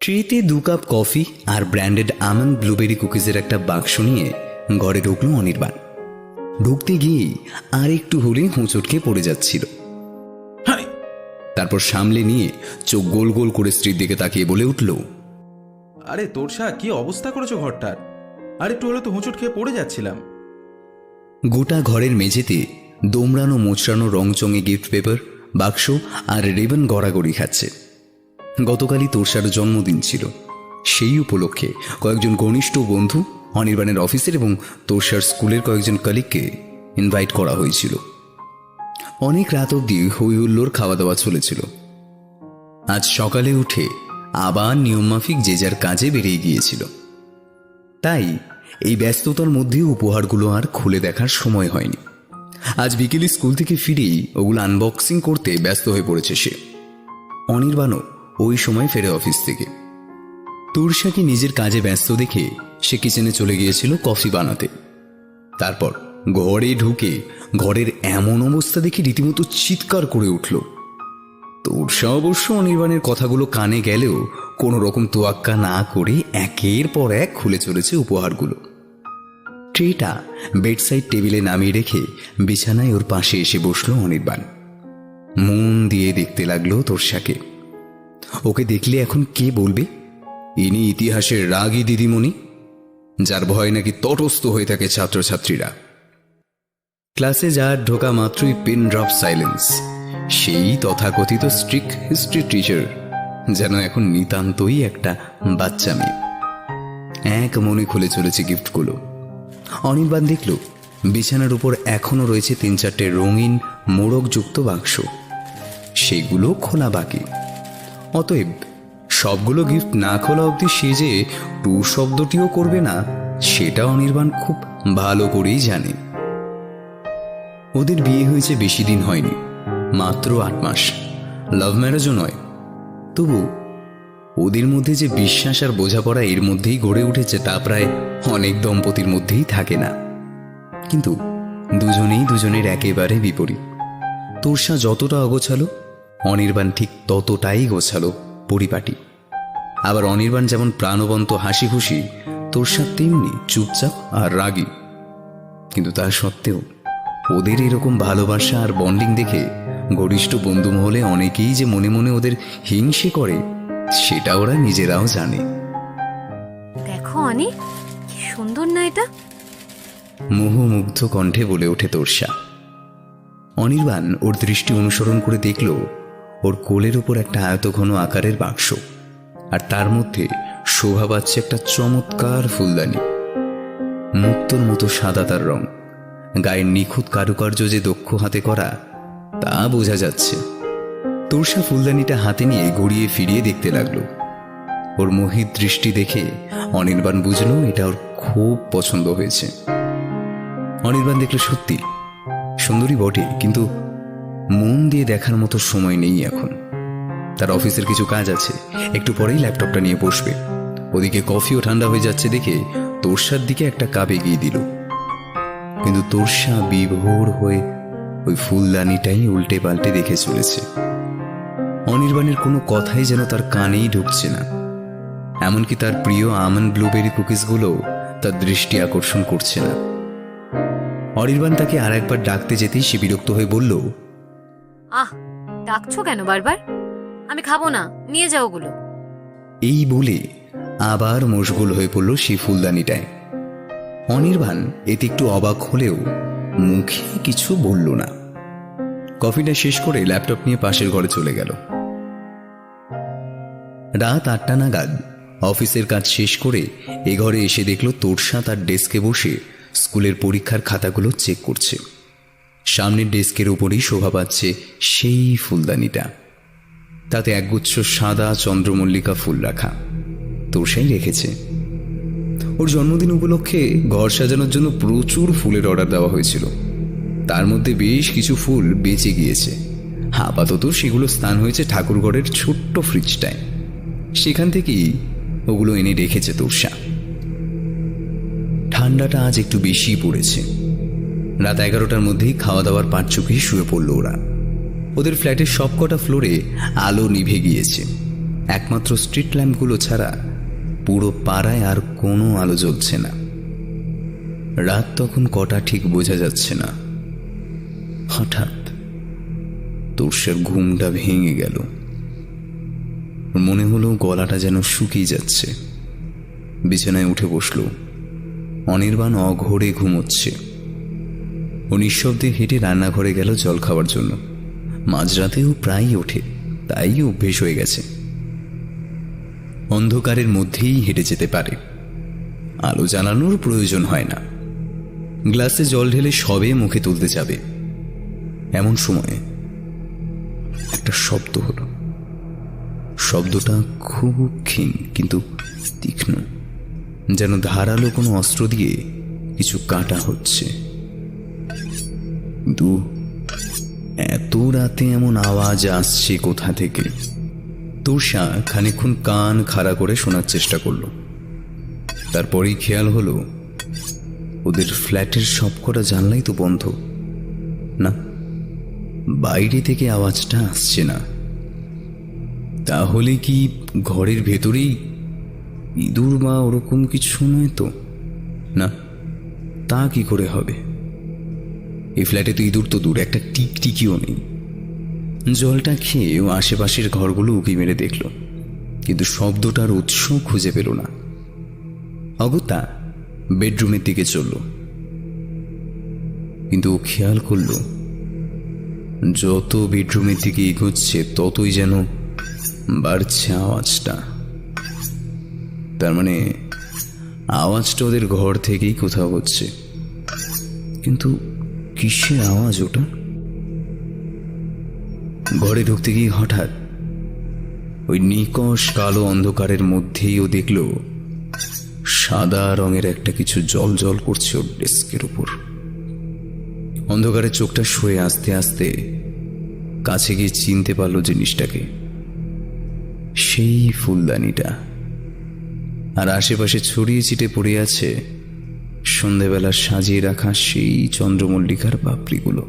ট্রেতে 2 cup coffee আর branded almond blueberry কুকিজের একটা বাক্স নিয়ে ঘরে ঢুকলো অনির্বাণ। ঢুকতে গিয়ে আর একটু হলে হোঁচটকে পড়ে যাচ্ছিল। তারপর সামলে নিয়ে চোখ গোল গোল করে স্ত্রীর দিকে তাকিয়ে বলে উঠল, আরে তোরসা, কি অবস্থা করেছো ঘরটার? আর একটু হলে তো হোঁচট খেয়ে পড়ে যাচ্ছিলাম। গোটা ঘরের মেঝেতে দোমড়ানো মোচড়ানো রংচঙে গিফট পেপার, বাক্স আর রিবন গড়াগড়ি খাচ্ছে। গতকালই তোরসার জন্মদিন ছিল। সেই উপলক্ষে কয়েকজন ঘনিষ্ঠ বন্ধু, অনির্বাণের অফিসের এবং তোরসার স্কুলের কয়েকজন কলিগকে ইনভাইট করা হয়েছিল। অনেক রাত অবধি হই হুল্লোর খাওয়া দাওয়া চলেছিল। আজ সকালে উঠে আবার নিয়মমাফিক যে যার কাজে বেরিয়ে গিয়েছিল। তাই এই ব্যস্ততার মধ্যে উপহারগুলো আর খুলে দেখার সময় হয়নি। আজ বিকেলে স্কুল থেকে ফিরেই ওগুলো আনবক্সিং করতে ব্যস্ত হয়ে পড়েছে সে। অনির্বাণও ওই সময় ফেরে অফিস থেকে। তোরসাকে নিজের কাজে ব্যস্ত দেখে সে কিচেনে চলে গিয়েছিল কফি বানাতে। তারপর ঘরে ঢুকে ঘরের এমন অবস্থা দেখে রীতিমতো চিৎকার করে উঠল। তোরসা অবশ্য অনির্বাণের কথাগুলো কানে গেলেও কোনো রকম তোয়াক্কা না করে একের পর এক খুলে চলেছে উপহারগুলো। ট্রেটা বেডসাইড টেবিলে নামিয়ে রেখে বিছানায় ওর পাশে এসে বসলো অনির্বাণ। মন দিয়ে দেখতে লাগলো তোরসাকে। ওকে দেখলে এখন কে বলবে ইনি ইতিহাসের রাগী দিদিমণি, যার ভয় নাকি তটস্থ হয়ে থাকে ছাত্রছাত্রীরা। ক্লাসে যার ঢোকা মাত্রই পিন ড্রপ সাইলেন্স। সেই তথাকথিত স্ট্রিক্ট হিস্ট্রি টিচার যেন এখন নিতান্তই একটা বাচ্চা মেয়ে। এক মনে খুলে চলেছে গিফটগুলো। অনির্বাণ দেখল বিছানার উপর এখনো রয়েছে 3-4টে রঙিন মোড়কযুক্ত বাক্স। সেগুলো খোলা বাকি। অতএব সবগুলো গিফট না খোলা অবধি সে যে টু শব্দটিও করবে না, সেটা অনির্বাণ খুব ভালো করেই জানে। ওদের বিয়ে হয়েছে বেশি দিন হয়নি, মাত্র 8 মাস। লাভ ম্যারেজও নয়। তবু ওদের মধ্যে যে বিশ্বাস আর বোঝাপড়া এর মধ্যেই গড়ে উঠেছে তা প্রায় অনেক দম্পতির মধ্যেই থাকে না। কিন্তু দুজনেই দুজনের একেবারে বিপরীত। তোরসা যতটা অগোছালো, অনির্বাণ ঠিক ততটাই গোছালো, পরিপাটি। আবার অনির্বাণ যেমন প্রাণবন্ত হাসি খুশি, তোরসা তেমনি চুপচাপ আর রাগী। কিন্তু তা সত্ত্বেও ওদের এরকম ভালোবাসা আর বন্ডিং দেখে ঘনিষ্ঠ বন্ধু মহলে অনেকেই যে মনে মনে ওদের হিংসে করে, সেটা ওরা নিজেরাও জানে। দেখো অনি, কি সুন্দর না এটা? মোহমুগ্ধ কণ্ঠে বলে ওঠে তোরসা। অনির্বাণ ওর দৃষ্টি অনুসরণ করে দেখল ওর কোলের উপর একটা আয়তঘন আকারের বাক্স, আর তার মধ্যে শোভা পাচ্ছে একটা চমৎকার ফুলদানি। মুক্তোর মতো সাদা তার রং, গায়ের নিখুঁত কারুকার্য যে দক্ষ হাতে করা তা বোঝা যাচ্ছে। তোরসা ফুলদানিটা হাতে নিয়ে ঘুরিয়ে ফিরিয়ে দেখতে লাগলো। ওর মোহিত দৃষ্টি দেখে অনির্বাণ বুঝলো এটা ওর খুব পছন্দ হয়েছে। অনির্বাণ দেখলো সত্যি সুন্দরী বটে, কিন্তু মন দিয়ে দেখার মতো সময় নেই এখন। তার অফিসের কিছু কাজ আছে, একটু পরেই ল্যাপটপটা নিয়ে বসবে। ওদিকে কফিও ঠান্ডা হয়ে যাচ্ছে দেখে তোরসার দিকে একটা কাপ এগিয়ে দিল। কিন্তু তোরসা বিভোর হয়ে ওই ফুলদানিটাই উল্টে পাল্টে দেখে চলেছে। অনির্বাণের কোনো কথাই যেন তার কানেই ঢুকছে না। এমনকি তার প্রিয় আমন্ড ব্লুবেরি কুকিজগুলো তার দৃষ্টি আকর্ষণ করছে না। অনির্বাণ তাকে আর একবার ডাকতে যেতেই সে বিরক্ত হয়ে বলল, ডাকছো কেন বারবার? আমি খাবো না, নিয়ে যাও ওগুলো। এই বলে আবার মশগুল হয়ে পড়ল সেই ফুলদানিটায়। অনির্বাণ এতে একটু অবাক হলেও মুখে কিছু বলল না। কফিটা শেষ করে ল্যাপটপ নিয়ে পাশের ঘরে চলে গেল। রাত 8টা নাগাদ অফিসের কাজ শেষ করে এ ঘরে এসে দেখল তোরসা তার ডেস্কে বসে স্কুলের পরীক্ষার খাতাগুলো চেক করছে। সামনের ডেস্কের উপরেই শোভা পাচ্ছে সেই ফুলদানিটা। তাতে একগুচ্ছ সাদা চন্দ্রমল্লিকা ফুল রাখা। তোরসাই রেখেছে। ওর জন্মদিন উপলক্ষে ঘর সাজানোর জন্য প্রচুর ফুলের অর্ডার দেওয়া হয়েছিল। তার মধ্যে বেশ কিছু ফুল বেঁচে গিয়েছে। আপাতত সেগুলো স্থান হয়েছে ঠাকুরঘরের ছোট্ট ফ্রিজটায়। সেখান থেকেই ওগুলো এনে রেখেছে তোরসা। ঠান্ডাটা আজ একটু বেশি পড়েছে। রাত 11টার মধ্যেই খাওয়া দাওয়ার পাট চুকিয়ে শুয়ে পড়ল ওরা। ওদের ফ্ল্যাটের সবকটা ফ্লোরে আলো নিভে গিয়েছে। একমাত্র স্ট্রিট ল্যাম্পগুলো ছাড়া পুরো পাড়ায় আর কোনো আলো জ্বলছে না। রাত তখন কটা ঠিক বোঝা যাচ্ছে না। হঠাৎ তোরসার ঘুমটা ভেঙে গেল। মনে হলো গলাটা যেন শুকিয়ে যাচ্ছে। বিছানায় উঠে বসল। অনির্বাণ অঘোরে ঘুমোচ্ছে। ও নিঃশব্দে হেঁটে রান্নাঘরে গেল জল খাওয়ার জন্য। মাঝরাতেও প্রায়ই ওঠে, তাই অভ্যেস হয়ে গেছে। অন্ধকারের মধ্যেই হেঁটে যেতে পারে, আলো জ্বালানোর প্রয়োজন হয় না। গ্লাসে জল ঢেলে সবে মুখে তুলতে যাবে, এমন সময়ে একটা শব্দ হলো। শব্দটা খুব ক্ষীণ কিন্তু তীক্ষ্ণ, যেন ধারালো কোনো অস্ত্র দিয়ে কিছু কাটা হচ্ছে। কিন্তু এত রাতে এমন আওয়াজ আসছে কোথা থেকে? তোরসা খানিকক্ষণ কান খাড়া করে শোনার চেষ্টা করলো। তারপরেই খেয়াল হলো ওদের ফ্ল্যাটের সবকটা জানলাই তো বন্ধ। না, বাইরে থেকে আওয়াজটা আসছে না। তাহলে কি ঘরের ভেতরেই ইঁদুর বা ওরকম কিছু নয় তো? না, তা কি করে হবে? এই ফ্ল্যাটে তো ইঁদুর তো দূর, একটা টিকটিকিও নেই। জলটা খেয়ে ও আশেপাশের ঘরগুলো উকি মেরে দেখল, কিন্তু শব্দটার উৎস খুঁজে পেল না। অগত্যা বেডরুমের দিকে চলল, কিন্তু ও খেয়াল করল যত বেডরুমের দিকে এগোচ্ছে ততই যেন বাড়ছে আওয়াজটা। তার মানে আওয়াজটা ওদের ঘর থেকেই কোথাও হচ্ছে। কিন্তু কিসের আওয়াজ ওটা? ঘরে ঢুকতে গিয়ে হঠাৎ ওই নিকষ কালো অন্ধকারের মধ্যেই ও দেখল সাদা রঙের একটা কিছু জল জল করছে ওর ডেস্কের উপর। অন্ধকারে চোখটা শুয়ে আস্তে আস্তে কাছে গিয়ে চিনতে পারল জিনিসটাকে। সেই ফুলদানিটা। আর আশেপাশে ছড়িয়ে ছিটে পড়ে আছে সন্ধেবেলা সাজিয়ে রাখা সেই চন্দ্রমল্লিকার পাপড়িগুলো।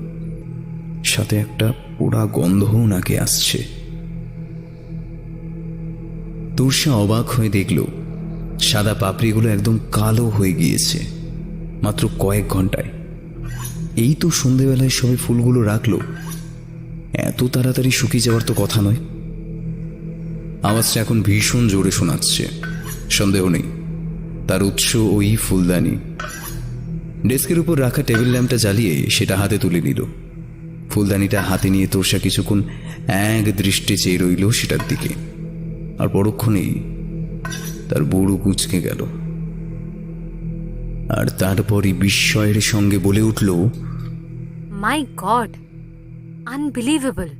সাথে একটা পোড়া গন্ধও নাকে আসছে। তোরসা অবাক হয়ে দেখল সাদা পাপড়িগুলো একদম কালো হয়ে গিয়েছে মাত্র কয়েক ঘন্টায়। এই তো সন্ধেবেলায় সবে ফুলগুলো রাখলো, এত তাড়াতাড়ি শুকিয়ে যাওয়ার তো কথা নয়। আওয়াজটা এখন ভীষণ জোরে শোনাচ্ছে, সন্দেহ নেই তার উৎস ওই ফুলদানি। ডেস্কের উপর রাখা টেবিল ল্যাম্পটা জ্বালিয়ে সেটা হাতে তুলে নিল। ফুলদানিটা হাতে নিয়ে তোরসা কিছুক্ষণ এক দৃষ্টে চেয়ে রইল সেটার দিকে। আর পরক্ষণেই তার বুড়ো কুঁচকে গেল। আর তারপরই বিস্ময়ের সঙ্গে বলে উঠল, মাই গড, আনবিলিভেবল।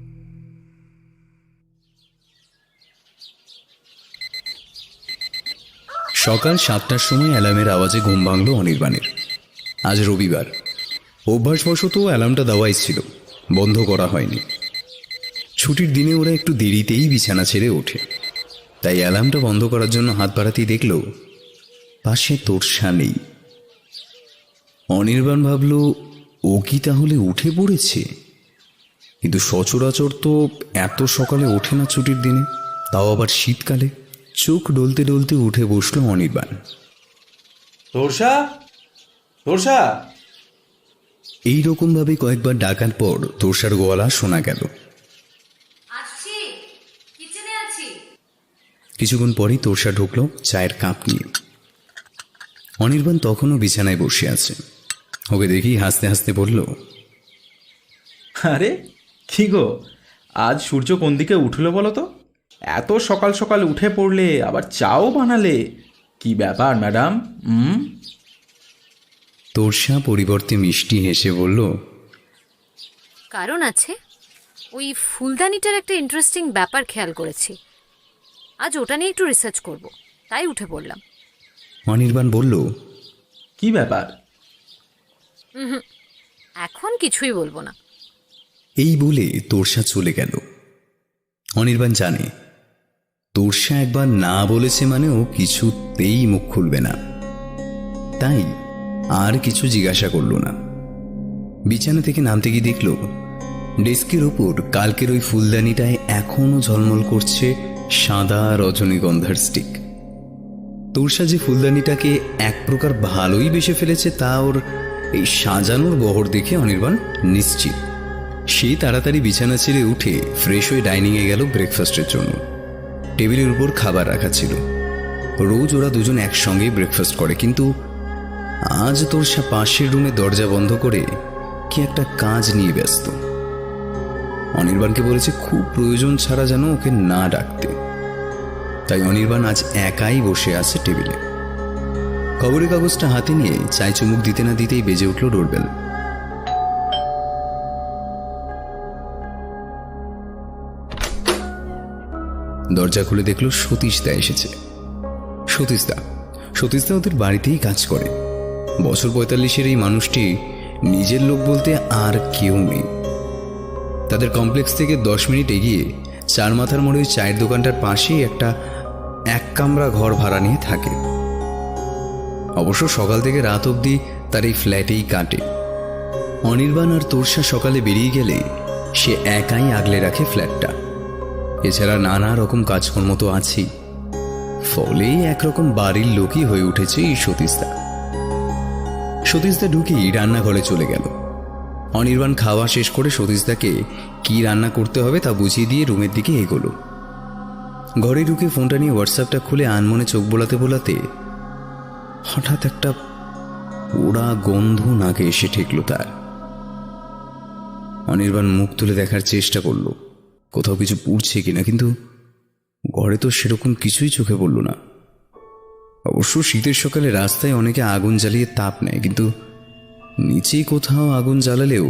সকাল 7টার সময় অ্যালার্মের আওয়াজে ঘুম ভাঙল অনির্বাণের। আজ রবিবার, অভ্যাসবশত অ্যালার্মটা দেওয়াই ছিল, বন্ধ করা হয়নি। ছুটির দিনে ওরা একটু দেরিতেই বিছানা ছেড়ে ওঠে, তাই অ্যালার্মটা বন্ধ করার জন্য হাত বাড়াতেই দেখল পাশে তোরসা নেই। অনির্বাণ ভাবল ও কি তাহলে উঠে পড়েছে? কিন্তু সচরাচর তো এত সকালে ওঠে না ছুটির দিনে, তাও আবার শীতকালে। চোখ ডলতে ডলতে উঠে বসল অনির্বাণ। তোরসা, তোরসা! এইরকম ভাবে কয়েকবার ডাকার পর তোরসার গলা শোনা গেল। আসছি, কিচেনে আছি। কিছুক্ষণ পরেই তোরসা ঢুকলো চায়ের কাপ নিয়ে। অনির্বাণ তখনও বিছানায় বসে আছে। ওকে দেখি হাসতে হাসতে বলল, আরে কি গো, আজ সূর্য কোন দিকে উঠলো বলো তো? এত সকাল সকাল উঠে পড়লে, আবার চাও বানালে, কি ব্যাপার ম্যাডাম? তোরসা পরিবর্তে মিষ্টি হেসে বলল, কারণ আছে, ওই ফুলদানিটার একটা ইন্টারেস্টিং ব্যাপার খেয়াল করেছি। আজ ওটা নিয়ে একটু রিসার্চ করব, তাই উঠে পড়লাম। অনির্বাণ বলল, কি ব্যাপার? এখন কিছুই বলবো না। এই বলে তোরসা চলে গেল। অনির্বাণ জানে তোরসা একবার না বলেছে মানে ও কিছুতেই মুখ খুলবে না, তাই আর কিছু জিজ্ঞাসা করল না। বিছানা থেকে নামতে গিয়ে দেখল ডেস্কের ওপর কালকের ওই ফুলদানিটায় এখনো ঝলমল করছে সাদা রজনীগন্ধার স্টিক। তোরসা যে ফুলদানিটাকে এক প্রকার ভালোই বেসে ফেলেছে তা ওর এই সাজানোর বহর দেখে অনির্বাণ নিশ্চিত। সে তাড়াতাড়ি বিছানা ছেড়ে উঠে ফ্রেশ হয়ে ডাইনিংয়ে গেল ব্রেকফাস্টের জন্য। টেবিলের উপর খাবার রাখা ছিল। রোজ ওরা দুজন একসঙ্গেই ব্রেকফাস্ট করে, কিন্তু আজ তোরসা পাশের রুমে দরজা বন্ধ করে কি একটা কাজ নিয়ে ব্যস্ত। অনির্বাণকে বলেছে খুব প্রয়োজন ছাড়া যেন ওকে না ডাকতে। তাই অনির্বাণ আজ একাই বসে আছে টেবিলে। খবরের কাগজটা হাতে নিয়ে চায় চুমুক দিতে না দিতেই বেজে উঠল ডোরবেল। দরজা খুলে দেখলো সতীশদা এসেছে। সতীশদা ওদের বাড়িতেই কাজ করে। বছর 45-এর এই মানুষটি নিজের লোক বলতে আর কেউ নেই। তাদের কমপ্লেক্স থেকে 10 মিনিট এগিয়ে চার মাথার মোড়ে চায়ের দোকানটার পাশেই একটা এক কামরা ঘর ভাড়া নিয়ে থাকে। অবশ্য সকাল থেকে রাত অবধি তার এই ফ্ল্যাটেই কাটে। অনির্বাণ আর তোরসা সকালে বেরিয়ে গেলে সে একাই আগলে রাখে ফ্ল্যাটটা। এছাড়া নানা রকম কাজকর্ম তো আছেই। ফলে একরকম বাড়ির লোকই হয়ে উঠেছে এই সতীশদা ঢুকেই রান্নাঘরে চলে গেল। অনির্বাণ খাওয়া শেষ করে সতীশদাকে কি রান্না করতে হবে তা বুঝিয়ে দিয়ে রুমের দিকে এগোলো। ঘরে ঢুকে ফোনটা নিয়ে হোয়াটসঅ্যাপটা খুলে আনমনে চোখ বোলাতে বোলাতে হঠাৎ একটা পোড়া গন্ধ নাকে এসে ঠেকল তার। অনির্বাণ মুখ তুলে দেখার চেষ্টা করল কোথাও কিছু পুড়ছে কিনা, কিন্তু ঘরে তো সেরকম কিছুই চোখে পড়ল না। অবশ্য শীতের সকালে রাস্তায় অনেকে আগুন জ্বালিয়ে তাপ নেয়, কিন্তু নিচেই কোথাও আগুন জ্বালালেও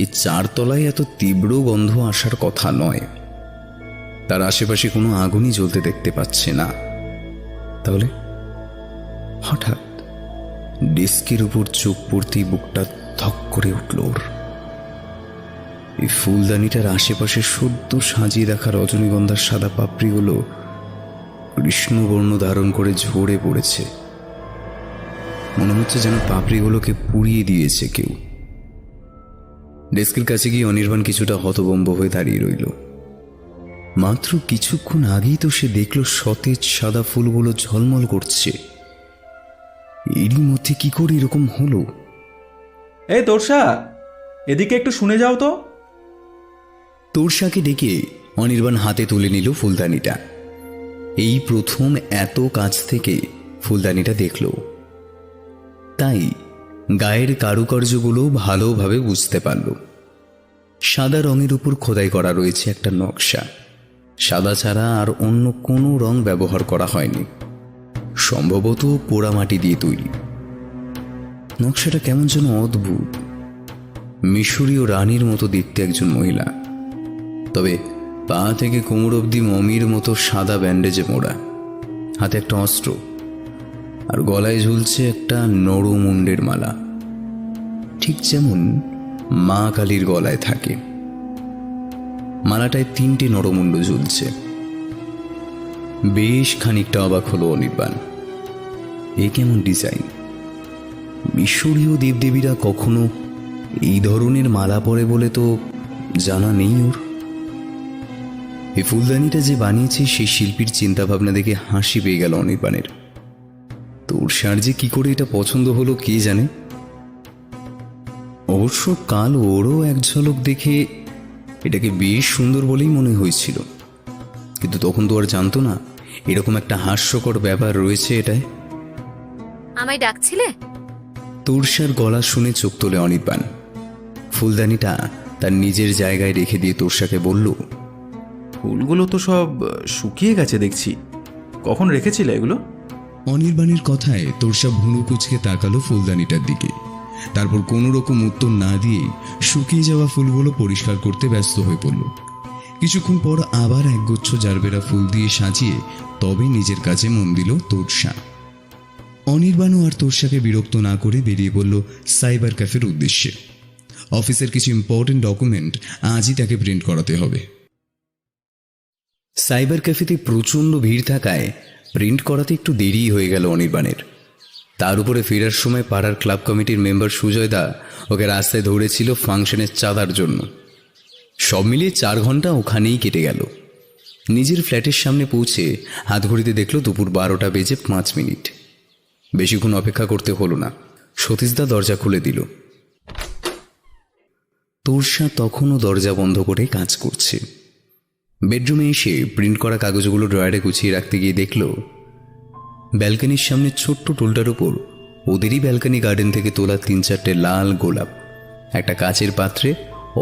এই 4 তলায় এত তীব্র গন্ধ আসার কথা নয়। তার আশেপাশে কোনো আগুনই জ্বলতে দেখতে পাচ্ছে না। তাহলে হঠাৎ ডেস্কের উপর চোখ পড়তেই বুকটা ধক করে উঠল ওর। এই ফুলদানিটার আশেপাশে সদ্য সাজিয়ে রাখা রজনীগন্ধার সাদা পাপড়িগুলো কৃষ্ণবর্ণ ধারণ করে ঝরে পড়েছে। মনে হচ্ছে যেন পাপড়িগুলোকে পুড়িয়ে দিয়েছে কেউ। ডেস্কের কাছে গিয়ে অনির্বাণ কিছুটা হতভম্ব হয়ে দাঁড়িয়ে রইল। মাত্র কিছুক্ষণ আগেই তো সে দেখল সতেজ সাদা ফুলগুলো ঝলমল করছে। এরই মধ্যে কি করে এরকম হলো? এই তোরসা, এদিকে একটু শুনে যাও তো। তোরসাকে ডেকে অনির্বাণ হাতে তুলে নিল ফুলদানিটা। এই প্রথম এত কাছ থেকে ফুলদানিটা দেখল, তাই গায়ের কারুকার্যগুলো ভালোভাবে বুঝতে পারল। সাদা রঙের উপর খোদাই করা রয়েছে একটা নকশা। সাদা ছাড়া আর অন্য কোনো রং ব্যবহার করা হয়নি, সম্ভবত পোড়ামাটি দিয়ে তৈরি। নকশাটা কেমন যেন অদ্ভুত, মিশরীয় রানীর মতো দেখতে একজন মহিলা, তবে পা থেকে কোমর অবধি মমির মতো সাদা ব্যান্ডেজে মোড়া, হাতে একটা অস্ত্র, আর গলায় ঝুলছে একটা নরমুণ্ডের মালা, ঠিক যেমন মা কালীর গলায় থাকে। মালাটায় 3টে নরমুণ্ড ঝুলছে। বেশ খানিকটা অবাক হলো অনির্বাণ। এ কেমন ডিজাইন? মিশরীয় দেবদেবীরা কখনো এই ধরনের মালা পরে বলে তো জানা নেই ওর। এই ফুলদানিটা যে বানিয়েছে সেই শিল্পীর চিন্তাভাবনা দেখে হাসি পেয়ে গেল অনির্বাণের। তোরসার যে কি করে এটা পছন্দ হলো কে জানে। অবশ্য কাল ওরও এক ঝলক দেখে এটাকে বেশ সুন্দর বলেই মনে হয়েছিল, কিন্তু তখন তো আর জানতো না এরকম একটা হাস্যকর ব্যাপার রয়েছে এটায়। আমায় ডাকছিলে? তোরসার গলা শুনে চোখ তোলে অনির্বাণ। ফুলদানিটা তার নিজের জায়গায় রেখে দিয়ে তোরসাকে বলল, ফুলগুলো তো সব শুকিয়ে গেছে দেখছি, কখন রেখেছিলে এগুলো? অনির্বাণের কথায় তোরসা ভুরু কুচকে তাকালো ফুলদানিটার দিকে। তারপর কোনো রকম উত্তর না দিয়ে শুকিয়ে যাওয়া ফুলগুলো পরিষ্কার করতে ব্যস্ত হয়ে পড়ল। কিছুক্ষণ পর আবার একগুচ্ছ জারবেরা ফুল দিয়ে সাজিয়ে তবে নিজের কাজে মন দিল তোরসা। অনির্বাণও আর তোরসাকে বিরক্ত না করে বেরিয়ে পড়ল সাইবার ক্যাফের উদ্দেশ্যে। অফিসের কিছু ইম্পর্টেন্ট ডকুমেন্ট আজই তাকে প্রিন্ট করাতে হবে। সাইবার ক্যাফেতে প্রচণ্ড ভিড় থাকায় প্রিন্ট করাতে একটু দেরি হয়ে গেল অনির্বাণের। তার উপরে ফেরার সময় পাড়ার ক্লাব কমিটির মেম্বার সুজয়দা ওকে রাস্তায় ধরেছিল ফাংশনের চাঁদার জন্য। সব মিলিয়ে 4 ঘন্টা ওখানেই কেটে গেল। নিজের ফ্ল্যাটের সামনে পৌঁছে হাত ঘড়িতে দেখল দুপুর 12টা বেজে 5 মিনিট। বেশিক্ষণ অপেক্ষা করতে হলো না, সতীশদা দরজা খুলে দিল। তোরসা তখনও দরজা বন্ধ করে কাজ করছে। বেডরুমে এসে প্রিন্ট করা কাগজগুলো ড্রয়ারে গুছিয়ে রাখতে গিয়ে দেখল ব্যালকনির সামনে ছোট্ট টুলটার উপর ওদেরই ব্যালকনি গার্ডেন থেকে তোলা 3-4টে লাল গোলাপ একটা কাচের পাত্রে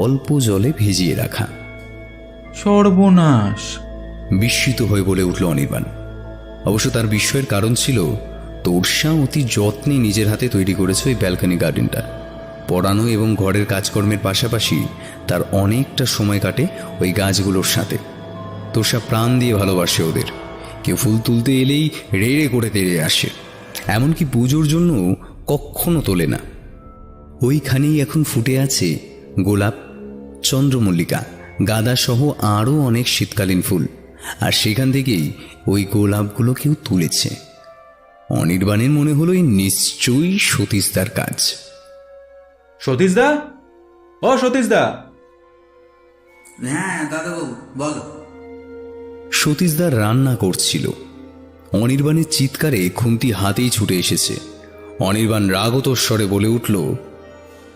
অল্প জলে ভিজিয়ে রাখা। সর্বনাশ! বিস্মিত হয়ে বলে উঠল অনির্বাণ। অবশ্য তার বিস্ময়ের কারণ ছিল তোরসা অতি যত্নে নিজের হাতে তৈরি করেছে ওই ব্যালকনি গার্ডেনটা। পড়ানো এবং ঘরের কাজকর্মের পাশাপাশি তার অনেকটা সময় কাটে ওই গাছগুলোর সাথে। তোরসা প্রাণ দিয়ে ভালোবাসে ওদের। কেউ ফুল তুলতে এলেই রেড়ে করে তেড়ে আসে, এমনকি পুজোর জন্য কখনো তোলে না। ওইখানেই এখন ফুটে আছে গোলাপ, চন্দ্রমল্লিকা, গাঁদা সহ আরও অনেক শীতকালীন ফুল, আর সেখান থেকেই ওই গোলাপগুলো কেউ তুলেছে। অনির্বাণের মনে হলো এই নিশ্চয়ই সতীশদার কাজ। সতীশদা, ও সতীশদা! হ্যাঁ দাদাবাবু বলো। সতীশদার রান্না করছিল। অনির্বাণের চিৎকারে খুন্তি হাতেই ছুটে এসেছে। অনির্বাণ রাগত স্বরে বলে উঠল,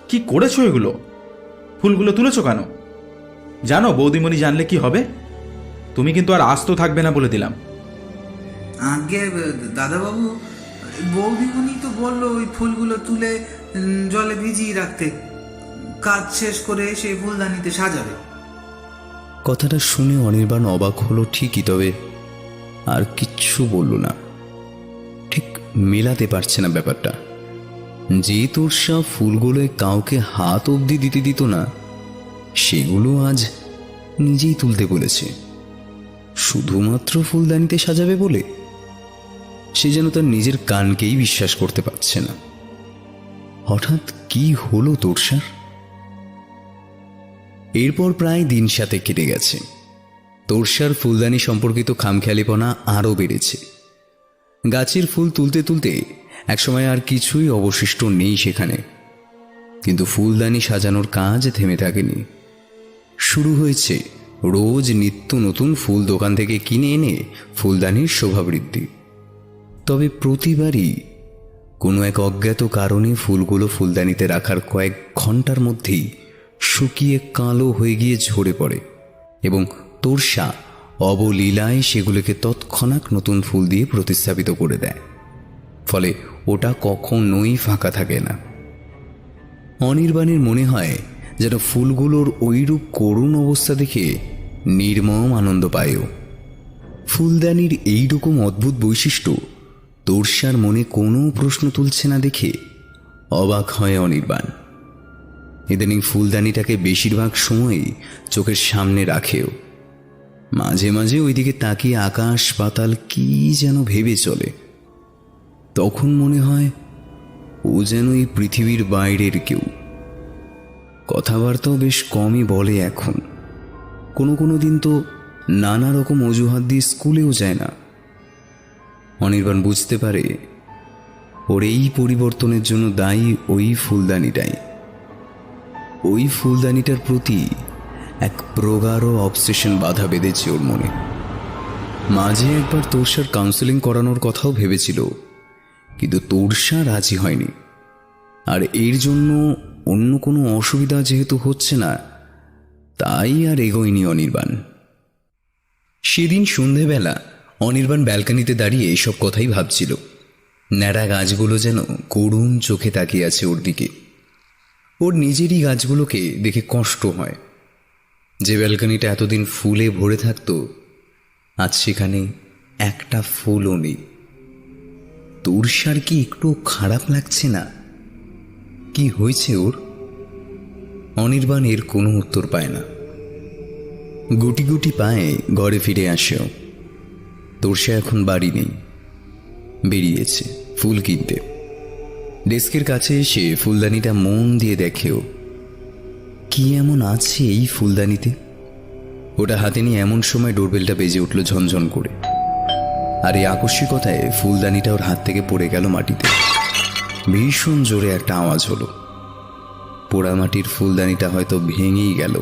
কি করেছো এগুলো? ফুলগুলো তুলেছো কেন? জানো বৌদিমণি জানলে কি হবে? তুমি কিন্তু আর আস্ত থাকবে না বলে দিলাম। আগে দাদাবাবু, বৌদিমণি তো বললো ওই ফুলগুলো তুলে জলে ভিজিয়ে রাখতে, কাজ শেষ করে এসে ফুলদানিতে সাজাবে। কথাটা শুনে অনির্বাণ অবাক হলো ঠিকই, তবে আর কিচ্ছু বলল না। ঠিক মেলাতে পারছে না ব্যাপারটা। যে তোরসা ফুলগুলোয় কাউকে হাত অবধি দিতে দিত না, সেগুলো আজ নিজেই তুলতে বলেছে, শুধুমাত্র ফুলদানিতে সাজাবে বলে। সে যেন তার নিজের কানকেই বিশ্বাস করতে পারছে না। হঠাৎ কি হলো তোরসার? এরপর প্রায় দিন 7 কেটে গেছে। তোরসার ফুলদানি সম্পর্কিত খামখেয়ালিপনা আরও বেড়েছে। গাছের ফুল তুলতে তুলতে একসময় আর কিছুই অবশিষ্ট নেই সেখানে। কিন্তু ফুলদানি সাজানোর কাজ থেমে থাকেনি। শুরু হয়েছে রোজ নিত্য নতুন ফুল দোকান থেকে কিনে এনে ফুলদানির শোভাবৃদ্ধি। তবে প্রতিবারই কোনো এক অজ্ঞাত কারণে ফুলগুলো ফুলদানিতে রাখার কয়েক ঘন্টার মধ্যেই শুকিয়ে কালো হয়ে গিয়ে ঝরে পড়ে এবং তোরসা অবলীলায় সেগুলোকে তৎক্ষণাৎ নতুন ফুল দিয়ে প্রতিস্থাপিত করে দেয়। ফলে ওটা কখনোই ফাঁকা থাকে না। অনির্বাণের মনে হয় যেন ফুলগুলোর ওইরূপ করুণ অবস্থা দেখে নির্মম আনন্দ পায়ও। ফুলদানির এইরকম অদ্ভুত বৈশিষ্ট্য তোরসার মনে কোনো প্রশ্ন তুলছে না দেখে অবাক হয় অনির্বাণ। ইদানিং ফুলদানিটাকে বেশিরভাগ সময়ই চোখের সামনে রাখেও। মাঝে মাঝে ওইদিকে তাকিয়ে আকাশ পাতাল কি যেন ভেবে চলে। তখন মনে হয় ও যেন এই পৃথিবীর বাইরের কেউ। কথাবার্তাও বেশ কমই বলে এখন। কোনো কোনো দিন তো নানা রকম অজুহাত দিয়ে স্কুলেও যায় না। অনির্বাণ বুঝতে পারে ওর এই পরিবর্তনের জন্য দায়ী ওই ফুলদানিটাই। ওই ফুলদানিটার প্রতি এক প্রগাঢ় অবসেশন বাধা বেঁধেছে ওর মনে। মাঝে একবার তোরসার কাউন্সেলিং করানোর কথাও ভেবেছিল, কিন্তু তোরসা রাজি হয়নি। আর এর জন্য অন্য কোনো অসুবিধা যেহেতু হচ্ছে না, তাই আর এগোয়নি অনির্বাণ। সেদিন সন্ধেবেলা অনির্বাণ ব্যালকনিতে দাঁড়িয়ে এসব কথাই ভাবছিল। ন্যাড়া গাছগুলো যেন করুণ চোখে তাকিয়ে আছে ওর দিকে। ওর নিজেরই গাছগুলোকে দেখে কষ্ট হয়। যে ব্যালকনিটা এতদিন ফুলে ভরে থাকতো, আজ সেখানে একটা ফুলও নেই। তোরসার কি একটু খারাপ লাগছে না? কি হয়েছে ওর? অনির্বাণ এর কোনো উত্তর পায় না। গুটি গুটি পায়ে ঘরে ফিরে আসেও। তোরসা এখন বাড়ি নেই, বেরিয়েছে ফুল কিনতে। ডেস্কের কাছে এসে ফুলদানিটা মন দিয়ে দেখেও কি এমন আছে এই ফুলদানিতে। ওটা হাতে নিয়ে এমন সময় ডোরবেলটা বেজে উঠল ঝনঝন করে। আর এই আকস্মিকতায় ফুলদানিটা ওর হাত থেকে পড়ে গেল মাটিতে। ভীষণ জোরে একটা আওয়াজ হলো। পোড়ামাটির ফুলদানিটা হয়তো ভেঙেই গেল,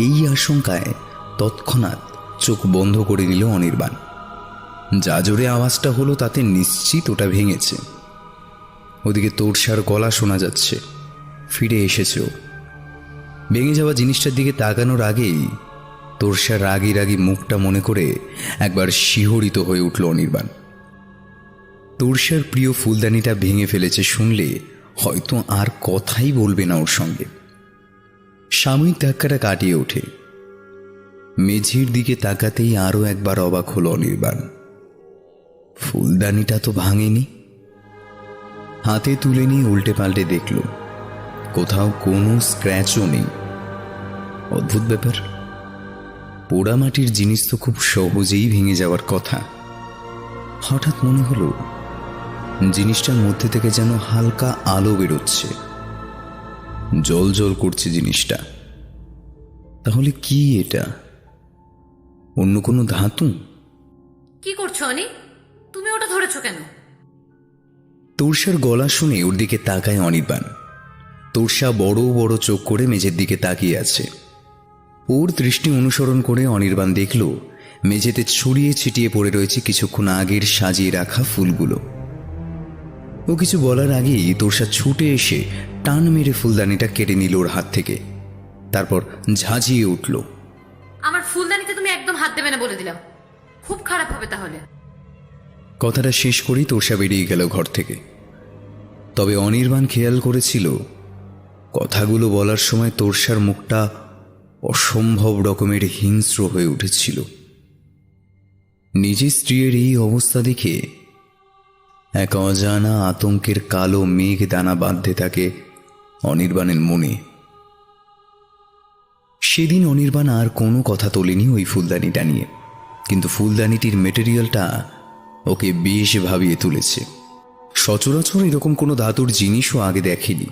এই আশঙ্কায় তৎক্ষণাৎ চোখ বন্ধ করে নিল অনির্বাণ। যা জোরে আওয়াজটা হলো তাতে নিশ্চিত ওটা ভেঙেছে। ওদিকে তোরসার গলা শোনা যাচ্ছে। ফিরে এসেছে ও। ভেঙে যাওয়া জিনিসটার দিকে তাকানোর আগেই তোরসার রাগি রাগি মুখটা মনে করে একবার শিহরিত হয়ে উঠল অনির্বাণ। তোরসার প্রিয় ফুলদানিটা ভেঙে ফেলেছে শুনলে হয়তো আর কথাই বলবে না ওর সঙ্গে। সাময়িক ধাক্কাটা কাটিয়ে ওঠে। মেঝের দিকে তাকাতেই আরও একবার অবাক হলো অনির্বাণ। ফুলদানিটা তো ভাঙেনি। হাতে তুলে নিয়ে উল্টে পাল্টে দেখল, কোথাও কোনো স্ক্র্যাচও নেই। অদ্ভুত ব্যাপার, পোড়ামাটির জিনিস তো খুব সহজেই ভেঙে যাওয়ার কথা। হঠাৎ মনে হলো জিনিসটার মধ্যে থেকে যেন হালকা আলো বেরোচ্ছে, জল জল করছে জিনিসটা। তাহলে কি এটা? অন্য কোনো ধাতু? কি করছো অনি? তুমি ওটা ধরেছো কেন? তোরসার গলা শুনে ওর দিকে তাকায় অনির্বাণ। তোরসা বড় বড় চোখ করে মেঝের দিকে তাকিয়ে আছে। ওর দৃষ্টি অনুসরণ করে অনির্বাণ দেখল মেঝেতে ছড়িয়ে ছিটিয়ে পড়ে রয়েছে কিছুক্ষণ আগের সাজিয়ে রাখা ফুলগুলো। ও কিছু বলার আগেই তোরসা ছুটে এসে টান মেরে ফুলদানিটা কেটে নিল ওর হাত থেকে। তারপর ঝাঁঝিয়ে উঠল, আমার ফুলদানিতে তুমি একদম হাত দেবে না বলে দিলাম, খুব খারাপ হবে তাহলে। কথাটা শেষ করেই তোরসা বেরিয়ে গেল ঘর থেকে। তবে অনির্বাণ খেয়াল করেছিল কথাগুলো বলার সময় তোরসার মুখটা অসম্ভব রকমের হিংস্র হয়ে উঠেছিল। নিজের স্ত্রীর এই অবস্থা দেখে এক অজানা আতঙ্কের কালো মেঘ দানা বাঁধতে থাকে অনির্বাণের মনে। সেদিন অনির্বাণ আর কোনো কথা তোলেনি ওই ফুলদানিটা নিয়ে, কিন্তু ফুলদানিটির মেটেরিয়ালটা ওকে বেশ ভাবিয়ে তুলেছে। সচরাচর এরকম কোনো ধাতুর জিনিসও আগে দেখেনি।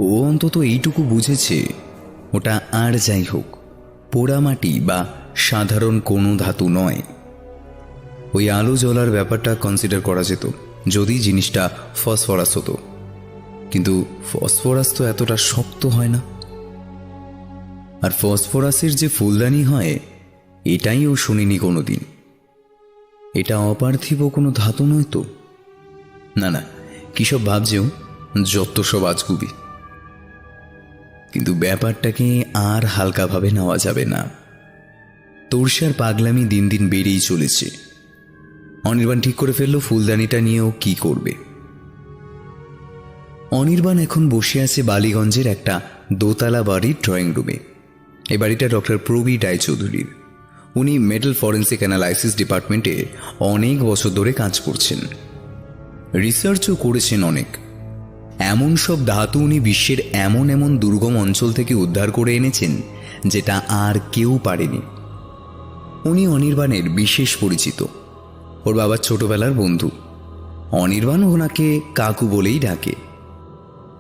ও অন্তত এইটুকু বুঝেছে ওটা আর যাই হোক পোড়ামাটি বা সাধারণ কোনো ধাতু নয়। ওই আলো জ্বলার ব্যাপারটা কনসিডার করা যেত যদি জিনিসটা ফসফরাস হতো, কিন্তু ফসফরাস তো এতটা শক্ত হয় না। আর ফসফরাসের যে ফুলদানি হয় এটাই ও শুনিনি কোনোদিন। এটা অপার্থিব কোনো ধাতু নয় তো? না না, কিসব ভাবছেও, যত সব আজগুবি। কিন্তু ব্যাপারটাকে আর হালকাভাবে নেওয়া যাবে না। তোরসার পাগলামি দিন দিন বেড়েই চলেছে। অনির্বাণ ঠিক করে ফেলল ফুলদানিটা নিয়েও কি করবে। অনির্বাণ এখন বসে আছে বালিগঞ্জের একটা দোতলা বাড়ির ড্রয়িং রুমে। এই বাড়িটা ডক্টর প্রবীর রায়চৌধুরীর। উনি মেটাল ফরেন্সিক অ্যানালাইসিস ডিপার্টমেন্টে অনেক বছর ধরে কাজ করছেন, রিসার্চও করেছেন অনেক। এমন সব ধাতু উনি বিশ্বের এমন এমন দুর্গম অঞ্চল থেকে উদ্ধার করে এনেছেন যেটা আর কেউ পারেনি। উনি অনির্বাণের বিশেষ পরিচিত, ওর বাবার ছোটবেলার বন্ধু। অনির্বাণ ওনাকে কাকু বলেই ডাকে।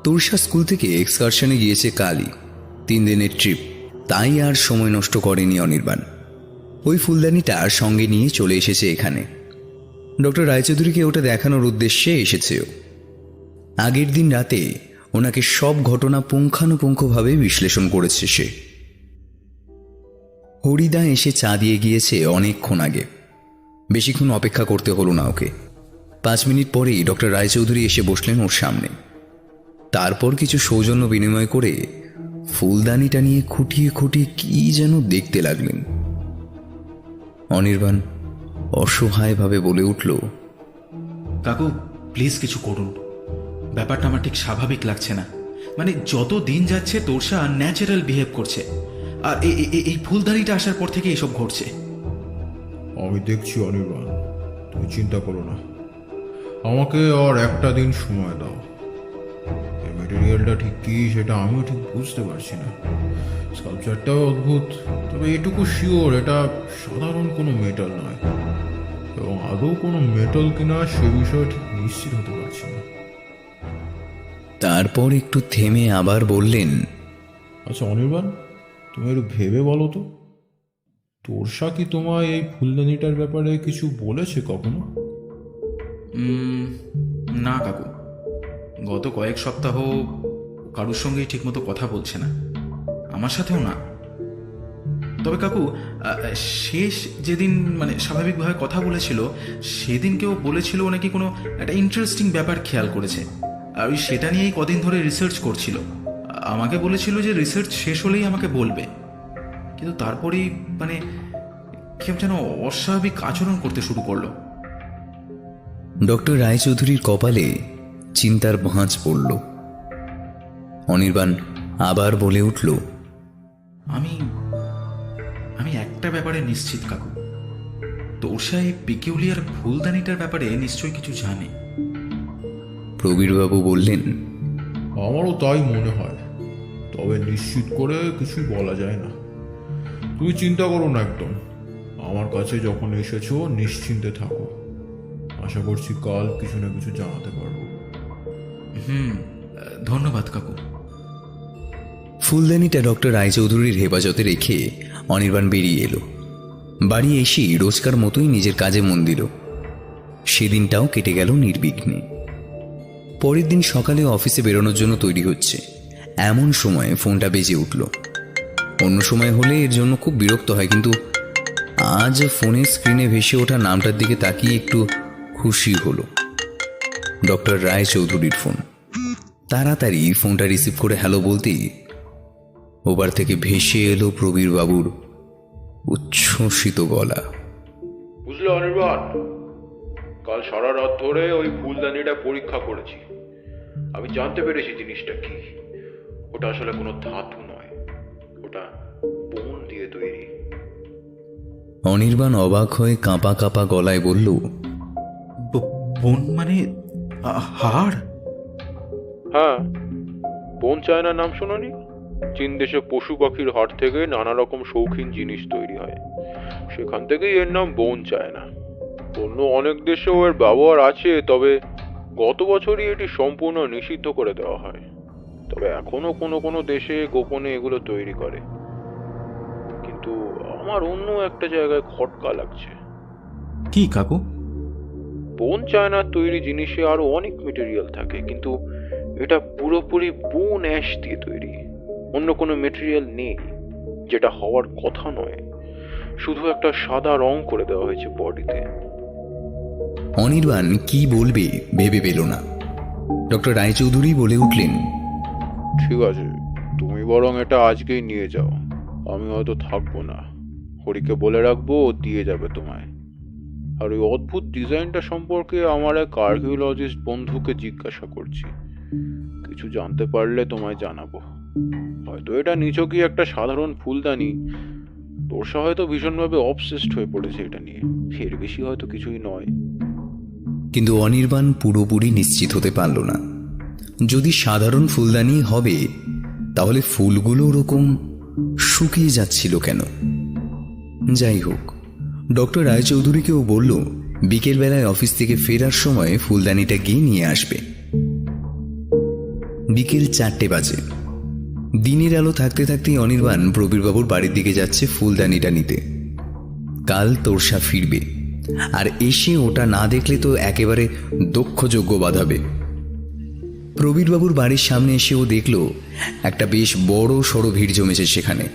তোরসা স্কুল থেকে এক্সকারশনে গিয়েছে কালই, 3 দিনের ট্রিপ, তাই আর সময় নষ্ট করেনি অনির্বাণ। ওই ফুলদানিটা সঙ্গে নিয়ে চলে এসেছে এখানে। ডক্টর রায়চৌধুরীকে ওটা দেখানোর উদ্দেশ্যে এসেছেও। আগের দিন রাতে ওনাকে সব ঘটনা পুঙ্খানুপুঙ্খভাবে বিশ্লেষণ করেছে সে। হরিদা এসে চা দিয়ে গিয়েছে অনেকক্ষণ আগে। বেশিক্ষণ অপেক্ষা করতে হলো না ওকে। 5 মিনিট পরেই ডক্টর রায়চৌধুরী এসে বসলেন ওর সামনে। তারপর কিছু সৌজন্য বিনিময় করে ফুলদানিটা নিয়ে খুঁটিয়ে খুঁটিয়ে কি যেন দেখতে লাগলেন। অনির্বাণ অসহায়ভাবে বলে উঠল, কাকু প্লিজ কিছু করুন, ব্যাপারটা আমার ঠিক স্বাভাবিক লাগছে না। মানে যত দিন যাচ্ছে তোরসা ন্যাচারাল বিহেভ করছে, আর এই ফুলদানিটা আসার পর থেকে এসব ঘটছে। আমি দেখছি অনির্বাণ, তুমি চিন্তা করো না, আমাকে আর একটা দিন সময় দাও। এই মেটেরিয়ালটা ঠিক কি সেটা আমিও ঠিক বুঝতে পারছি না। স্কাল্পচারটাও অদ্ভুত, তবে এটুকু শিওর এটা সাধারণ কোনো মেটাল নয়, এবং আদৌ কোনো মেটাল কিনা সে বিষয়ে ঠিক নিশ্চিত হতে পারছি না। তারপর একটু থেমে আবার বললেন, আচ্ছা অনির্বাণ, তুমি একটু ভেবে বলো তো, তোরসা কি তোমায় এই ফুলদানিটার ব্যাপারে কিছু বলেছে কখনো? না কাকু, গত কয়েক সপ্তাহ কারোর সঙ্গেই ঠিকমতো কথা বলছে না, আমার সাথেও না। তবে কাকু শেষ যেদিন মানে স্বাভাবিকভাবে কথা বলেছিল সেদিন কেউ বলেছিল ও নাকি কোনো একটা ইন্টারেস্টিং ব্যাপার খেয়াল করেছে, আর ওই সেটা নিয়েই কদিন ধরে রিসার্চ করছিল। আমাকে বলেছিল যে রিসার্চ শেষ হলেই আমাকে বলবে, কিন্তু তারপরেই মানে কেউ যেন অস্বাভাবিক আচরণ করতে শুরু করলো। ডক্টর রায়চৌধুরীর কপালে চিন্তার ভাঁজ পড়ল। অনির্বাণ আবার বলে উঠল, আমি আমি একটা ব্যাপারে নিশ্চিত কাকু, তোরসা এই পিকিউলিয়ার ফুলদানিটার ব্যাপারে নিশ্চয়ই কিছু জানে। প্রবীরবাবু বললেন, আমারও তাই মনে হয়, তবে নিশ্চিত করে কিছুই বলা যায় না। তুই চিন্তা করো না একদম, আমার কাছে যখন এসেছো নিশ্চিন্তে থাকো। আশা করছি কাল কিছু না কিছু জানাতে পারবো। ধন্যবাদ কাকু। ফুলদানিটা ডক্টর রায়চৌধুরীর হেফাজতে রেখে অনির্বাণ বেরিয়ে এলো। বাড়ি এসেই রোজকার মতোই নিজের কাজে মন দিল। সেদিনটাও কেটে গেল নির্বিঘ্নে। পরের দিন সকালে অফিসে বেরোনোর জন্য তৈরি হচ্ছে, এমন সময় ফোনটা বেজে উঠল। অন্য সময় হলে এর জন্য খুব বিরক্ত হয়, কিন্তু আজ ফোনের স্ক্রিনে ভেসে ওঠা নামটার দিকে তাকিয়ে একটু খুশি হলো। ডক্টর রায়চৌধুরীর ফোন। তাড়াতাড়ি ফোনটা রিসিভ করে হ্যালো বলতেই ওবার থেকে ভেসে এলো প্রবীরবাবুর উচ্ছ্বসিত গলা। বুঝলে অনির্বাণ, কাল সারা রাত ধরে ওই ফুলদানিটা পরীক্ষা করেছি। আমি জানতে পেরেছি জিনিসটা কি। ওটা আসলে কোনো ধাতু নয়, ওটা বোন দিয়ে তৈরি। অনির্বাণ অবাক হয়ে কাঁপা কাঁপা গলায় বলল, বোন মানে হাড়? হ্যাঁ, বোন চায়না নাম শোনোনি? চীন দেশে পশু পাখির হাড় থেকে নানা রকম শৌখিন জিনিস তৈরি হয়, সেখান থেকেই এর নাম বোন চায়না। অন্য অনেক দেশেও এর ব্যবহার আছে, তবে গত বছরই এটি সম্পূর্ণ নিষিদ্ধ করে দেওয়া হয়। তবে এখনো কোনো কোনো দেশে গোপনে এগুলো তৈরি করে। কিন্তু আমার অন্য একটা জায়গায় খটকা লাগছে। কি কাকু? বোন চায়নার তৈরি জিনিসে আরো অনেক মেটেরিয়াল থাকে, কিন্তু এটা পুরোপুরি বোন অ্যাশ দিয়ে তৈরি। অন্য কোনো মেটেরিয়াল নেই, যেটা হওয়ার কথা নয়। শুধু একটা সাদা রং করে দেওয়া হয়েছে বডিতে। অনির্বাণ কি বলবে ভেবে পেল না। ডক্টর রায়চৌধুরী বলে উঠলেন, ঠিক আছে, তুমি বরং এটা আজকেই নিয়ে যাও। আমি হয়তো থাকবো না, হরিকে বলে রাখবো, ও দিয়ে যাবে তোমায়। আর ওই অদ্ভুত ডিজাইনটা সম্পর্কে আমার এক আর্কিওলজিস্ট বন্ধুকে জিজ্ঞাসা করছি। কিছু জানতে পারলে তোমায় জানাবো। হয়তো এটা নিছকই একটা সাধারণ ফুলদানি। তোরসা হয়তো ভীষণভাবে অবসেসড হয়ে পড়েছে এটা নিয়ে, এর বেশি হয়তো কিছুই নয়। কিন্তু অনির্বাণ পুরোপুরি নিশ্চিত হতে পারল না। যদি সাধারণ ফুলদানি হবে, তাহলে ফুলগুলো ওরকম শুকিয়ে যাচ্ছিল কেন? যাই হোক, ডক্টর রায়চৌধুরীকেও বলল বিকেলবেলায় অফিস থেকে ফেরার সময় ফুলদানিটা গিয়ে নিয়ে আসবে। বিকেল 4টে বাজে। দিনের আলো থাকতে থাকতেই অনির্বাণ প্রবীরবাবুর বাড়ির দিকে যাচ্ছে ফুলদানিটা নিতে। কাল তোরসা ফিরবে, আর এসে ওটা না দেখলে তো একেবারে দক্ষযজ্ঞ বাঁধাবে। প্রবীরবাবুর বাড়ির সামনে এসে ও দেখল একটা বেশ বড় সড়ো ভিড় জমেছে সেখানে,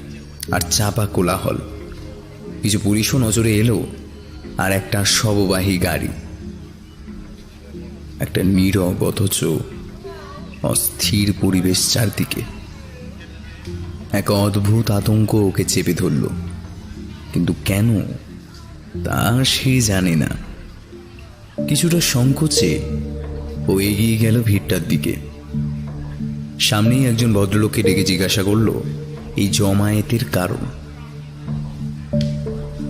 আর চাপা কোলাহল। কিছু পুলিশও নজরে এলো, আর একটা শববাহী গাড়ি। একটা নীরব অথচ অস্থির পরিবেশ চারদিকে। এক অদ্ভুত আতঙ্ক ওকে চেপে ধরল, কিন্তু কেন তা সে জানে না। কিছুটা সংকোচে ও এগিয়ে গেল ভিড়টার দিকে। সামনেই একজন ভদ্রলোককে ডেকে জিজ্ঞাসা করল এই জমায়েতের কারণ।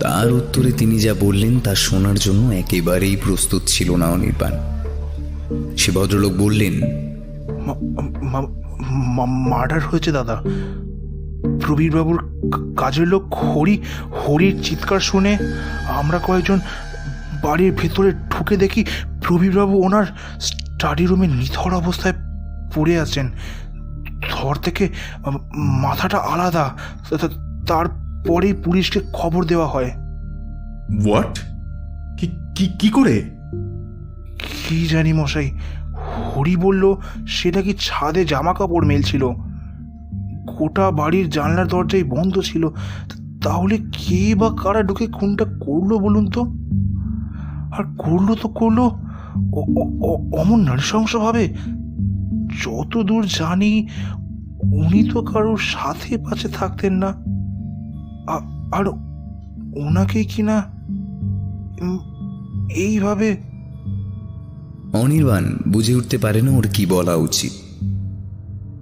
তার উত্তরে তিনি যা বললেন তা শোনার জন্য একেবারেই প্রস্তুত ছিল না অনির্বাণ। সে ভদ্রলোক বললেন, মার্ডার হয়েছে দাদা। প্রবীরবাবুর কাজের লোক হরির চিৎকার শুনে আমরা কয়েকজন বাড়ির ভেতরে ঢুকে দেখি প্রবীরবাবু ওনার স্টাডি রুমে নিথর অবস্থায় পড়ে আছেন। ধর থেকে মাথাটা আলাদা। তারপরেই পুলিশকে খবর দেওয়া হয়। হোয়াট? কি করে? কি জানি মশাই, হরি বলল সেটা কি ছাদে জামা কাপড় মেলছিল। গোটা বাড়ির জানলার দরজাই বন্ধ ছিল, তাহলে কে বা কারা ঢুকে খুনটা করলো বলুন তো? আর করলো তো করলো অমন নৃশংসভাবে। যতদূর জানি উনি তো কারোর সাথে পাশে থাকতেন না, আর ওনাকে কিনা এইভাবে। অনির্বাণ বুঝে উঠতে পারে না ওর কি বলা উচিত,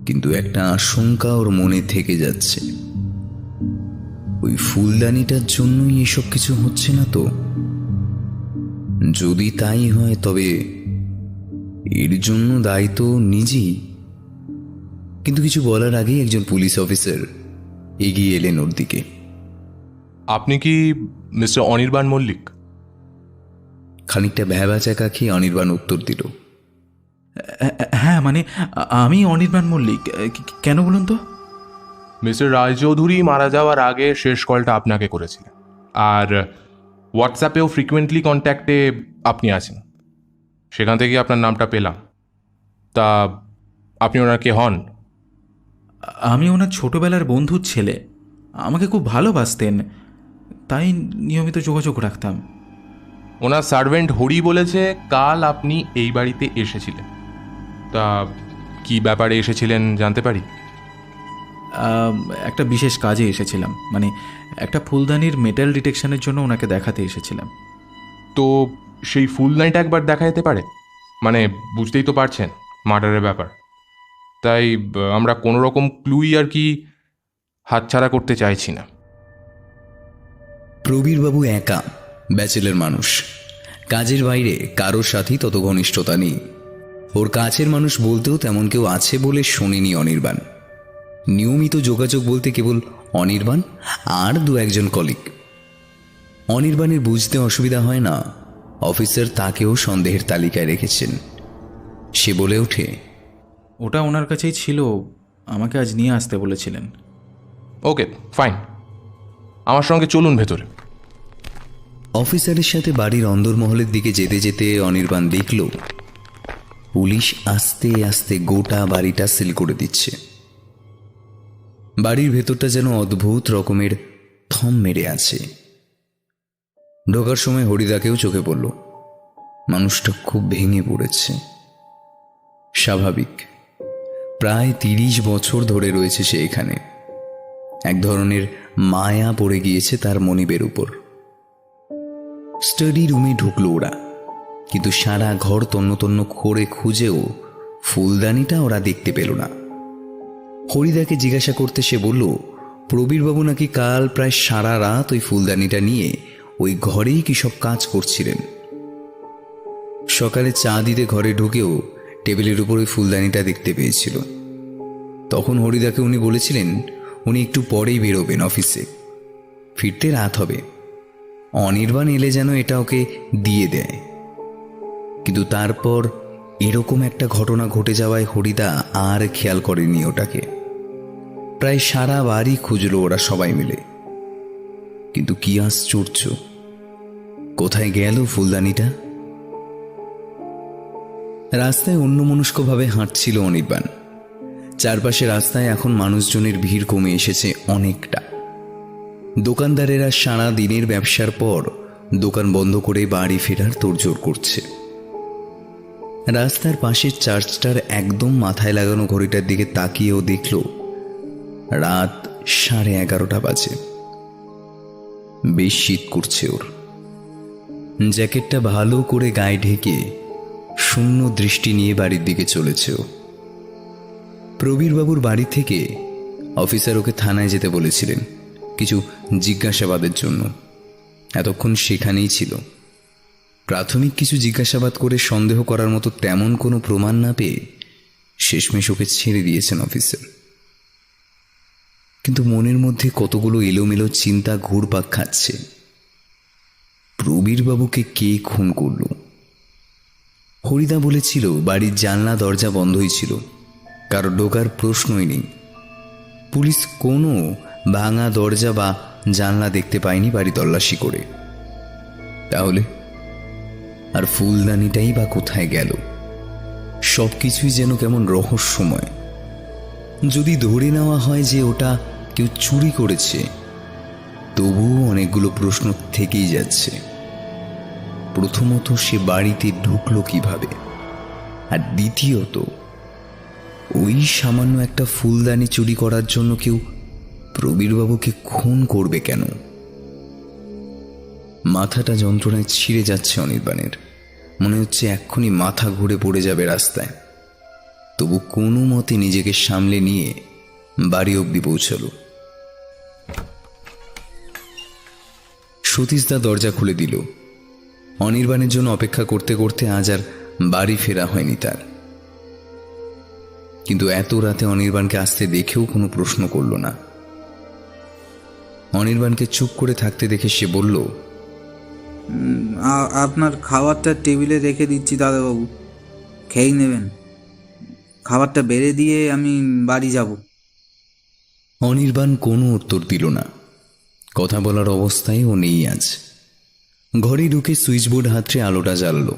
কিন্তু একটা আশঙ্কা ওর মনে থেকে যাচ্ছে। ওই ফুলদানিটার জন্যই এসব কিছু হচ্ছে না তো? যদি তাই হয় তবে এর জন্য দায়ী তো নিজেই। কিন্তু কিছু বলার আগেই একজন পুলিশ অফিসার এগিয়ে এলেন ওর দিকে। আপনি কি মিস্টার অনির্বাণ মল্লিক? খানিকটা ভ্যাবাচাকা খেয়ে অনির্বাণ উত্তর দিল, হ্যাঁ, মানে আমি অনির্বাণ মল্লিক। কেন বলুন তো? মিস্টার রায়চৌধুরী মারা যাওয়ার আগে শেষ কলটা আপনাকে করেছিলেন, আর হোয়াটসঅ্যাপেও ফ্রিকুয়েন্টলি কন্ট্যাক্টে আপনি আছেন। সেখান থেকে আপনার নামটা পেলাম। তা আপনি ওনার কে হন? আমি ওনার ছোটবেলার বন্ধুর ছেলে। আমাকে খুব ভালোবাসতেন, তাই নিয়মিত যোগাযোগ রাখতাম। ওনার সার্ভেন্ট হরি বলেছে কাল আপনি এই বাড়িতে এসেছিলেন। তা কি ব্যাপারে এসেছিলেন জানতে পারি? একটা বিশেষ কাজে এসেছিলাম, মানে একটা ফুলদানির মেটাল ডিটেকশনের জন্য ওনাকে দেখাতে এসেছিলাম। তো সেই ফুলদানিটা একবার দেখা যেতে পারে? মানে বুঝতেই তো পারছেন মার্ডারের ব্যাপার, তাই আমরা কোনো রকম ক্লুই আর কি হাতছাড়া করতে চাইছি না। প্রবীরবাবু একা ব্যাচেলর মানুষ, কাজের বাইরে কারোর সাথেই তত ঘনিষ্ঠতা নেই। ওর কাছের মানুষ বলতেও তেমন কেউ আছে বলে শোনেনি অনির্বাণ। নিয়মিত যোগাযোগ বলতে কেবল অনির্বাণ আর দু একজন কলিগ। অনির্বাণের বুঝতে অসুবিধা হয় না, অফিসার তাকেও সন্দেহের তালিকায় রেখেছেন। সে বলে ওঠে, ওটা ওনার কাছেই ছিল, আমাকে আজ নিয়ে আসতে বলেছিলেন। ওকে, ফাইন, আমার সঙ্গে চলুন ভেতরে। অফিসারের সাথে বাড়ির অন্দরমহলের দিকে যেতে যেতে অনির্বাণ দেখল পুলিশ আস্তে আস্তে গোটা বাড়িটা সিল করে দিচ্ছে। বাড়ির ভেতরটা যেন অদ্ভুত রকমের থম মেরে আছে। ঢোকার সময় হরিদাকেও চোখে পড়ল, মানুষটা খুব ভেঙে পড়েছে। স্বাভাবিক, প্রায় 30 বছর ধরে রয়েছে সে এখানে। এক ধরনের মায়া পড়ে গিয়েছে তার মনিবের উপর। স্টাডি রুমে ঢুকলো ওরা, কিন্তু সারা ঘর তন্ন তন্ন করে খুঁজেও ফুলদানিটা ওরা দেখতে পেল না। হরিদাকে জিজ্ঞাসা করতে সে বলল, প্রবীরবাবু নাকি কাল প্রায় সারা রাত ওই ফুলদানিটা নিয়ে ওই ঘরেই কি সব কাজ করছিলেন। সকালে চা দিতে ঘরে ঢুকেও টেবিলের উপর ওই ফুলদানিটা দেখতে পেয়েছিল। তখন হরিদাকে উনি বলেছিলেন উনি একটু পরেই বেরোবেন অফিসে, ফিরতে রাত হবে। অনির্বাণ এলে যেন এটা ওকে দিয়ে দেয়। কিন্তু তারপর এরকম একটা ঘটনা ঘটে যাওয়ায় হরিদা আর খেয়াল করেনি ওটাকে। প্রায় সারা বাড়ি খুঁজলো ওরা সবাই মিলে, কিন্তু কি আশ্চর্য, কোথায় গেল ফুলদানিটা? রাস্তায় অন্যমনস্কভাবে হাঁটছিল অনির্বাণ। চারপাশে রাস্তায় এখন মানুষজনের ভিড় কমে এসেছে অনেকটা। দোকানদারেরা সারা দিনের ব্যবসার পর দোকান বন্ধ করে বাড়ি ফেরার তোড়জোড় করছে। রাস্তার পাশের চার্চটার একদম মাথায় লাগানো ঘড়িটার দিকে তাকিয়েও দেখল রাত 11:30 বাজে। বেশ শীত করছে ওর। জ্যাকেটটা ভালো করে গায়ে ঢেকে শূন্য দৃষ্টি নিয়ে বাড়ির দিকে চলেছে ও। প্রবীরবাবুর বাড়ি থেকে অফিসার ওকে থানায় যেতে বলেছিলেন কিছু জিজ্ঞাসাবাদের জন্য। এতক্ষণ সেখানেই ছিল। প্রাথমিক কিছু জিজ্ঞাসাবাদ করে সন্দেহ করার মতো তেমন কোনো প্রমাণ না পেয়ে শেষমেশ ওকে ছেড়ে দিয়েছেন অফিসার। কিন্তু মনের মধ্যে কতগুলো এলোমেলো চিন্তা ঘুরপাক খাচ্ছে। প্রবীরবাবুকে কে খুন করল? হরিদা বলেছিল বাড়ির জানলা দরজা বন্ধই ছিল, কারো ঢোকার প্রশ্নই নেই। পুলিশ কোনো ভাঙা দরজা বা জানলা দেখতে পায়নি বাড়ি তল্লাশি করে। তাহলে আর ফুলদানিটাই বা কোথায় গেল? সবকিছুই যেন কেমন তবুও অনেকগুলো প্রশ্ন থেকেই যাচ্ছে। প্রথমত, সে বাড়িতে ঢুকলো কিভাবে, আর দ্বিতীয়ত, ওই সামান্য একটা ফুলদানি চুরি করার জন্য কেউ প্রবীরবাবুকে খুন করবে কেন? মাথাটা যন্ত্রণায় ছিঁড়ে যাচ্ছে অনির্বাণের। মনে হচ্ছে এক্ষুনি মাথা ঘুরে পড়ে যাবে রাস্তায়। তবু কোনো মতে নিজেকে সামলে নিয়ে বাড়ি অবধি পৌঁছালো। সতীশদা দরজা খুলে দিল। অনির্বাণের জন্য অপেক্ষা করতে করতে আজ আর বাড়ি ফেরা হয়নি তার। কিন্তু এত রাতে অনির্বাণকে আসতে দেখেও কোনো প্রশ্ন করল না। অনির্বাণকে চুপ করে থাকতে দেখে সে বলল, আপনার খাবারটা টেবিলে রেখে দিচ্ছি দাদাবাবু, খেয়েই নেবেন। খাবারটা বেড়ে দিয়ে আমি বাড়ি যাব। অনির্বাণ কোনো উত্তর দিল না। কথা বলার অবস্থায় ও নেই আজ। ঘরে ঢুকে সুইচবোর্ড হাতড়ে আলোটা জ্বালল।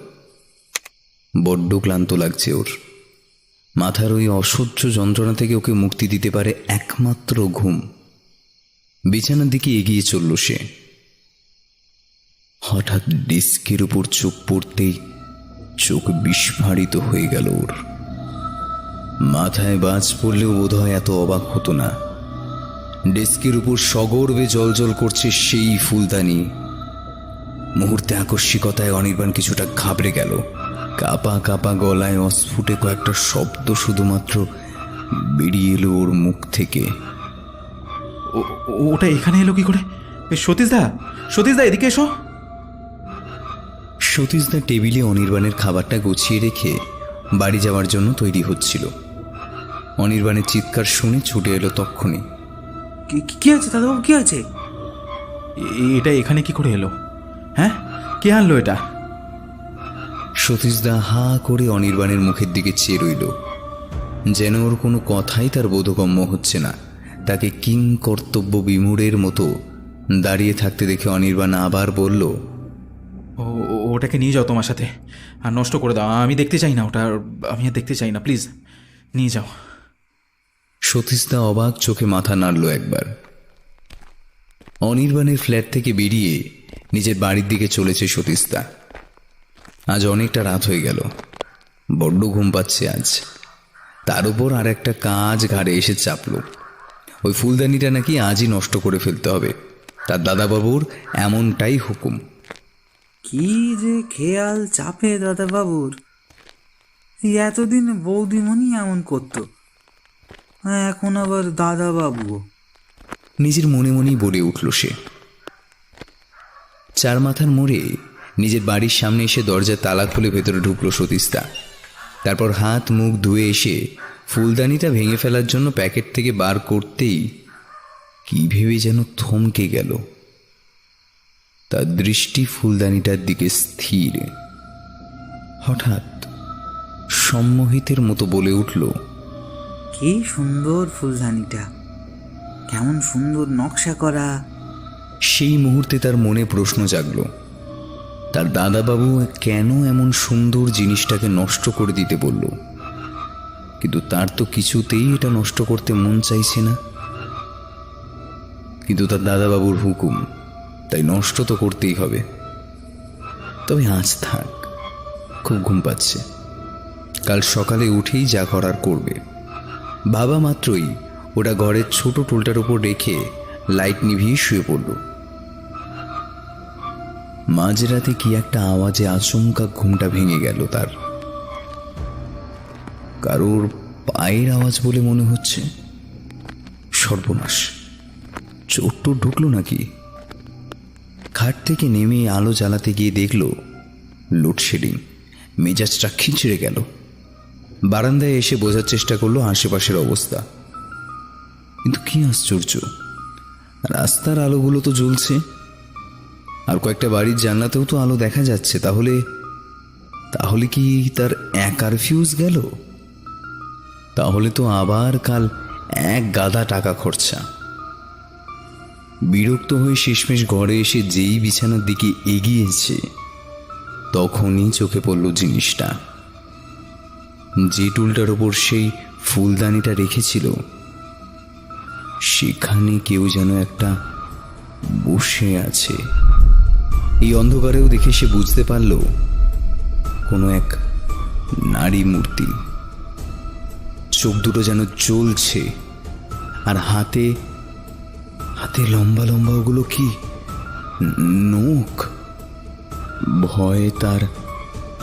বড্ড ক্লান্ত লাগছে ওর। মাথার ওই অসহ্য যন্ত্রণা থেকে ওকে মুক্তি দিতে পারে একমাত্র ঘুম। বিছানার দিকে এগিয়ে চলল সে। হঠাৎ ডেস্কের উপর চোখ পড়তেই চোখ বিস্ফারিত হয়ে গেল ওর। মাথায় বাজ পড়লেও বোধহয় এত অবাক হতো না। ডেস্কের উপর সগর্বে জলজল করছে সেই ফুলদানি। মুহূর্তে আকস্মিকতায় অনির্বাণ কিছুটা ঘাবড়ে গেল। কাপা কাপা গলায় অস্ফুটে কয়েকটা শব্দ শুধুমাত্র বেরিয়ে এলো ওর মুখ থেকে। ওটা এখানে এলো কি করে? সতীশদা, সতীশদা এদিকে এসো। সতীশদা টেবিলে অনির্বাণের খাবারটা গুছিয়ে রেখে বাড়ি যাওয়ার জন্য তৈরি হচ্ছিল। অনির্বাণের চিৎকার শুনে ছুটে এলো তক্ষুনি। কি আছে দাদাবাবু, কি আছে? এটা এখানে কি করে এলো? হ্যাঁ, কে আনলো এটা? সতীশদা হা করে অনির্বাণের মুখের দিকে চেয়ে রইল, যেন ওর কোনো কথাই তার বোধগম্য হচ্ছে না। তাকে কিং কর্তব্য বিমূঢ়ের মতো দাঁড়িয়ে থাকতে দেখে অনির্বাণ আবার বলল, ওটাকে নিয়ে যাও তোমার সাথে, আর নষ্ট করে দাও। আমি দেখতে চাই না ওটা, আমি আর দেখতে চাই না, প্লিজ নিয়ে যাও। সতীশদা অবাক চোখে মাথা নাড়ল একবার। অনির্বাণের ফ্ল্যাট থেকে বেরিয়ে নিজের বাড়ির দিকে চলেছে সতীশদা। আজ অনেকটা রাত হয়ে গেল, বড্ড ঘুম পাচ্ছে আজ। তার উপর আর একটা কাজ ঘাড়ে এসে চাপল। ওই ফুলদানিটা নাকি আজই নষ্ট করে ফেলতে হবে। তার দাদাবাবুর এমনটাই হুকুম। কি যে খেয়াল চাপে দাদাবাবুর! এতদিন বৌদিমণি এমন করতো, এখন আবার দাদাবাবুও। নিজের মনে মনেই বলে উঠল সে। চার মাথার মোড়ে নিজের বাড়ির সামনে এসে দরজা তালা খুলে ভেতরে ঢুকলো সতীশদা। তারপর হাত মুখ ধুয়ে এসে ফুলদানিটা ভেঙে ফেলার জন্য প্যাকেট থেকে বার করতেই কি ভেবে যেন থমকে গেল। তার দৃষ্টি ফুলদানিটার দিকে স্থির। হঠাৎ সম্মোহিতের মতো বলে উঠল, কি সুন্দর ফুলদানিটা, কেমন সুন্দর নকশা করা। সেই মুহূর্তে তার মনে প্রশ্ন জাগল, তার দাদাবাবু কেন এমন সুন্দর জিনিসটাকে নষ্ট করে দিতে বলল? কিন্তু তার তো কিছুতেই এটা নষ্ট করতে মন চাইছে না। কিন্তু তার দাদাবাবুর হুকুম, তাই নষ্ট তো করতেই হবে। তবে আজ থাক, খুব ঘুম পাচ্ছে। কাল সকালে উঠেই যা করার করবে। বাবা মাত্রই ওটা ঘরের ছোট টুলটার উপর রেখে লাইট নিভিয়ে শুয়ে পড়ল। মাঝরাতে কি একটা আওয়াজে আচমকা ঘুমটা ভেঙে গেল তার। কারোর পায়ের আওয়াজ বলে মনে হচ্ছে। সর্বনাশ, চোর টোর ঢুকলো নাকি? খাট থেকে নেমে আলো জ্বালাতে গিয়ে দেখল লোডশেডিং। মেজাজটা খিঁচড়ে গেল। বারান্দায় এসে বোঝার চেষ্টা করলো আশেপাশের অবস্থা। কিন্তু কি আশ্চর্য, রাস্তার আলোগুলো তো জ্বলছে, আর কয়েকটা বাড়ির জানলাতেও তো আলো দেখা যাচ্ছে। তাহলে কি তার একার ফিউজ গেল? তাহলে তো আবার কাল এক গাদা টাকা খরচা। বিরক্ত হয়ে শেষমেশ ঘরে এসে যেই বিছানার দিকে এগিয়েছে, তখনই চোখে পড়ল জিনিসটা। যে টুলটার ওপর সেই ফুলদানিটা রেখেছিল, সেখানে কেউ যেন একটা বসে আছে। এই অন্ধকারেও দেখে সে বুঝতে পারল কোনো এক নারী মূর্তি। চোখ দুটো যেন জ্বলছে, আর হাতে হাতে লম্বা লম্বা ওগুলো কি নখ। ভয়ে তার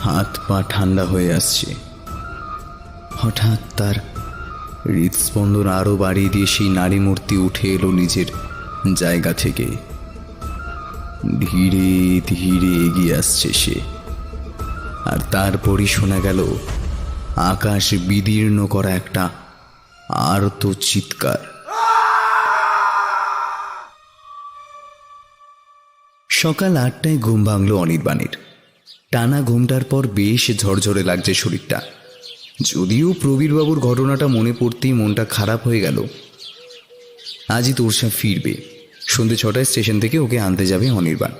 হাত পা ঠান্ডা হয়ে আসছে। হঠাৎ তার হৃদস্পন্দন আরো বাড়িয়ে দিয়ে সেই নারী মূর্তি উঠে এলো নিজের জায়গা থেকে। ধীরে ধীরে এগিয়ে আসছে সে, আর তারপরই শোনা গেল আকাশ বিদীর্ণ করা একটা আর্ত চিৎকার। সকাল 8টায় ঘুম ভাঙল অনির্বাণের। টানা ঘুমটার পর বেশ ঝরঝরে লাগছে শরীরটা। যদিও প্রবীরবাবুর ঘটনাটা মনে পড়তেই মনটা খারাপ হয়ে গেল। আজই তোরসা ফিরবে। সন্ধ্যে 6টায় স্টেশন থেকে ওকে আনতে যাবে অনির্বাণ।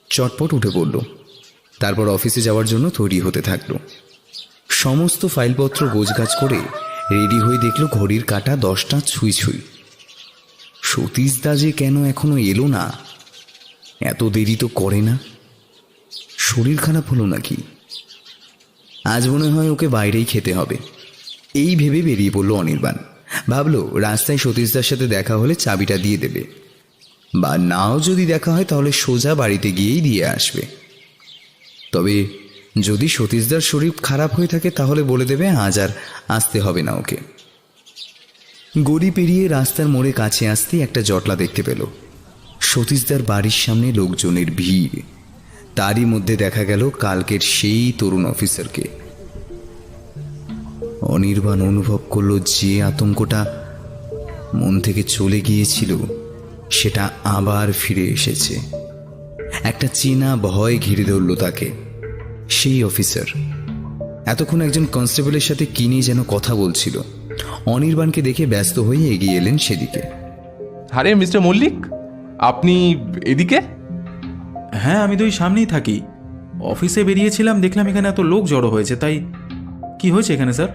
চটপট উঠে পড়ল, তারপর অফিসে যাওয়ার জন্য তৈরি হতে থাকলো। সমস্ত ফাইলপত্র গোছগাছ করে রেডি হয়ে দেখলো ঘড়ির কাঁটা 10টা ছুঁই ছুঁই। সতীশদা যে কেন এখনো এলো না? এত দেরি তো করে না। শরীর খারাপ হলো নাকি? আজ মনে হয় ওকে বাইরেই খেতে হবে। এই ভেবে বেরিয়ে পড়ল অনির্বাণ। ভাবলো রাস্তায় সতীশদার সাথে দেখা হলে চাবিটা দিয়ে দেবে, বা নাও যদি দেখা হয় তাহলে সোজা বাড়িতে গিয়েই দিয়ে আসবে। তবে যদি সতীশদার শরীর খারাপ হয়ে থাকে তাহলে বলে দেবে আজ আর আসতে হবে না ওকে। গড়ি পেরিয়ে রাস্তার মোড়ে কাছে আসতেই একটা জটলা দেখতে পেল। সতীশদার বাড়ির সামনে লোকজনের ভিড়। তারই মধ্যে দেখা গেল কালকের সেই তরুণ অফিসারকে। অনির্বাণ অনুভব করলো যে আতঙ্কটা মন থেকে চলে গিয়েছিল সেটা আবার ফিরে এসেছে। একটা চেনা ভয় ঘিরে ধরল তাকে। সেই অফিসার এতক্ষণ একজন কনস্টেবলের সাথে কি নিয়ে যেন কথা বলছিল। অনির্বাণকে দেখে ব্যস্ত হয়ে এগিয়ে এলেন সেদিকে। আরে মিস্টার মল্লিক, আপনি এদিকে? হ্যাঁ, আমি তো ওই সামনেই থাকি। অফিসে বেরিয়েছিলাম, দেখলাম এখানে এত লোক জড়ো হয়েছে। তাই কি হয়েছে এখানে স্যার?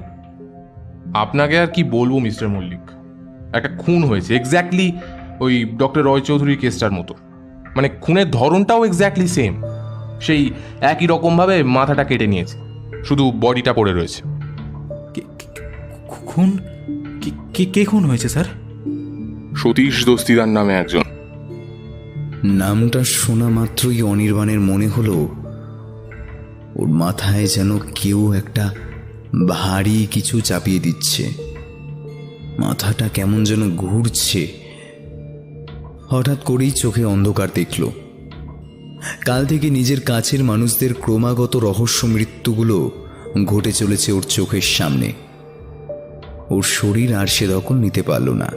আপনাকে আর কি বলবো মিস্টার মল্লিক, একটা খুন হয়েছে এক্স্যাক্টলি ওই ডক্টর রয় চৌধুরীর কেসটার মতো। মানে খুনের ধরনটাও এক্স্যাক্টলি সেম। সেই একই রকমভাবে মাথাটা কেটে নিয়েছে, শুধু বডিটা পড়ে রয়েছে। খুন? কে খুন হয়েছে স্যার? সতীশ দস্তিদার নামে একজন। নামটা শোনা মাত্রই অনির্বাণের মনে হলো ওর মাথায় যেন কেউ একটা ভারী কিছু চাপিয়ে দিচ্ছে। মাথাটা কেমন যেন ঘুরছে। হঠাৎ করেই চোখে অন্ধকার দেখল। কাল থেকে নিজের কাছের মানুষদের ক্রমাগত রহস্য মৃত্যুগুলো ঘটে চলেছে ওর চোখের সামনে। ওর শরীর আর সে দখল নিতে পারল না।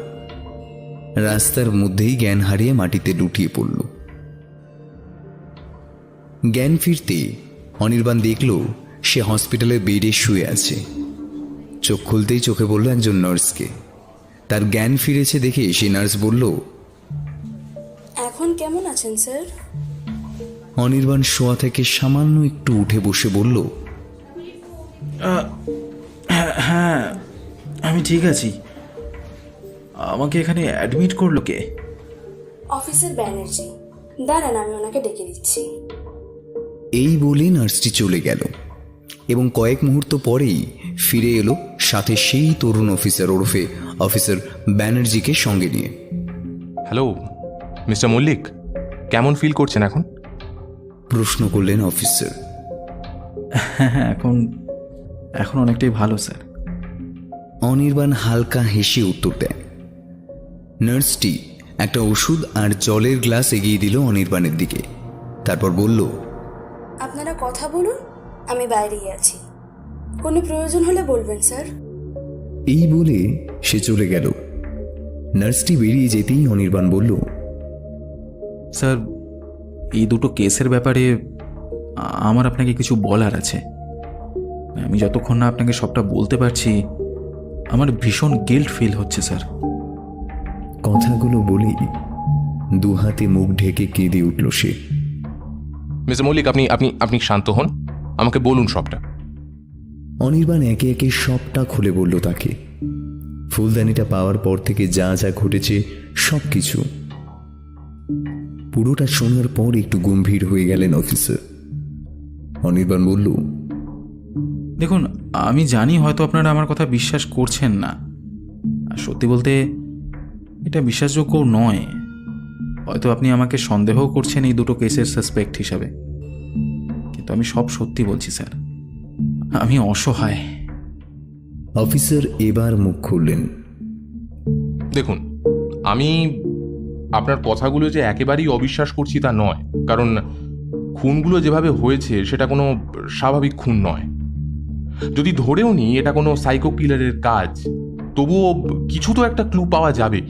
রাস্তার মধ্যেই জ্ঞান হারিয়ে মাটিতে লুটিয়ে পড়ল। জ্ঞান ফিরতে অনির্বাণ দেখল সে হসপিটালের বেডে শুয়ে আছে। চোখ খুলতেই চোখে পড়ল একজন নার্সকে। তার জ্ঞান ফিরেছে দেখে সেই নার্স বলল, এখন কেমন আছেন স্যার? অনির্বাণ শোয়া থেকে সামান্য একটু উঠে বসে বলল, হ্যাঁ, আমি ঠিক আছি। আমাকে এখানে অ্যাডমিট করলো কে? অফিসার ব্যানার্জি। দাঁড়ান, আমি ওনাকে ডেকে দিচ্ছি। এই বলে নার্সটি চলে গেল এবং কয়েক মুহূর্ত পরেই ফিরে এলো সাথে সেই তরুণ অফিসার ওরফে অফিসার ব্যানার্জিকে সঙ্গে নিয়ে। হ্যালো মিস্টার মল্লিক, কেমন ফিল করছেন এখন? প্রশ্ন করলেন অফিসার। হ্যাঁ, এখন অনেকটাই ভালো স্যার। অনির্বাণ হালকা হেসে উত্তর দেয়। নার্সটি একটা ওষুধ আর জলের গ্লাস এগিয়ে দিল অনির্বাণের দিকে। তারপর বলল, আপনারা কথা বলুন, আমি বাইরেই আছি। কোনো প্রয়োজন হলে বলবেন স্যার। এই বলে সে চলে গেল। নার্সটি বেরিয়ে যেতেই অনির্বাণ বলল, স্যার, এই দুটো কেসের ব্যাপারে আমার আপনাকে কিছু বলার আছে। আমি যতক্ষণ না আপনাকে সবটা বলতে পারছি আমার ভীষণ গিল্ট ফিল হচ্ছে স্যার। কথাগুলো বলেই দু হাতে মুখ ঢেকে কেঁদে উঠল সে। মিস্টার মল্লিক, আপনি আপনি আপনি শান্ত হন, আমাকে বলুন সবটা। অনির্বাণ একে একে সবটা খুলে বলল তাকে। ফুলদানিটা পাওয়ার পর থেকে যা যা ঘটেছে সব কিছু। পুরোটা শোনার পর একটু গম্ভীর হয়ে গেলেন অফিসার। অনির্বাণ বলল, দেখুন, আমি জানি হয়তো আপনারা আমার কথা বিশ্বাস করছেন না, আর সত্যি বলতে এটা বিশ্বাসযোগ্য নয়। হয়তো আপনি আমাকে সন্দেহ করছেন এই দুটো কেসের সাসপেক্ট হিসাবে, কিন্তু আমি সব সত্যি বলছি স্যার। আমি অসহায়। অফিসার এবার মুখ খুললেন। দেখুন, আমি আপনার কথাগুলো যে একেবারেই অবিশ্বাস করছি তা নয়, কারণ খুনগুলো যেভাবে হয়েছে সেটা কোনো স্বাভাবিক খুন নয়। যদি ধরেও নি এটা কোনো সাইকো কিলারের কাজ, তবুও কিছু তো একটা ক্লু পাওয়া যাবে,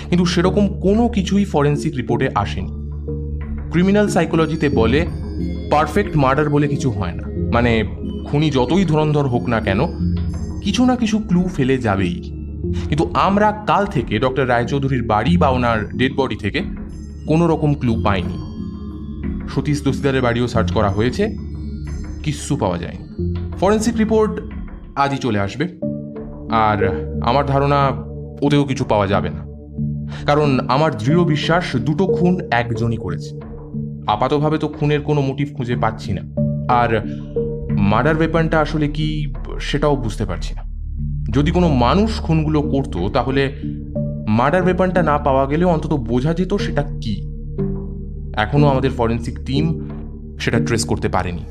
কিন্তু সেরকম কোনো কিছুই ফরেন্সিক রিপোর্টে আসেনি। ক্রিমিনাল সাইকোলজিতে বলে পারফেক্ট মার্ডার বলে কিছু হয় না, মানে খুনি যতই ধুরন্ধর হোক না কেন কিছু না কিছু ক্লু ফেলে যাবেই। কিন্তু আমরা কাল থেকে ডক্টর রায়চৌধুরীর বাড়ি বা ওনার ডেড বডি থেকে কোনো রকম ক্লু পাইনি। সতীশ দস্তিদারের বাড়িও সার্চ করা হয়েছে, কিচ্ছু পাওয়া যায়নি। ফরেন্সিক রিপোর্ট আজই চলে আসবে, আর আমার ধারণা ওতেও কিছু পাওয়া যাবে না, কারণ আমার দৃঢ় বিশ্বাস দুটো খুন একজনই করেছে। আপাতভাবে তো খুনের কোনো মোটিভ খুঁজে পাচ্ছি না, আর মার্ডার ওয়েপনটা আসলে কি সেটাও বুঝতে পারছি না। যদি কোনো মানুষ খুনগুলো করতো তাহলে মার্ডার ওয়েপনটা না পাওয়া গেলেও অন্তত বোঝা যেত সেটা কি। এখনো আমাদের ফরেন্সিক টিম সেটা ট্রেস করতে পারেনি।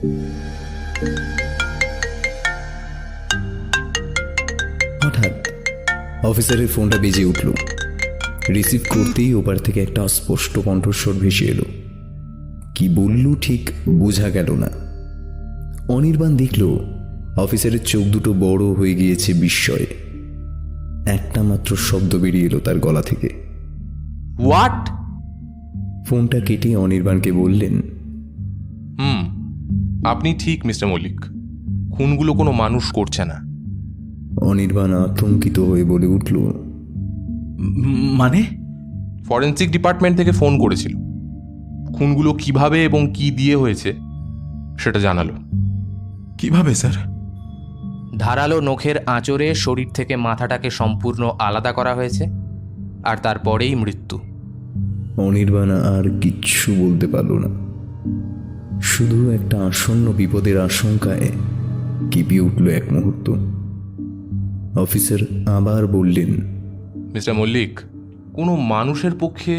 হঠাৎ অফিসারের ফোনটা বেজে উঠল। রিসিভ করতেই ওপার থেকে একটা অস্পষ্ট কণ্ঠস্বর ভেসে এলো। কি বলল ঠিক বোঝা গেল না। অনির্বাণ দেখল অফিসারের চোখ দুটো বড় হয়ে গিয়েছে বিস্ময়ে। একটা মাত্র শব্দ বেরিয়ে এলো তার গলা থেকে, হোয়াট? ফোনটা কেটে অনির্বাণকে বললেন, আপনি ঠিক মিস্টার মল্লিক, খুনগুলো কোনো মানুষ করছে না। অনির্বাণ আতঙ্কিত হয়ে বলে উঠল, মানে? ফরেন্সিক ডিপার্টমেন্ট থেকে ফোন করেছিল, খুনগুলো কিভাবে এবং কি দিয়ে হয়েছে সেটা জানালো। কিভাবে স্যার? ধারালো নখের আঁচড়ে শরীর থেকে মাথাটাকে সম্পূর্ণ আলাদা করা হয়েছে, আর তারপরেই মৃত্যু। অনির্বাণ আর কিচ্ছু বলতে পারল না। শুধু একটা আসন্ন বিপদের আশঙ্কায় কেঁপে উঠল এক মুহূর্ত। অফিসার আবার বললেন, মিস্টার মল্লিক, কোনো মানুষের পক্ষে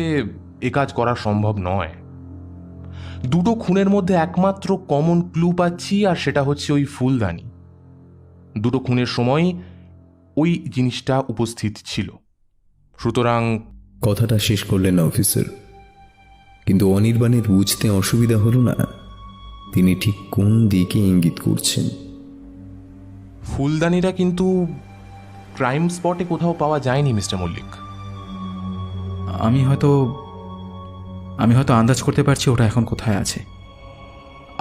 এ কাজ করা সম্ভব নয়। দুটো খুনের মধ্যে একমাত্র কমন ক্লু পাচ্ছি, আর সেটা হচ্ছে ওই ফুলদানি। দুটো খুনের সময় ওই জিনিসটা উপস্থিত ছিল, সুতরাং। কথাটা শেষ করলেন না অফিসার, কিন্তু অনির্বাণের বুঝতে অসুবিধা হলো না তিনি ঠিক কোন দিকে ইঙ্গিত করছেন। ফুলদানিটা কিন্তু ক্রাইম স্পটে কোথাও পাওয়া যায়নি মিস্টার মল্লিক। আমি হয়তো আন্দাজ করতে পারছি ওটা এখন কোথায় আছে।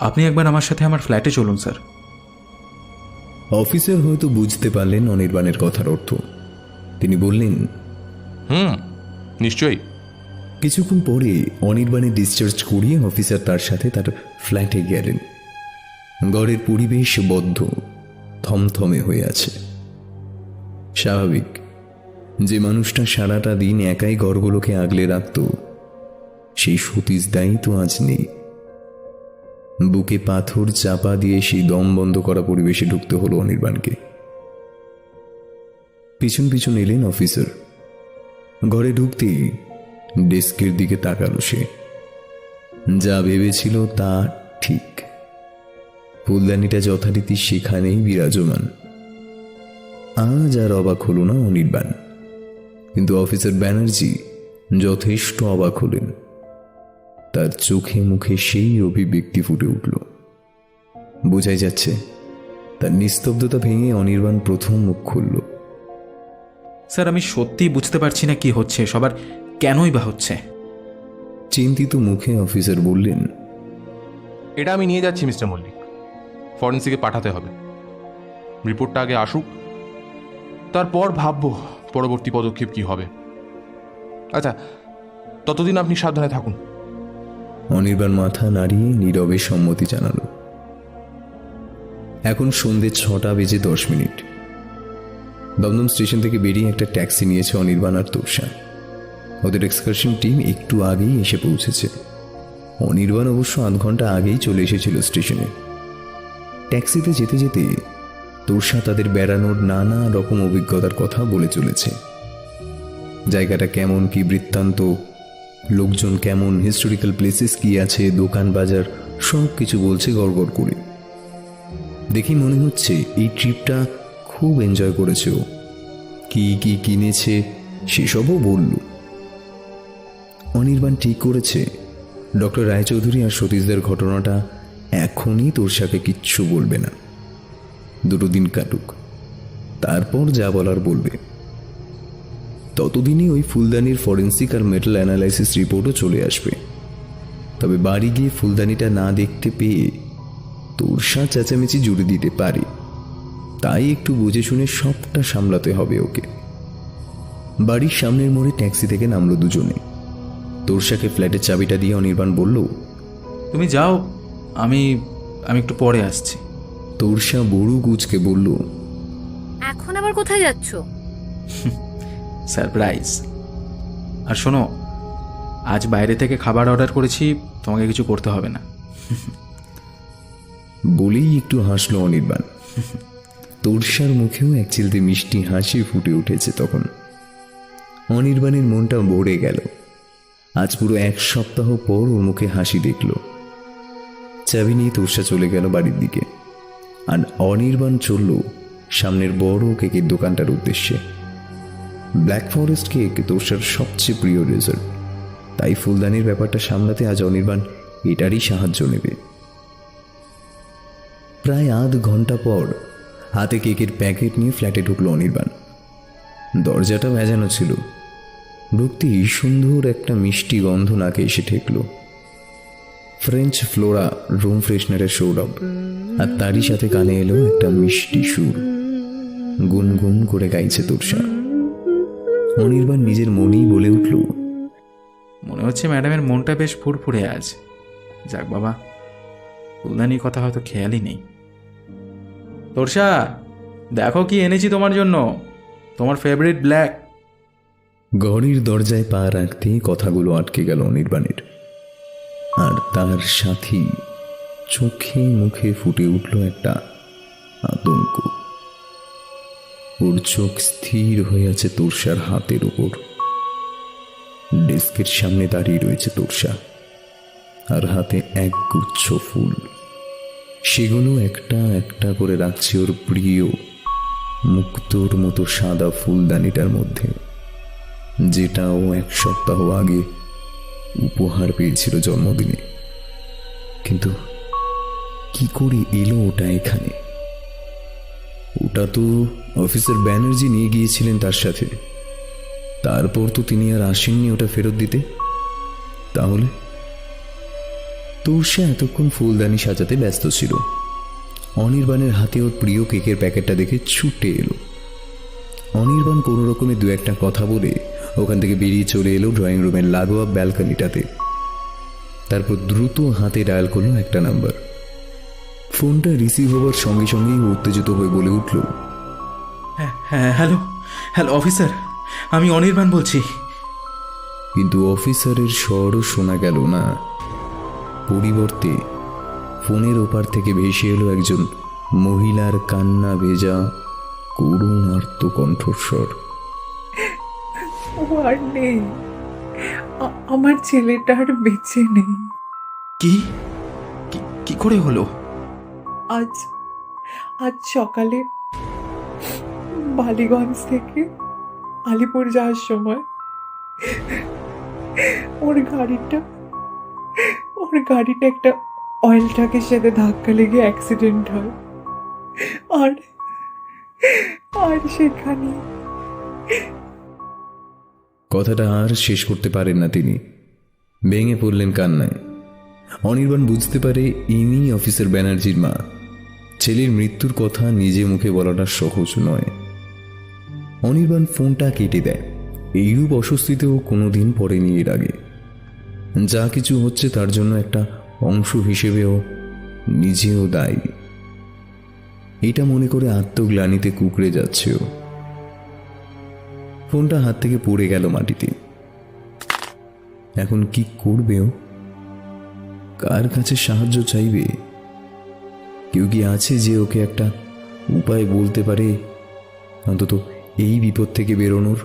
আপনি একবার আমার সাথে আমার ফ্ল্যাটে চলুন স্যার। অফিসার হয়তো বুঝতে পারলেন অনির্বাণের কথার অর্থ। তিনি বললেন, নিশ্চয়ই। কিছুক্ষণ পরে অনির্বাণের ডিসচার্জ করিয়ে অফিসার তার সাথে তার ফ্ল্যাটে গেলেন। ঘরের পরিবেশ বদ্ধ, থমথমে হয়ে আছে। স্বাভাবিক, যে মানুষটা সারাটা দিন একাই ঘরগুলোকে আগলে রাখত সেই সতীশ দাই তো আজ নেই। বুকে পাথর চাপা দিয়ে সেই দম বন্ধ করা পরিবেশে ঢুকতে হলো অনির্বাণকে। পিছন পিছন এলেন অফিসার। ঘরে ঢুকতেই ডেস্কের দিকে তাকালো সে। যা ভেবেছিল তা ঠিক, ফুলদানিটা যথারীতি সেখানেই বিরাজমান। আজ আর অবাক হল না অনির্বাণ, কিন্তু অফিসার ব্যানার্জি যথেষ্ট অবাক হলেন। তার চোখে মুখে সেই অভিব্যক্তি ফুটে উঠল। বোঝাই যাচ্ছে তার নিস্তব্ধতা ভেঙে অনির্বাণ প্রথম মুখ খুলল। স্যার, আমি সত্যিই বুঝতে পারছি না কি হচ্ছে, সবার কেনই বা হচ্ছে। চিন্তিত মুখে অফিসার বললেন, এটা আমি নিয়ে যাচ্ছি মিস্টার মল্লিক, ফরেন্সিকে পাঠাতে হবে। রিপোর্টটা আগে আসুক, তারপর ভাববো পরবর্তী পদক্ষেপ কি হবে। আচ্ছা, ততদিন আপনি সাবধানে থাকুন। অনির্বাণ মাথা নাড়িয়ে নীরবে সম্মতি জানালো। এখন সন্ধ্যে 6:10। দমদম স্টেশন থেকে বেরিয়ে একটা ট্যাক্সি নিয়েছে অনির্বাণ আর তোষা। ওদের এক্সকারশন টিম একটু আগেই এসে পৌঁছেছে। অনির্বাণ অবশ্য আধ ঘন্টা আগেই চলে এসেছিল স্টেশনে। ট্যাক্সিতে যেতে যেতে তোরসা তাদের বেড়ানোর নানা রকম অভিজ্ঞতার কথা বলে চলেছে। জায়গাটা কেমন, কি বৃত্তান্ত, লোকজন কেমন, হিস্টোরিক্যাল প্লেসেস কি আছে, দোকান বাজার, সব কিছু বলছে গড়গড় করে। দেখি মনে হচ্ছে এই ট্রিপটা খুব এনজয় করেছে ও। কি কি কিনেছে সেসবও বলল। অনির্বাণ ঠিক করেছে ডক্টর রায়চৌধুরী আর সতীশদের ঘটনাটা এখনই তোরসাকে কিচ্ছু বলবে না। 2 দিন কাটুক, তারপর যা বলার বলবে। ততদিনই ওই ফুলদানির ফরেন্সিক আর মেটাল অ্যানালাইসিস রিপোর্টও চলে আসবে। তবে বাড়ি গিয়ে ফুলদানিটা না দেখতে পেয়ে তোরসা চেঁচামেচি জুড়ে দিতে পারে, তাই একটু বুঝে শুনে সবটা সামলাতে হবে ওকে। বাড়ির সামনের মোড়ে ট্যাক্সি থেকে নামলো দুজনে। তোরসাকে ফ্ল্যাটের চাবিটা দিয়ে অনির্বাণ বলল, তুমি যাও, আমি একটু পরে আসছি। তোরসা বড়ু কুচকে বলল, এখন আবার কোথায় যাচ্ছ? সারপ্রাইজ। আর শোনো, আজ বাইরে থেকে খাবার অর্ডার করেছি, তোমাকে কিছু করতে হবে না। বলেই একটু হাসলো অনির্বাণ। তোরসার মুখেও এক চিলতে মিষ্টি হাসি ফুটে উঠেছে তখন। অনির্বাণের মনটা ভরে গেল। আজ পুরো 1 সপ্তাহ পর ওর মুখে হাসি দেখল। চাবি নিয়ে তোরসা চলে গেল বাড়ির দিকে, আর অনির্বাণ চলল সামনের বড় কেকের দোকানটার উদ্দেশ্যে। ব্ল্যাক ফরেস্ট কেক তোরসার সবচেয়ে প্রিয় ডেজার্ট, তাই ফুলদানির ব্যাপারটা সামলাতে আজ অনির্বাণ এটারই সাহায্য নেবে। প্রায় আধ ঘন্টা পর হাতে কেকের প্যাকেট নিয়ে ফ্ল্যাটে ঢুকলো অনির্বাণ। দরজাটা ভেজানো ছিল। ঢুকতেই সুন্দর একটা মিষ্টি গন্ধ নাকে এসে ঠেকল। ফ্রেঞ্চ ফ্লোরা রুম ফ্রেশনারের সৌরভ, আর তারই সাথে কানে এলো একটা মিষ্টি সুর। গুনগুন করে গাইছে তোরসা। অনির্বাণ নিজের মনেই বলে উঠল, মনে হচ্ছে ম্যাডামের মনটা বেশ ফুরফুরে আজ। যাক বাবা, ফুলদানির কথা হয়তো খেয়ালই নেই। তোরসা, দেখো কি এনেছি তোমার জন্য, তোমার ফেভারিট ব্ল্যাক। ঘরের দরজায় পা রাখতেই কথাগুলো আটকে গেল অনির্বাণের, আর তার সাথেই চোখে মুখে ফুটে উঠল একটা আতঙ্ক। ওর চোখ স্থির হয়ে আছে তোরসার হাতের উপর। ডেস্কের সামনে দাঁড়িয়ে রয়েছে তোরসা, আর হাতে এক গুচ্ছ ফুল। সেগুলো একটা একটা করে রাখছে ওর প্রিয় মুক্তোর মতো সাদা ফুলদানিটার মধ্যে, যেটা ও 1 সপ্তাহ আগে উপহার পেয়েছিল জন্মদিনে। কিন্তু কি করে এলো ওটা এখানে? ওটা তো অফিসার ব্যানার্জি নিয়ে গিয়েছিলেন তার সাথে। তারপর তো তিনি আর আসেননি ওটা ফেরত দিতে। তাহলে তোরসা এতক্ষণ ফুলদানি সাজাতে ব্যস্ত ছিল। অনির্বাণের হাতে ওর প্রিয় কেকের প্যাকেটটা দেখে ছুটে এলো। অনির্বাণ কোনো রকমে 2-1 কথা বলে ওখান থেকে বেরিয়ে চলে এলো ড্রয়িং রুমের লাগোয়া ব্যালকনিটাতে। তারপর দ্রুত হাতে ডায়াল করলো একটা নাম্বার। ফোনটা রিসিভ হওয়ার সঙ্গে সঙ্গেই উত্তেজিত হয়ে বলে উঠল, হ্যাঁ, হ্যালো হ্যালো অফিসার, আমি অনির্বাণ বলছি। কিন্তু অফিসারের স্বরও শোনা গেল না। পরিবর্তে ফোনের ওপার থেকে ভেসে এলো একজন মহিলার কান্না ভেজা করুণ আর্ত কণ্ঠস্বর। ও আর নেই, আমার ছেলেটা আর বেঁচে নেই। কি কি করে হলো? আজ সকালে বালিগঞ্জ থেকে আলিপুর যাওয়ার সময় ওর গাড়িটা একটা অয়েল ট্রাকের সাথে ধাক্কা লেগে অ্যাক্সিডেন্ট হয়। আর সেখানে কথাটা আর শেষ করতে পারেন না তিনি, ভেঙে পড়লেন কান্নায়। অনির্বাণ বুঝতে পারে ইনি অফিসার ব্যানার্জির মা। ছেলের মৃত্যুর কথা নিজে মুখে বলাটা সহজ নয়। অনির্বাণ ফোনটা কেটে দেয়। এইরূপ অস্বস্তিতেও কোনোদিন পড়েনি এর আগে। যা কিছু হচ্ছে তার জন্য একটা অংশ হিসেবেও নিজেও দায়ী, এটা মনে করে আত্মগ্লানিতে কুঁকড়ে যাচ্ছে ও। ফোনটা হাত থেকে পড়ে গেল মাটিতে। এখন কি করবে ও? কার কাছে সাহায্য চাইবে? কেউ কি আছে যে ওকে একটা উপায় বলতে পারে অন্তত এই বিপদ থেকে বেরোনোর?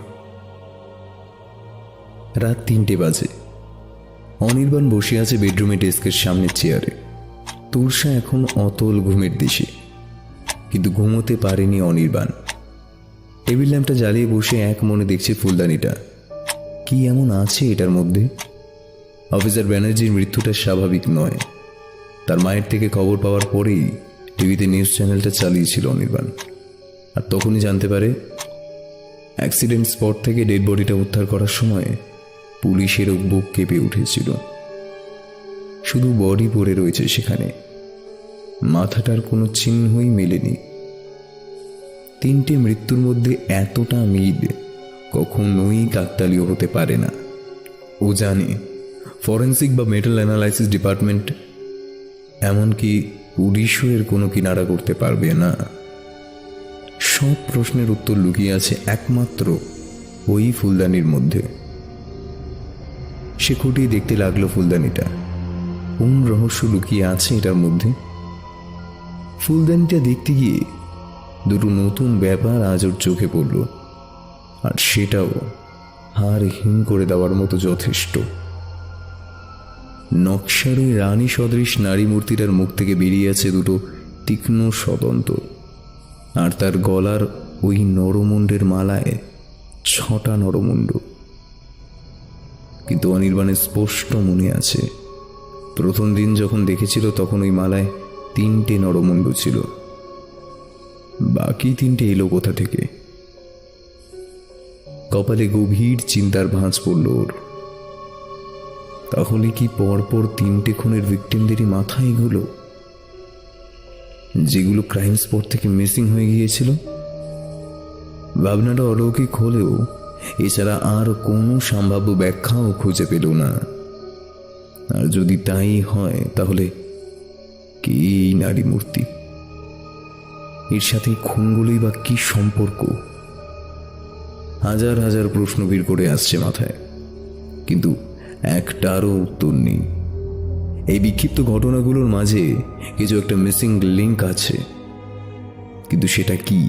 রাত 3টে বাজে। অনির্বাণ বসে আছে বেডরুমে ডেস্কের সামনের চেয়ারে। তোরসা এখন অতল ঘুমের দেশে, কিন্তু ঘুমোতে পারেনি অনির্বাণ। টেবিল ল্যাম্পটা জ্বালিয়ে বসে এক মনে দেখছে ফুলদানিটা। কি এমন আছে এটার মধ্যে? অফিসার ব্যানার্জির মৃত্যুটা স্বাভাবিক নয়। তার মায়ের থেকে খবর পাওয়ার পরেই টিভিতে নিউজ চ্যানেলটা চালিয়েছিল অনির্বাণ, আর তখনই জানতে পারে অ্যাক্সিডেন্ট স্পট থেকে ডেড বডিটা উদ্ধার করার সময় পুলিশের বুক কেঁপে উঠেছিল। শুধু বডি পড়ে রয়েছে সেখানে, মাথাটার কোনো চিহ্নই মেলেনি। 3টে মৃত্যুর মধ্যে এতটা মিল কখনোই কাকতালীয় হতে পারে না। ও জানে ফরেন্সিক বা মেটাল অ্যানালাইসিস ডিপার্টমেন্ট, এমনকি পুলিশও এর কোনো কিনারা করতে পারবে না। সব প্রশ্নের উত্তর লুকিয়ে আছে একমাত্র ওই ফুলদানির মধ্যে। সে খুঁটিয়ে দেখতে লাগলো ফুলদানিটা, কোন রহস্য লুকিয়ে আছে এটার মধ্যে। ফুলদানিটা দেখতে গিয়ে দুটো নতুন ব্যাপার আজ ওর চোখে পড়ল, আর সেটাও হাড় হিম করে দেওয়ার মতো যথেষ্ট। নকশার ওই রানী সদৃশ নারী মূর্তিটার মুখ থেকে বেরিয়ে আছে দুটো তীক্ষ্ণ সদন্ত, আর তার গলার ওই নরমুণ্ডের মালায় 6টা নরমুণ্ড। কিন্তু অনির্বাণের স্পষ্ট মনে আছে, প্রথম দিন যখন দেখেছিল তখন ওই মালায় 3টে নরমুণ্ড ছিল। বাকি 3টে এলো কোথা থেকে? কপালে গভীর চিন্তার ভাঁজ পড়ল ওর। তাহলে কি পরপর 3টে খুনের ভিকটিমদেরই মাথা এগুলো, যেগুলো ক্রাইম স্পট থেকে মিসিং হয়ে গিয়েছিল? ভাবনাটা অলৌকিক হলেও এছাড়া আর কোনো সম্ভাব্য ব্যাখ্যাও খুঁজে পেল না। আর যদি তাই হয় তাহলে কি এই নারী মূর্তি, এর সাথে খুনগুলোই বা কি সম্পর্ক? হাজার হাজার প্রশ্ন ভিড় করে আসছে মাথায়, কিন্তু একটারও উত্তর নেই। এই বিক্ষিপ্ত ঘটনাগুলোর মাঝে কিছু একটা মিসিং লিঙ্ক আছে, কিন্তু সেটা কি?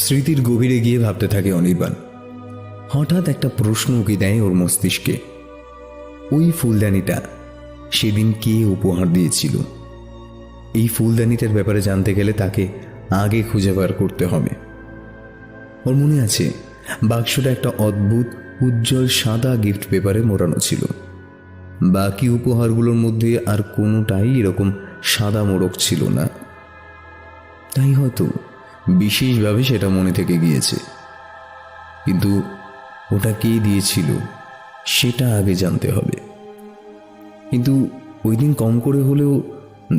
স্মৃতির গভীরে গিয়ে ভাবতে থাকে অনির্বাণ। হঠাৎ একটা প্রশ্ন উকি দেয় ওর মস্তিষ্কে। ওই ফুলদানিটা সেদিন কে উপহার দিয়েছিল? এই ফুলদানিটার ব্যাপারে জানতে গেলে তাকে আগে খুঁজে বার করতে হবে। ওর মনে আছে বাক্সটা একটা অদ্ভুত উজ্জ্বল সাদা গিফট পেপারে মোড়ানো ছিল। বাকি উপহারগুলোর মধ্যে আর কোনোটাই এরকম সাদা মোড়ক ছিল না। তাই হয়তো বিশেষভাবে সেটা মনে থেকে গিয়েছে, কিন্তু ওটা কে দিয়েছিল সেটা আগে জানতে হবে। কিন্তু ওই দিন কম করে হলেও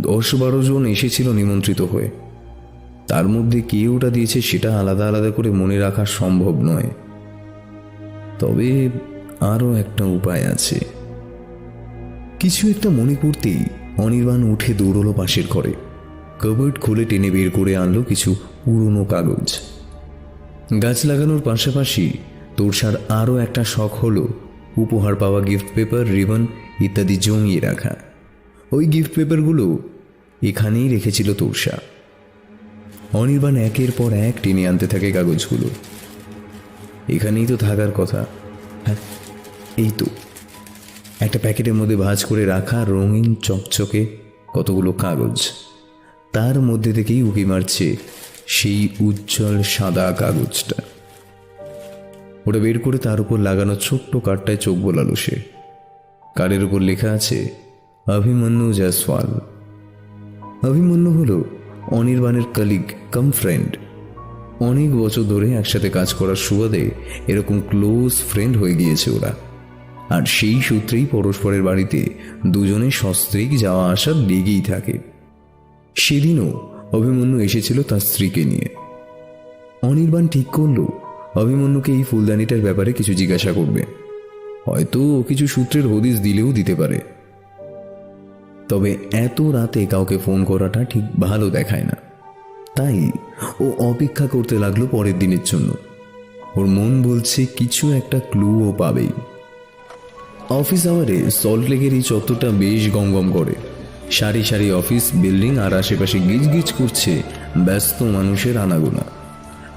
10-12 জন এসেছিল নিমন্ত্রিত হয়ে। তার মধ্যে কে ওটা দিয়েছে সেটা আলাদা আলাদা করে মনে রাখা সম্ভব নয়। তবে আরও একটা উপায় আছে। কিছু একটা মনে করতেই অনির্বাণ উঠে দৌড়লো পাশের ঘরে। কবার্ড খুলে টেনে বের করে আনলো কিছু পুরনো কাগজ। গাছ লাগানোর পাশাপাশি তোরসার আরও একটা শখ হলো উপহার পাওয়া গিফট পেপার, রিবন ইত্যাদি জমিয়ে রাখা। ওই গিফট পেপারগুলো এখানেই রেখেছিল তোরসা। অনির্বাণ একের পর এক টেনে আনতে থাকে কাগজগুলো। এখানেই তো থাকার কথা। হ্যাঁ, এই তো একটা প্যাকেটের মধ্যে ভাঁজ করে রাখা রঙিন চকচকে কতগুলো কাগজ। তার মধ্যে থেকেই উকি মারছে সেই উজ্জ্বল সাদা কাগজটা। ওটা বের করে তার উপর লাগানো ছোট্ট কার্ডটায় চোখ বোলালো সে। কার্ডের উপর লেখা আছে অভিমন্যু জয়সওয়াল। অভিমন্যু হলো অনির্বাণের কলিগ কাম ফ্রেন্ড। অনেক বছর ধরে একসাথে কাজ করার সুবাদে এরকম ক্লোজ ফ্রেন্ড হয়ে গিয়েছে ওরা। আর সেই সূত্রেই পরস্পরের বাড়িতে দুজনে সস্ত্রীক যাওয়া আসা লেগেই থাকে। সেদিনও অভিমন্যু এসেছিল তার স্ত্রীকে নিয়ে। অনির্বাণ ঠিক করল অভিমন্যুকে এই ফুলদানিটার ব্যাপারে কিছু জিজ্ঞাসা করবে। হয়তো কিছু সূত্রের হদিশ দিলেও দিতে পারে। তবে এত রাতে কাউকে ফোন করাটা ঠিক ভালো দেখায় না। তাই ও অপেক্ষা করতে লাগলো পরের দিনের জন্য। ওর মন বলছে কিছু একটা ক্লু ও পাবেই। অফিস আওয়ারে সল্টলেকের এই চত্বরটা বেশ গমগম করে। সারি সারি অফিস বিল্ডিং আর আশেপাশে গিজগিজ করছে ব্যস্ত মানুষের আনাগোনা।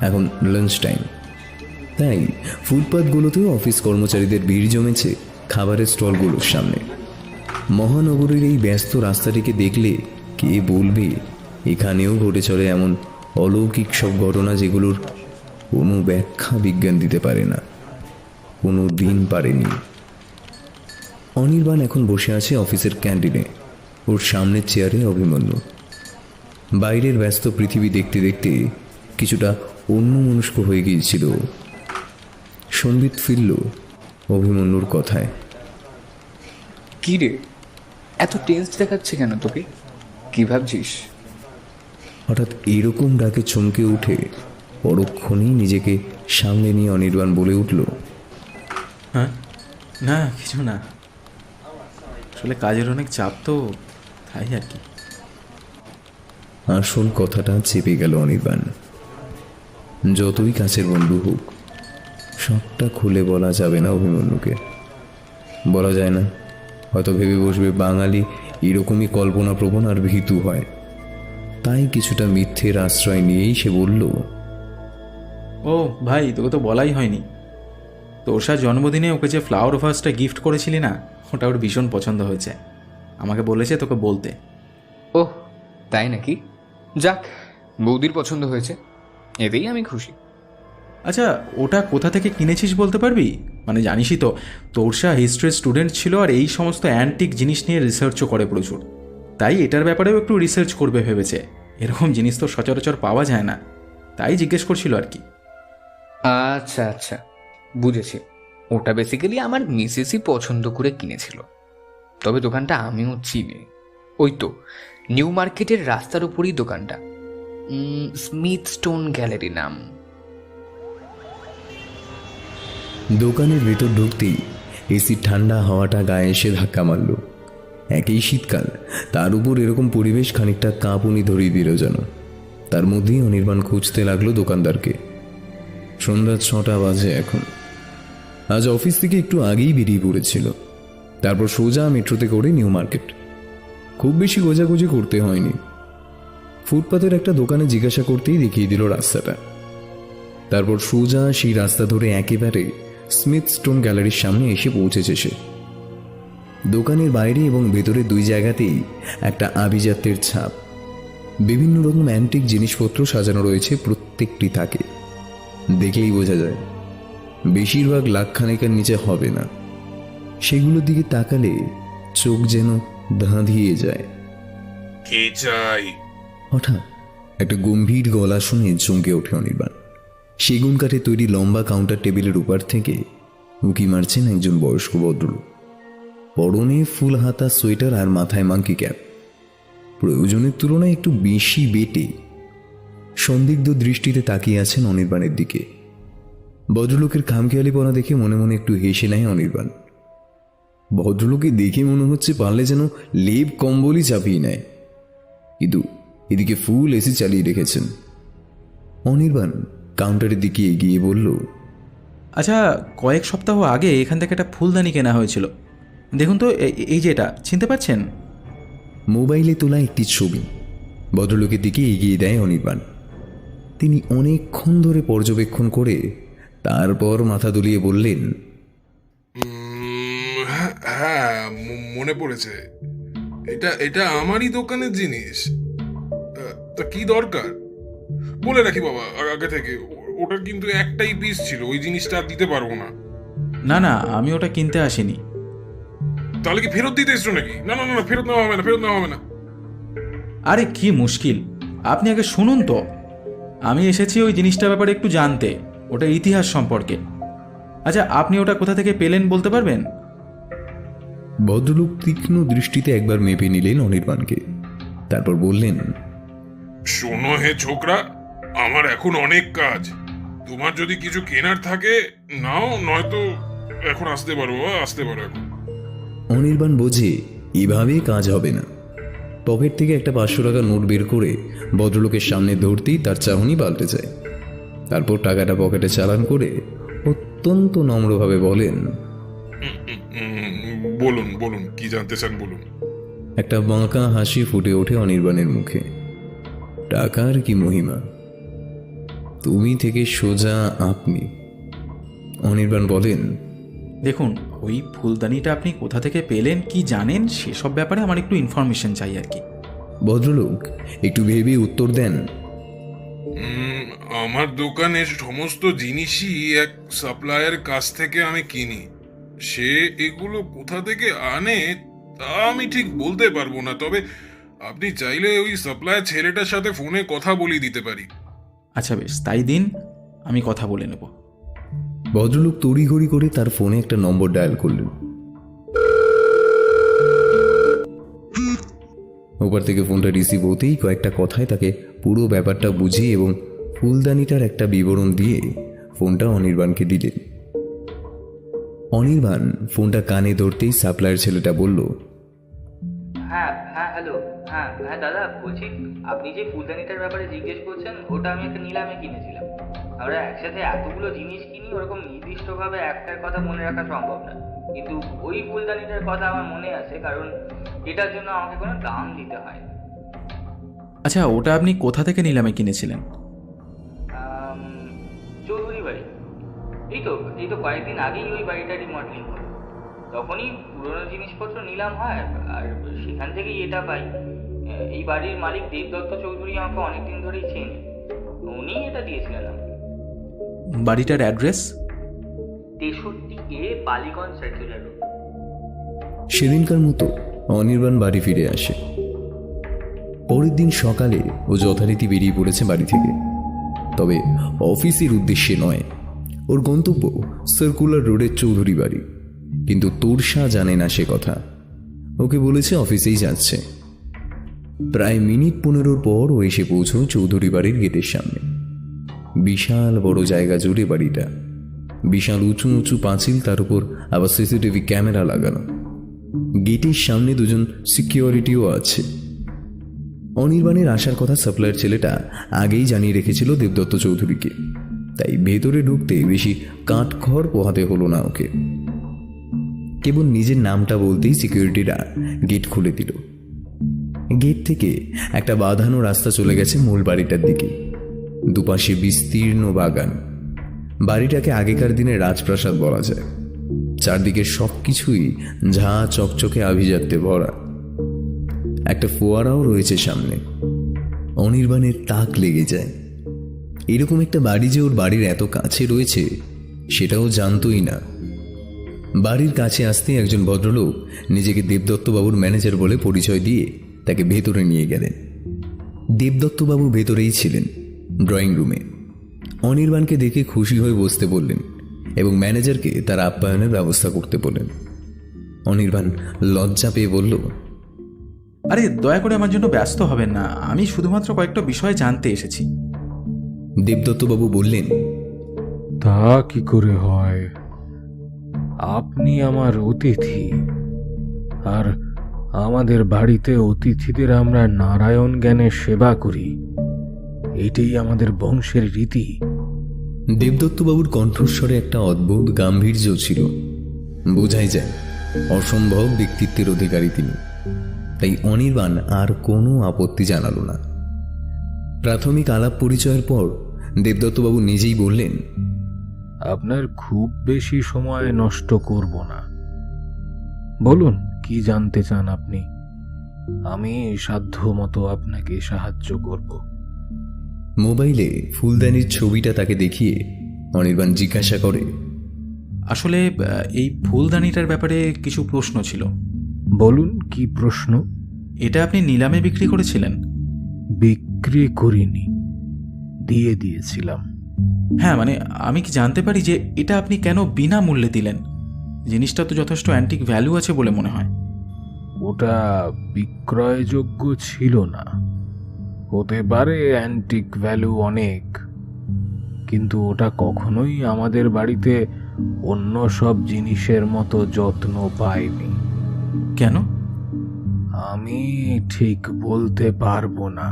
এখন লাঞ্চ টাইম, তাই ফুটপাথগুলোতেও অফিস কর্মচারীদের ভিড় জমেছে খাবারের স্টলগুলোর সামনে। মহানগরীর এই ব্যস্ত রাস্তাটিকে দেখলে কে বলবে এখানেও ঘটে চলে এমন অলৌকিক সব ঘটনা যেগুলোর কোনো ব্যাখ্যা বিজ্ঞান দিতে পারে না, কোনো দিন পারেনি। অনির্বাণ এখন বসে আছে অফিসের ক্যান্টিনে। ওর সামনের চেয়ারে অভিমন্যু। বাইরের ব্যস্ত পৃথিবী দেখতে দেখতে কিছুটা অন্যমনস্ক হয়ে গিয়েছিল। সম্বিত ফিরল অভিমন্যুর কথায়। কি রে, এত টেন্স দেখাচ্ছে কেন তোকে? কি ভাবছিস? হঠাৎ এরকম ডাকে চমকে উঠে পরক্ষণেই নিজেকে সামনে নিয়ে অনির্বাণ বলে উঠল, হ্যাঁ, না কিছু না, আসলে কাজের অনেক চাপ তো, তাই আর কি। আসল কথাটা চেপে গেল অনির্বাণ। যতই কাছের বন্ধু হোক, সবটা খুলে বলা যাবে না অভিমন্যুকে। বলা যায় না, হয়তো ভেবে বসবে বাঙালি এরকমই কল্পনাপ্রবণ আর ভীতু হয়। তাই কিছুটা মিথ্যের আশ্রয় নিয়েই সে বলল, ও ভাই, তোকে তো বলাই হয়নি, তোষার জন্মদিনে ওকে যে ফ্লাওয়ার ভাসটা গিফট করেছিলি না, ওটা ওর ভীষণ পছন্দ হয়েছে। আমাকে বলেছে তোকে বলতে। ওহ, তাই নাকি? যাক, বৌদির পছন্দ হয়েছে, এতেই আমি খুশি। আচ্ছা, ওটা কোথা থেকে কিনেছিস বলতে পারবি? মানে জানিসই তো, তোরসা হিস্ট্রির স্টুডেন্ট ছিল আর এই সমস্ত অ্যান্টিক জিনিস নিয়ে রিসার্চও করে প্রচুর। তাই এটার ব্যাপারেও একটু রিসার্চ করবে ভেবেছে। এরকম জিনিস তো সচরাচর পাওয়া যায় না, তাই জিজ্ঞেস করছিল আর কি। আচ্ছা আচ্ছা, বুঝেছি। ওটা বেসিক্যালি আমার মিসেসই পছন্দ করে কিনেছিল। তবে দোকানটা আমিও চিনি, ওই তো নিউ মার্কেটের রাস্তার উপরই দোকানটা, স্মিথ স্টোন গ্যালারি নাম। দোকানের ভেতর ঢুকতেই এসির ঠান্ডা হাওয়াটা গায়ে এসে ধাক্কা মারল। একই শীতকাল, তার উপর এরকম পরিবেশ খানিকটা কাঁপুনি ধরিয়ে দিল যেন। তার মধ্যেই অনির্বাণ খুঁজতে লাগলো দোকানদারকে। সন্ধ্যা 6টা বাজে এখন। আজ অফিস থেকে একটু আগেই বেরিয়ে পড়েছিল। তারপর সোজা মেট্রোতে করে নিউ মার্কেট। খুব বেশি গোজাগুজি করতে হয়নি। ফুটপাতের একটা দোকানে জিজ্ঞাসা করতেই দেখিয়ে দিল রাস্তাটা। তারপর সোজা সেই রাস্তা ধরে একেবারে স্মিথ স্টোন গ্যালারির সামনে এসে পৌঁছেছে সে। দোকানের বাইরে এবং ভেতরে দুই জায়গাতেই একটা আভিজাত্যের ছাপ। বিভিন্ন রকম অ্যান্টিক জিনিসপত্র সাজানো রয়েছে প্রত্যেকটি থাকে। দেখলেই বোঝা যায় বেশিরভাগ লাখখানেকের নিচে হবে না। সেগুলোর দিকে তাকালে চোখ যেন ধাঁধিয়ে যায়। কে চাই? হঠাৎ একটা গম্ভীর গলা শুনে চমকে ওঠে অনির্বাণ। সেগুন কাঠে তৈরি লম্বা কাউন্টার টেবিলের উপর থেকে উঁকি মারছেন একজন বয়স্ক ভদ্রলোক। পরনে ফুল হাতা সোয়েটার আর মাথায় মাঙ্কি ক্যাপ। প্রয়োজনের তুলনায় একটু বেশি বেটে সন্দিগ্ধ দৃষ্টিতে তাকিয়ে আছেন অনির্বাণের দিকে। ভদ্রলোকের খামখেয়ালিপনা দেখে মনে মনে একটু হেসে নেয় অনির্বাণ। ভদ্রলোকে দেখে মনে হচ্ছে পারলে যেন লেপ কম্বলই চাপিয়ে নেয়, কিন্তু এদিকে ফুল এসি চালিয়ে রেখেছেন। অনির্বাণ কাউন্টারের দিকে এগিয়ে বলল, আচ্ছা, কয়েক সপ্তাহ আগে এখান থেকে একটা ফুলদানি কেনা হয়েছিল। দেখুন তো, এই যে এটা, চিনতে পারছেন? মোবাইলে তোলা একটি ছবি ভদ্রলোকের দিকে এগিয়ে দেয় অনির্বাণ। তিনি অনেকক্ষণ ধরে পর্যবেক্ষণ করে তারপর মাথা দুলিয়ে বললেন, হ্যাঁ, মনে পড়েছে। এটা এটা আমারই দোকানের জিনিস। তা কি দরকার বলে রাখি বাবা আগে থেকে। ওটা কিন্তু একটাই পিস ছিল, ওই জিনিসটা আর দিতে পারবো না। না না, আমি ওটা কিনতে আসিনি। তাহলে কি ফেরত দিতে এসছো নাকি? না না না, ফেরত নেওয়া হবে না, ফেরত নেওয়া হবে না। আরে কি মুশকিল, আপনি আগে শুনুন তো। আমি এসেছি ওই জিনিসটার ব্যাপারে একটু জানতে, ওটার ইতিহাস সম্পর্কে। আচ্ছা, আপনি ওটা কোথা থেকে পেলেন বলতে পারবেন? ভদ্রলোক তীক্ষ্ণ দৃষ্টিতে একবার মেপে নিলেন অনির্বাণকে, তারপর বললেন, শোনো হে ছোকরা, আমার এখন অনেক কাজ। তোমার যদি কিছু কেনার থাকে নাও, নয়তো এখন আসতে পারো, আসতে পারো এখন। অনির্বাণ বোঝে এভাবে কাজ হবে না। পকেট থেকে একটা 500 টাকার নোট বের করে ভদ্রলোকের সামনে ধরতেই তার চাহনি পাল্টে যায়। তারপর টাকাটা পকেটে চালান করে অত্যন্ত নম্রভাবে বলেন, বলুন বলুন, কি জানতে চান বলুন। একটা বাঁকা হাসি ফুটে ওঠে অনির্বাণের মুখে। টাকার কি মহিমা, তুমি থেকে সোজা আপনি। অনির্বাণ বলেন, দেখুন, ওই ফুলদানিটা আপনি কোথা থেকে পেলেন, কি জানেন, সেসব ব্যাপারে আমার একটু ইনফরমেশন চাই আর কি। ভদ্রলোক একটু ভেবে উত্তর দেন, আমার দোকানের সমস্ত জিনিসই এক সাপ্লায়ার কাছ থেকে আমি কিনি। সে এগুলো কোথা থেকে আনে তা আমি ঠিক বলতে পারবো না, তবে আপনি চাইলে ওই সাপ্লায়ার ছেলেটার সাথে ফোনে কথা বলিয়ে দিতে পারি। আচ্ছা বেশ, তাই দিন, আমি কথা বলে নেব। ভদ্রলোক তড়িঘড়ি করে তার ফোনে একটা নম্বর ডায়াল করলেন। ওপার থেকে ফোনটা রিসিভ হতেই কয়েকটা কথায় তাকে পুরো ব্যাপারটা বুঝিয়ে এবং ফুলদানিটার একটা বিবরণ দিয়ে ফোনটা অনির্বাণকে দিলেন। অনির্বাণ ফোনটা কানে ধরতেই সাপ্লায়ার ছেলেটা বলল, হ্যাঁ হ্যাঁ হ্যালো, হ্যাঁ হ্যাঁ দাদা, বলছি আপনি যে ফুলদানিটার ব্যাপারে জিজ্ঞেস করছেন, ওটা আমি একটা নিলামে কিনেছিলাম। আমরা একসাথে এতগুলো জিনিস কিনি, ওরকম নির্দিষ্টভাবে একটার কথা মনে রাখা সম্ভব না, কিন্তু ওই ফুলদানিটার কথা আমার মনে আছে, কারণ এটার জন্য আমাকে কোনো দাম দিতে হয় না। আচ্ছা, ওটা আপনি কোথা থেকে নিলামে কিনেছিলেন? চৌধুরী বাড়ি। এই তো কয়েকদিন আগেই ওই বাড়িটা রিমডেলিং হলো, তখনই পুরোনো জিনিসপত্র নিলাম হয়, আর সেখান থেকেই এটা পাই। এই বাড়ির মালিক দেবদত্ত চৌধুরী আমাকে অনেকদিন ধরেই চেনে, উনিই এটা দিয়েছিলেন আমাকে। বাড়িটার address? 63A Ballygunge circular road. সেদিনকার মতো অনির্বাণ বাড়ি ফিরে আসে। পরের দিন সকালে ও যথারীতি বেরিয়ে পড়েছে বাড়ি থেকে, তবে অফিসের উদ্দেশ্যে নয়। ওর গন্তব্য সার্কুলার রোডের চৌধুরী বাড়ি, কিন্তু তোরসা জানে না সে কথা। ওকে বলেছে অফিসেই যাচ্ছে। প্রায় মিনিট 15 পর ও এসে পৌঁছয় চৌধুরী বাড়ির গেটের সামনে। বিশাল বড় জায়গা জুড়ে বাড়িটা, বিশাল উঁচু উঁচু পাঁচিল, তার উপর আবার সিসিটিভি ক্যামেরা লাগানো। গেটের সামনে দুজন সিকিউরিটিও আছে। অনির্বাণের আসার কথা সাপ্লায়ার ছেলেটা আগেই জানিয়ে রেখেছিল দেবদত্ত চৌধুরীকে, তাই ভেতরে ঢুকতে বেশি কাঠখড় পোহাতে হলো না ওকে। কেবল নিজের নামটা বলতেই সিকিউরিটিরা গেট খুলে দিল। গেট থেকে একটা বাঁধানো রাস্তা চলে গেছে মূল বাড়িটার দিকে। দুপাশে বিস্তীর্ণ বাগান। বাড়িটাকে আগেকার দিনে রাজপ্রাসাদ বলা যায়। চারদিকে সবকিছুই ঝা চকচকে আভিজাত্যে ভরা। একটা ফোয়ারাও রয়েছে সামনে। অনির্বাণের তাক লেগে যায়। এরকম একটা বাড়ি যে ওর বাড়ির এত কাছে রয়েছে সেটাও জানতই না। বাড়ির কাছে আসতে একজন ভদ্রলোক নিজেকে দেবদত্তবাবুর ম্যানেজার বলে পরিচয় দিয়ে তাকে ভেতরে নিয়ে গেলেন। দেবদত্তবাবু ভেতরেই ছিলেন, ড্রয়িং রুমে। অনির্বাণকে দেখে খুশি হয়ে বসতে বললেন এবং ম্যানেজারকে তার আপ্যায়নের ব্যবস্থা করতে বললেন। অনির্বাণ লজ্জা পেয়ে বলল, আরে দয়া করে আমার জন্য ব্যস্ত হবেন না, আমি শুধুমাত্র কয়েকটা বিষয় জানতে এসেছি। দেবদত্তবাবু বললেন, তা কি করে হয়? আপনি আমার অতিথি, আর আমাদের বাড়িতে অতিথিদের আমরা নারায়ণ জ্ঞানের সেবা করি, এটাই আমাদের বংশের রীতি। দেবদত্তবাবুর কণ্ঠস্বরে একটা অদ্ভুত গাম্ভীর্য ছিল। বোঝাই যায় অসম্ভব ব্যক্তিত্বের অধিকারী তিনি। তাই অনির্বাণ আর কোনো আপত্তি জানালো না। প্রাথমিক আলাপ পরিচয়ের পর দেবদত্তবাবু নিজেই বললেন, আপনার খুব বেশি সময় নষ্ট করব না, বলুন কি জানতে চান আপনি। আমি সাধ্য মতো আপনাকে সাহায্য করব। মোবাইলে ফুলদানির ছবিটা তাকে দেখিয়ে অনির্বাণ জিজ্ঞাসা করে, আসলে এই ফুলদানিটার ব্যাপারে কিছু প্রশ্ন ছিল। বলুন কি প্রশ্ন? এটা আপনি নিলামে বিক্রি করেছিলেন? বিক্রি করিনি, দিয়ে দিয়েছিলাম। হ্যাঁ, মানে আমি কি জানতে পারি যে এটা আপনি কেন বিনামূল্যে দিলেন? জিনিসটা তো যথেষ্ট অ্যান্টিক ভ্যালু আছে বলে মনে হয়। ওটা বিক্রয়যোগ্য ছিল না। হতে পারে অ্যান্টিক ভ্যালু অনেক, কিন্তু ওটা কখনোই আমাদের বাড়িতে অন্য সব জিনিসের মতো যত্ন পায়নি। কেন? আমি ঠিক বলতে পারবো না,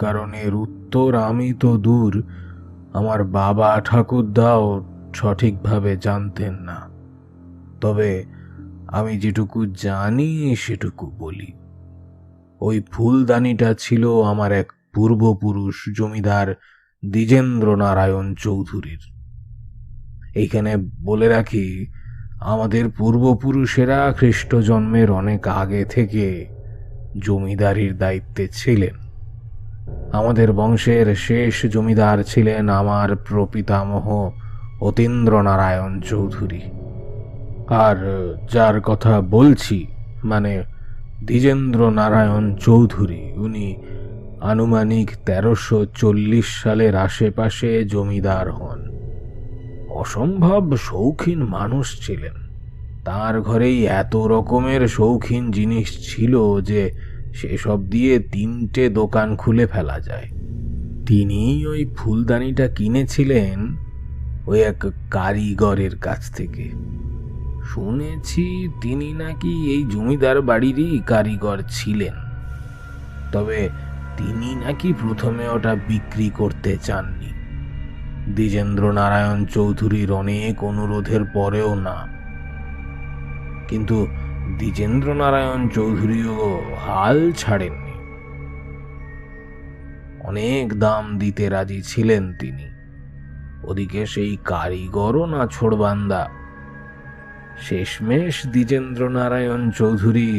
কারণ এর উত্তর আমি তো দূর, আমার বাবা ঠাকুরদাও সঠিকভাবে জানতেন না। তবে আমি যেটুকু জানি সেটুকু বলি। ওই ফুলদানিটা ছিল আমার এক পূর্বপুরুষ জমিদার দ্বিজেন্দ্র নারায়ণ চৌধুরীর। এইখানে বলে রাখি, আমাদের পূর্বপুরুষেরা খ্রিস্ট জন্মের অনেক আগে থেকে জমিদারির দায়িত্বে ছিলেন। আমাদের বংশের শেষ জমিদার ছিলেন আমার প্রপিতামহ অতীন্দ্র নারায়ণ চৌধুরী। আর যার কথা বলছি মানে দ্বিজেন্দ্র নারায়ণ চৌধুরী, উনি আনুমানিক 1340 সালের আশেপাশে জমিদার হন। অসম্ভব শৌখিন মানুষ ছিলেন। তার ঘরেই এত রকমের শৌখিন জিনিস ছিল যে সেসব দিয়ে 3টে দোকান খুলে ফেলা যায়। তিনি ওই ফুলদানিটা কিনেছিলেন ওই এক কারিগরের কাছ থেকে। শুনেছি তিনি নাকি এই জমিদার বাড়িরই কারিগর ছিলেন। তবে তিনি নাকি প্রথমে ওটা বিক্রি করতে চাননি, দ্বিজেন্দ্র নারায়ণ চৌধুরীর অনেক অনুরোধের পরেও না। কিন্তু দ্বিজেন্দ্র নারায়ণ চৌধুরীও হাল ছাড়েননি। অনেক দাম দিতে রাজি ছিলেন তিনি। ওদিকে সেই কারিগরও না ছোড়বান্দা। শেষমেশ দ্বিজেন্দ্র নারায়ণ চৌধুরী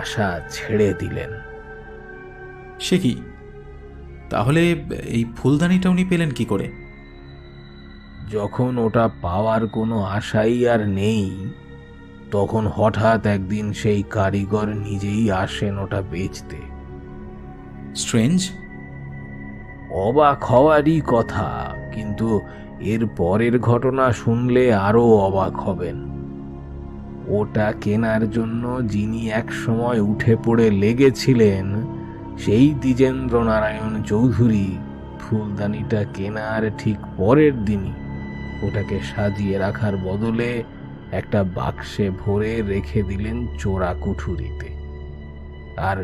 আশা ছেড়ে দিলেন। সে কি? তাহলে এই ফুলদানিটা উনি পেলেন কি করে? যখন ওটা পাওয়ার কোনো আশাই আর নেই, তখন হঠাৎ একদিন সেই কারিগর নিজেই আসেন ওটা বেচতে। স্ট্রেঞ্জ। অবাক হওয়ারই কথা, কিন্তু এর পরের ঘটনা শুনলে আরো অবাক হবেন। ওটা কেনার জন্য যিনি এক সময় উঠে পড়ে লেগেছিলেন, সেই দ্বিজেন্দ্র নারায়ণ চৌধুরী ফুলদানিটা কেনার ঠিক পরের দিনই ওটাকে সাজিয়ে রাখার বদলে একটা বাক্সে ভরে রেখে দিলেন চোরা কুঠুরিতে। আর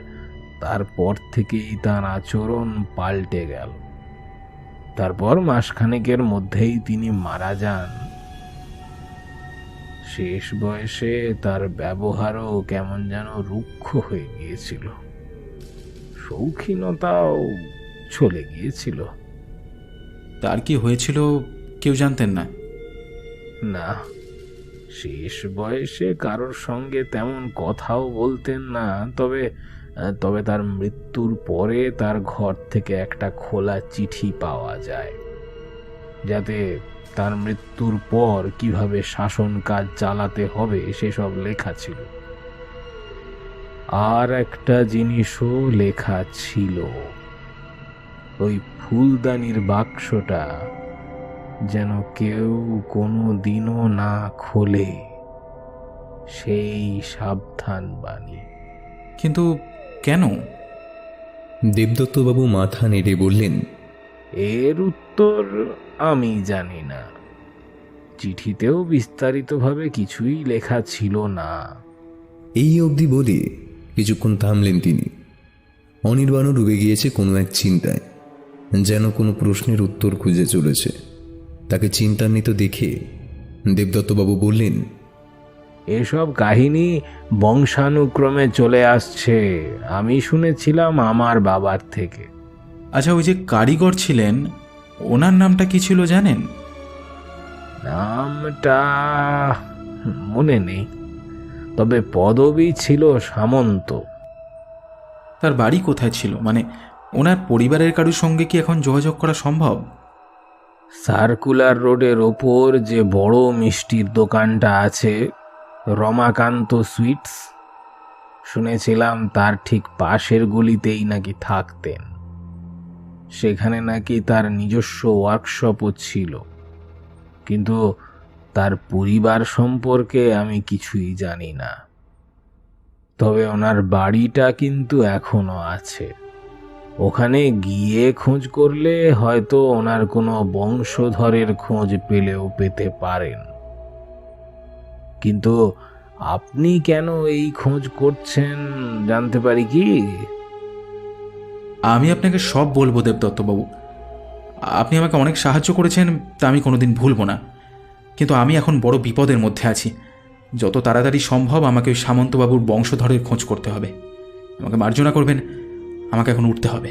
তারপর থেকেই তার আচরণ পাল্টে গেল। তারপর মাসখানেকের মধ্যেই তিনি মারা যান। শেষ বয়সে তার ব্যবহারও কেমন যেন রুক্ষ হয়ে গিয়েছিল, শৌখিনতাও চলে গিয়েছিল। তার কি হয়েছিল কেউ জানতেন না? না, শেষ বয়সে কারোর সঙ্গে তেমন কথাও বলতেন না। তবে তার মৃত্যুর পরে তার ঘর থেকে একটা খোলা চিঠি পাওয়া যায়, যাতে তার মৃত্যুর পর কিভাবে শাসন কাজ চালাতে হবে সেসব লেখা ছিল। আর একটা জিনিসও লেখা ছিল, ওই ফুলদানির বাক্সটা যেন কেউ কোনো দিনও না খোলে, সেই সাবধান বাণী। কিন্তু কেন? দেবদত্তবাবু মাথা নেড়ে বললেন, এর উত্তর আমি জানি না। চিঠিতেও বিস্তারিতভাবে কিছুই লেখা ছিল না। এই অবধি বলে কিছুক্ষণ থামলেন তিনি। অনির্বাণও ডুবে গিয়েছে কোনো এক চিন্তায়, যেন কোনো প্রশ্নের উত্তর খুঁজে চলেছে। তাকে চিন্তান্বিত দেখে দেবদত্তবাবু বললেন, এসব কাহিনী বংশানুক্রমে চলে আসছে, আমি শুনেছিলাম আমার বাবার থেকে। আচ্ছা, ওই যে কারিগর ছিলেন, ওনার নামটা কি ছিল জানেন? নামটা মনে নেই, তবে পদবী ছিল সামন্ত। তার বাড়ি কোথায় ছিল? মানে ওনার পরিবারের কারোর সঙ্গে কি এখন যোগাযোগ করা সম্ভব? সার্কুলার রোডের ওপর যে বড় মিষ্টির দোকানটা আছে, রমাকান্ত সুইটস, শুনেছিলাম তার ঠিক পাশের গলিতেই নাকি থাকতেন। সেখানে নাকি তার নিজস্ব ওয়ার্কশপও ছিল, কিন্তু তার পরিবার সম্পর্কে আমি কিছুই জানি না। তবে ওনার বাড়িটা কিন্তু এখনো আছে। ওখানে গিয়ে খোঁজ করলে হয়তো ওনার কোনো বংশধরের খোঁজ পেলেও পেতে পারেন। কিন্তু আপনি কেন এই খোঁজ করছেন জানতে পারি কি? আমি আপনাকে সব বলবো দেবদত্তবাবু। আপনি আমাকে অনেক সাহায্য করেছেন, তা আমি কোনোদিন ভুলব না। কিন্তু আমি এখন বড় বিপদের মধ্যে আছি। যত তাড়াতাড়ি সম্ভব আমাকে ওই সামন্তবাবুর বংশধরের খোঁজ করতে হবে। আমাকে মার্জনা করবেন, আমাকে এখন উঠতে হবে।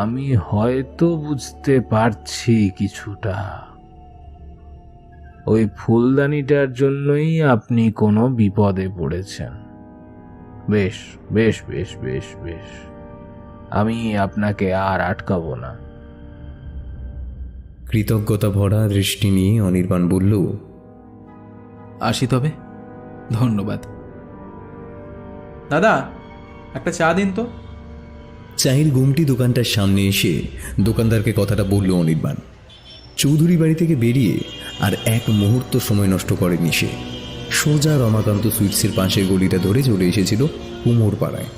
আমি হয়তো বুঝতে পারছি কিছুটা। ওই ফুলদানিটার জন্যই আপনি কোনো বিপদে পড়েছেন। বেশ বেশ বেশ বেশ বেশ, আমি আপনাকে আর আটকাবো না। কৃতজ্ঞতা ভরা দৃষ্টি নিয়ে অনির্বাণ বলল, আসি তবে, ধন্যবাদ। দাদা, একটা চা দিন তো। চায়ের গুমটি দোকানটার সামনে এসে দোকানদারকে কথাটা বলল অনির্বাণ। চৌধুরী বাড়ি থেকে বেরিয়ে আর এক মুহূর্ত সময় নষ্ট করেনি সে। সোজা রমাকান্ত সুইটসের পাশের গলিটা ধরে চলে এসেছিল কুমোর পাড়ায়।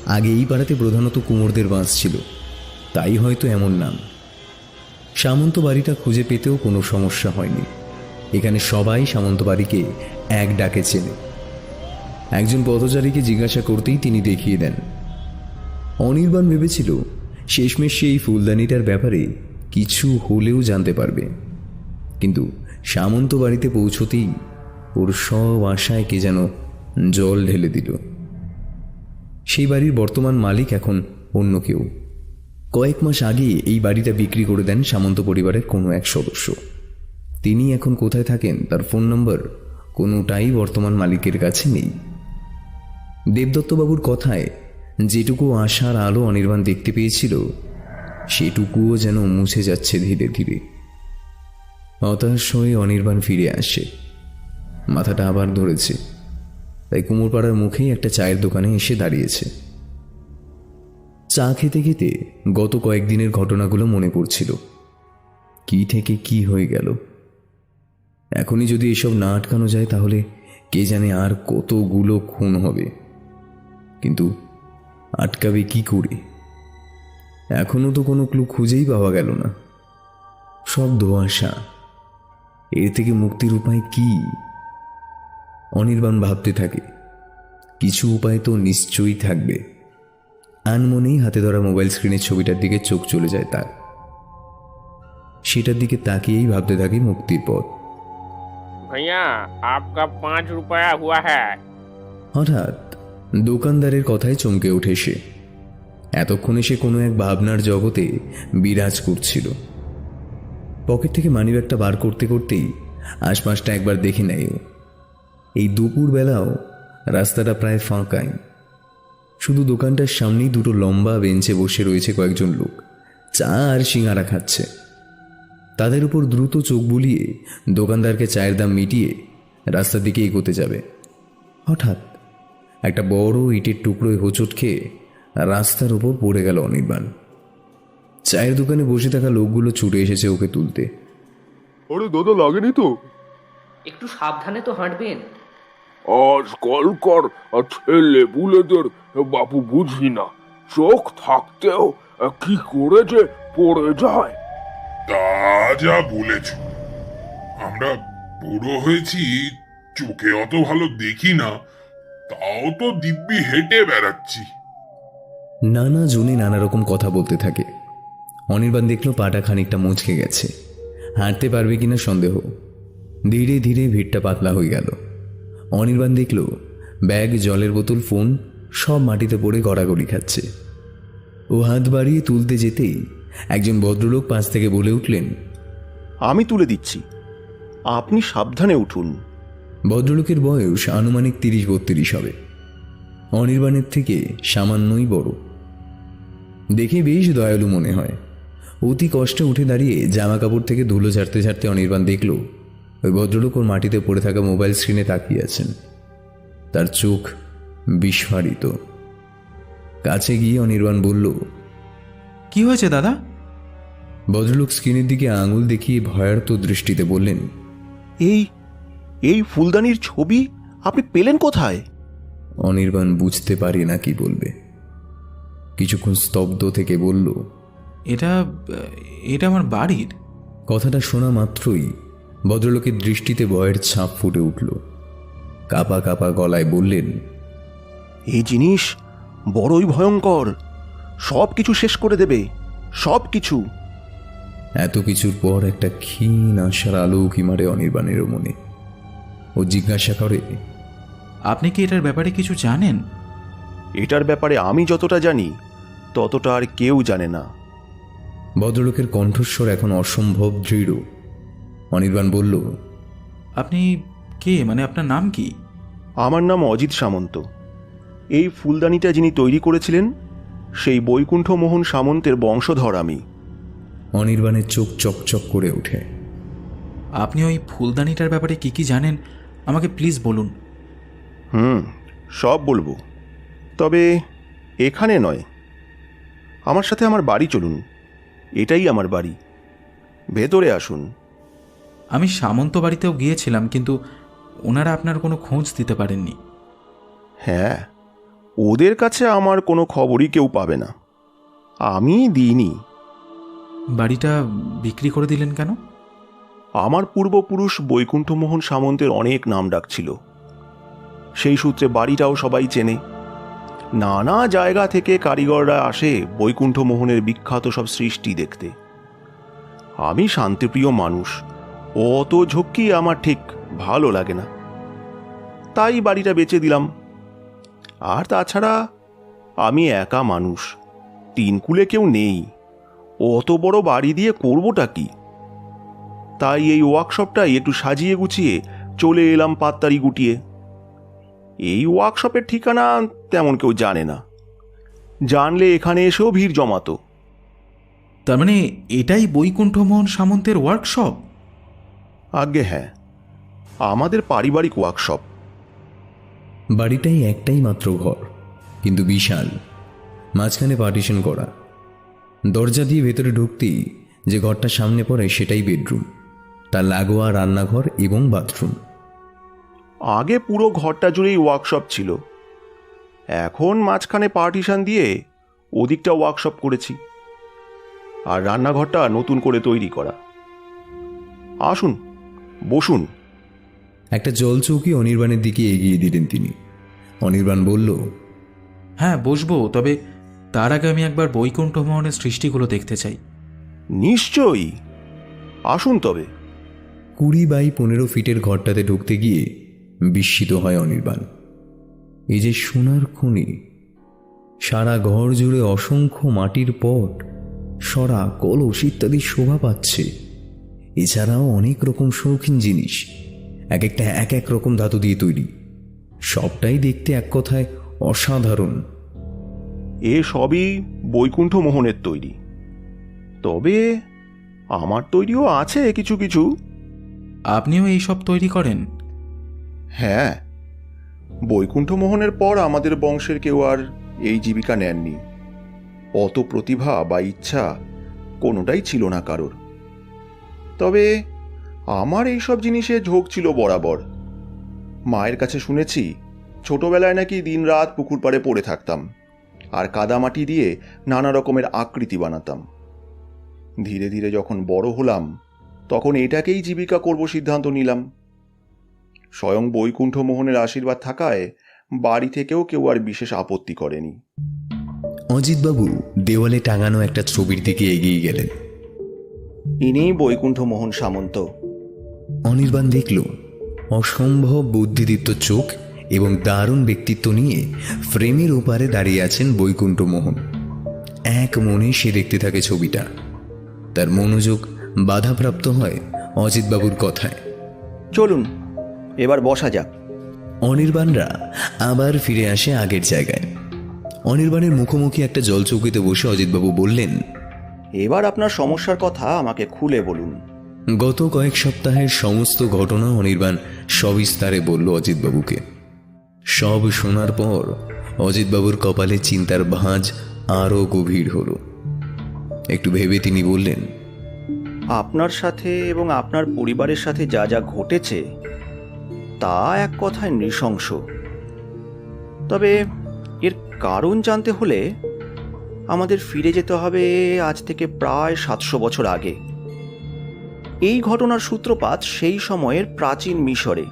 আগে এই পাড়াতে প্রধানত কুমোরদের বাস ছিল, তাই হয়তো এমন নাম। সামন্ত বাড়িটা খুঁজে পেতেও কোনো সমস্যা হয়নি। এখানে সবাই সামন্ত বাড়িকে এক ডাকে চেনে। একজন পথচারীকে জিজ্ঞাসা করতেই তিনি দেখিয়ে দেন। অনির্বাণ ভেবেছিল শেষমেশ সে এই ফুলদানিটার ব্যাপারে কিছু হলেও জানতে পারবে, কিন্তু সামন্ত বাড়িতে পৌঁছতেই ওর সব আশায় কে যেন জল ঢেলে দিল। সেই বাড়ির বর্তমান মালিক এখন অন্য কেউ। কয়েক মাস আগে এই বাড়িটা বিক্রি করে দেন সামন্ত পরিবারের কোনো এক সদস্য। তিনি এখন কোথায় থাকেন তার ফোন নম্বর কোনোটাই বর্তমান মালিকের কাছে নেই। দেবদত্তবাবুর কথায় যেটুকু আশার আলো অনির্বাণ দেখতে পেয়েছিল, সেটুকুও যেন মুছে যাচ্ছে ধীরে ধীরে। হতাশ হয়ে অনির্বাণ ফিরে আসে। মাথাটা আবার ধরেছে, তাই কুমোরপাড়ার মুখেই একটা চায়ের দোকানে এসে দাঁড়িয়েছে। চা খেতে খেতে গত কয়েকদিনের ঘটনাগুলো মনে পড়ছিল। কি থেকে কি হয়ে গেল। এখনই যদি এসব না আটকানো যায় তাহলে কে জানে আর কতগুলো খুন হবে। কিন্তু আটকাবে কি করে? এখনো তো কোনো ক্লু খুঁজেই পাওয়া গেল না। সব ধোঁয়াশা। এর থেকে মুক্তির উপায় কি? অনির্বাণ ভাবতে থাকে, কিছু উপায় তো নিশ্চয়ই থাকবে। আনমনেই হাতে ধরা মোবাইল স্ক্রিনের ছবিটার দিকে চোখ চলে যায় তার। সেটার দিকে তাকিয়েই ভাবতে থাকে মুক্তির পথ। भैया आपका 5 रुपया हुआ है। হঠাৎ দোকানদারের কথায় চমকে ওঠে সে। এতক্ষণে সে কোনো এক ভাবনার জগতে বিরাজ করছিল। পকেট থেকে মানিব্যাগটা বার করতে করতেই আশপাশটা একবার দেখে নেয়। এই দুপুর বেলাও রাস্তাটা প্রায় ফাঁকাই। শুধু দোকানটার সামনেই দুটো লম্বা বেঞ্চে বসে রয়েছে কয়েকজন লোক, চা আর সিঙ্গারা খাচ্ছে। তাদের উপর দ্রুত চোখ বুলিয়ে দোকানদারকে চায়ের দাম মিটিয়ে রাস্তার দিকে এগোতে যাবে। হঠাৎ একটা বড় ইটের টুকরোয় হোঁচট খেয়ে রাস্তার উপর পড়ে গেল অনির্বাণ। চায়ের দোকানে বসে থাকা লোকগুলো ছুটে এসেছে ওকে তুলতে। আরে দাদা, লাগেনি তো? একটু সাবধানে তো হাঁটবেন। আজকালকার ছেলে বুলেদের বাপু বুঝি না, চোখ থাকতেও কি করে যে পড়ে যায়। তা যা বলেছ, আমরা বুড়ো হয়েছি, চোখে অত ভালো দেখি না, তাও তো দিব্যি হেঁটে বেড়াচ্ছি। নানা জনে নানা রকম কথা বলতে থাকে। অনির্বাণ দেখলো পাটা খানিকটা মুচকে গেছে, হাঁটতে পারবে কিনা সন্দেহ। ধীরে ধীরে ভিড়টা পাতলা হয়ে গেল। অনির্বাণ দেখল ব্যাগ, জলের বোতল, ফোন সব মাটিতে পড়ে গড়াগড়ি খাচ্ছে। ও হাত বাড়িয়ে তুলতে যেতেই একজন ভদ্রলোক পাশ থেকে বলে উঠলেন, আমি তুলে দিচ্ছি, আপনি সাবধানে উঠুন। ভদ্রলোকের বয়স আনুমানিক 30-32 হবে। অনির্বাণের থেকে সামান্যই বড়। দেখে বেশ দয়ালু মনে হয়। অতি কষ্টে উঠে দাঁড়িয়ে জামা কাপড় থেকে ধুলো ঝাড়তে ঝাড়তে অনির্বাণ দেখল ওই ভদ্রলোক ওর মাটিতে পড়ে থাকা মোবাইল স্ক্রিনে তাকিয়ে আছেন। তার চোখ বিস্ফারিত। কাছে গিয়ে অনির্বাণ বলল, কি হয়েছে দাদা? ভদ্রলোক স্ক্রিনের দিকে আঙুল দেখিয়ে ভয়ার্ত দৃষ্টিতে বললেন, এই ফুলদানির ছবি আপনি পেলেন কোথায়? অনির্বাণ বুঝতে পারে না কি বলবে। কিছুক্ষণ স্তব্ধ থেকে বলল, এটা আমার বাড়ির। কথাটা শোনা মাত্রই ভদ্রলোকের দৃষ্টিতে ভয়ের ছাপ ফুটে উঠল। কাপা কাপা গলায় বললেন, এই জিনিস বড়ই ভয়ঙ্কর, সব কিছু শেষ করে দেবে, সব কিছু। এত কিছুর পর একটা ক্ষীণ আশার আলো উঁকি মারে অনির্বাণেরও মনে। ও জিজ্ঞাসা করে, আপনি কি এটার ব্যাপারে কিছু জানেন? এটার ব্যাপারে আমি যতটা জানি ততটা আর কেউ জানে না। ভদ্রলোকের কণ্ঠস্বর এখন অসম্ভব দৃঢ়। অনির্বাণ বলল, আপনি কে, মানে আপনার নাম কি? আমার নাম অজিত সামন্ত। এই ফুলদানিটা যিনি তৈরি করেছিলেন সেই বৈকুণ্ঠ মোহন সামন্তের বংশধর আমি। অনির্বাণের চোখ চকচক করে ওঠে। আপনি ওই ফুলদানিটার ব্যাপারে কি কি জানেন আমাকে প্লিজ বলুন। সব বলবো, তবে এখানে নয়। আমার সাথে আমার বাড়ি চলুন, এটাই আমার বাড়ি, ভেতরে আসুন। আমি সামন্ত বাড়িতেও গিয়েছিলাম, কিন্তু ওনারা আপনার কোনো খোঁজ দিতে পারেননি। হ্যাঁ, ওদের কাছে আমার কোনো খবরই কেউ পাবে না, আমি দিইনি। বাড়িটা বিক্রি করে দিলেন কেন? আমার পূর্বপুরুষ বৈকুণ্ঠ মোহন সামন্তের অনেক নাম ডাক ছিল, সেই সূত্রে বাড়িটাও সবাই চেনে। নানা জায়গা থেকে কারিগররা আসে বৈকুণ্ঠ মোহনের বিখ্যাত সব সৃষ্টি দেখতে। আমি শান্তিপ্রিয় মানুষ, অত ঝক্কি আমার ঠিক ভালো লাগে না, তাই বাড়িটা বেচে দিলাম। আর তাছাড়া আমি একা মানুষ, তিন কুলে কেউ নেই, অত বড় বাড়ি দিয়ে করবোটা কি? তাই এই ওয়ার্কশপটাই একটু সাজিয়ে গুছিয়ে চলে এলাম পাত্তারি গুটিয়ে। এই ওয়ার্কশপের ঠিকানা তেমন কেউ জানে না, জানলে এখানে এসেও ভিড় জমাতো। তার মানে এটাই বৈকুণ্ঠ মোহন সামন্তের ওয়ার্কশপ? আজ্ঞে হ্যাঁ, আমাদের পারিবারিক ওয়ার্কশপ। বাড়িটাই একটাই মাত্র ঘর, কিন্তু বিশাল, মাঝখানে পার্টিশন করা। দরজা দিয়ে ভেতরে ঢুকতেই যে ঘরটা সামনে পড়ে সেটাই বেডরুম, তার লাগোয়া রান্নাঘর এবং বাথরুম। আগে পুরো ঘরটা জুড়েই ওয়ার্কশপ ছিল, এখন মাঝখানে পার্টিশন দিয়ে ওদিকটা ওয়ার্কশপ করেছি, আর রান্নাঘরটা নতুন করে তৈরি করা। আসুন, বসুন। একটা জলচৌকি অনির্বাণের দিকে এগিয়ে দিলেন তিনি। অনির্বাণ বলল, হ্যাঁ বসবো, তবে তার আগে আমি একবার বৈকুণ্ঠ মোহনের সৃষ্টিগুলো দেখতে চাই। নিশ্চয়ই, আসুন তবে। 20 বাই 15 ফিটের ঘরটাতে ঢুকতে গিয়ে বিস্মিত হয় অনির্বাণ। এই যে সোনার খনি, সারা ঘর জুড়ে অসংখ্য মাটির পট, সরা, কলস ইত্যাদি শোভা পাচ্ছে। এছাড়াও অনেক রকম শৌখিন জিনিস, এক একটা এক এক রকম ধাতু দিয়ে তৈরি, সবটাই দেখতে এক কথায় অসাধারণ। এ সবই বৈকুণ্ঠ মোহনের তৈরি, তবে আমার তৈরিও আছে কিছু কিছু। আপনিও এইসব তৈরি করেন? হ্যাঁ, বৈকুণ্ঠ মোহনের পর আমাদের বংশের কেউ আর এই জীবিকা নেননি। অত প্রতিভা বা ইচ্ছা কোনোটাই ছিল না কারোর। তবে আমার এইসব জিনিসে ঝোঁক ছিল বরাবর। মায়ের কাছে শুনেছি ছোটবেলায় নাকি দিনরাত পুকুর পাড়ে পড়ে থাকতাম আর কাদামাটি দিয়ে নানা রকমের আকৃতি বানাতাম। ধীরে ধীরে যখন বড় হলাম তখন এটাকেই জীবিকা করব সিদ্ধান্ত নিলাম। স্বয়ং বৈকুণ্ঠ মোহনের আশীর্বাদ থাকায় বাড়ি থেকেও কেউ আর বিশেষ আপত্তি করেনি। অজিতবাবু দেওয়ালে টাঙানো একটা ছবির দিকে এগিয়ে গেলেন। ইনিই বৈকুণ্ঠ মোহন সামন্ত। অনির্বাণ দেখল অসম্ভব বুদ্ধিদীপ্ত চোখ এবং দারুণ ব্যক্তিত্ব নিয়ে ফ্রেমের ওপারে দাঁড়িয়ে আছেন বৈকুণ্ঠ মোহন। এক মনে সে দেখতে থাকে ছবিটা। তার মনোযোগ বাধাপ্রাপ্ত হয় অজিতবাবুর কথায়। চলুন এবার বসা যাক। অনির্বাণরা আবার ফিরে আসে আগের জায়গায়। অনির্বাণের মুখোমুখি একটা জলচৌকিতে বসে অজিতবাবু বললেন, এবার আপনার সমস্যার কথা আমাকে খুলে বলুন। গত কয়েক সপ্তাহের সমস্ত ঘটনা অনির্বাণ সবিস্তারে বলল অজিতবাবুকে। সব শোনার পর অজিতবাবুর কপালে চিন্তার ভাঁজ আরও গভীর হল। একটু ভেবে তিনি বললেন, আপনার সাথে এবং আপনার পরিবারের সাথে যা যা ঘটেছে তা এক কথায় নৃশংস। তবে এর কারণ জানতে হলে আমাদের ফিরে যেতে হবে আজ থেকে প্রায় 700 বছর আগে। এই ঘটনার সূত্রপাত সেই সময়ের প্রাচীন মিশরে।